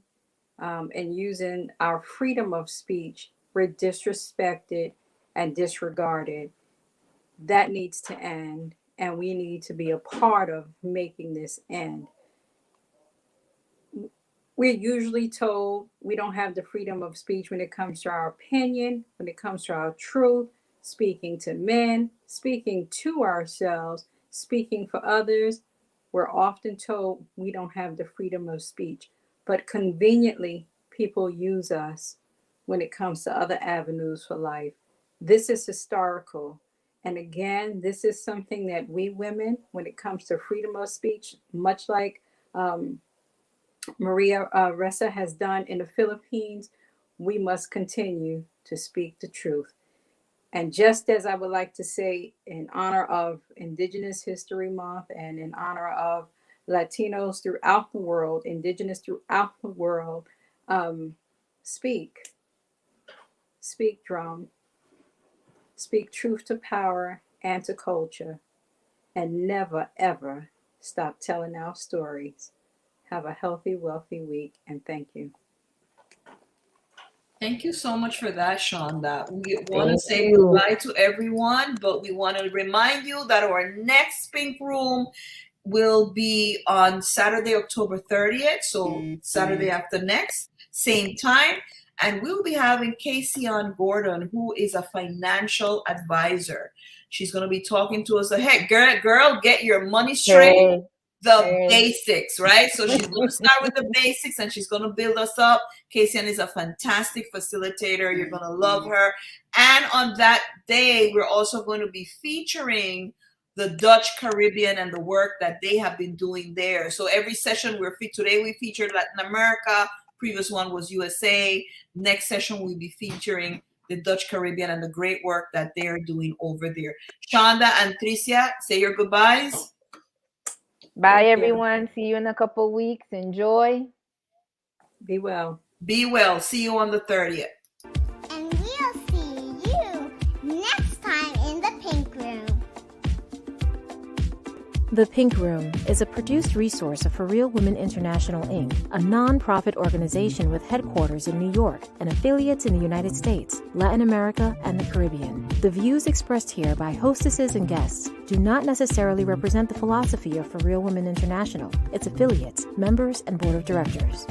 and using our freedom of speech, we're disrespected and disregarded. That needs to end, and we need to be a part of making this end. We're usually told we don't have the freedom of speech when it comes to our opinion, when it comes to our truth, speaking to men, speaking to ourselves, speaking for others. We're often told we don't have the freedom of speech, but conveniently, people use us when it comes to other avenues for life. This is historical. And again, this is something that we women, when it comes to freedom of speech, much like Maria Ressa has done in the Philippines, we must continue to speak the truth. And just as I would like to say, in honor of Indigenous History Month and in honor of Latinos throughout the world, Indigenous throughout the world, speak, drum, speak truth to power and to culture, and never, ever stop telling our stories. Have a healthy, wealthy week, and thank you. Thank you so much for that, Shonda. We want to say goodbye to everyone, but we want to remind you that our next Pink Room will be on Saturday, October 30th. So Saturday after next, same time. And we'll be having Casey on Gordon, who is a financial advisor. She's going to be talking to us. Hey, girl, get your money straight. Basics, right? So she's going to start with the basics and she's going to build us up. Casey is a fantastic facilitator. You're going to love her. And on that day, we're also going to be featuring the Dutch Caribbean and the work that they have been doing there. So every session today we featured Latin America, previous one was USA. Next session we'll be featuring the Dutch Caribbean and the great work that they're doing over there. Shonda and Tricia, say your goodbyes. Bye, everyone. See you in a couple weeks. Enjoy. Be well. Be well. See you on the 30th. And we'll see you next time in the Pink Room. The Pink Room is a produced resource of For Real Women International, Inc., a non-profit organization with headquarters in New York and affiliates in the United States, Latin America, and the Caribbean. The views expressed here by hostesses and guests do not necessarily represent the philosophy of For Real Women International, its affiliates, members, and board of directors.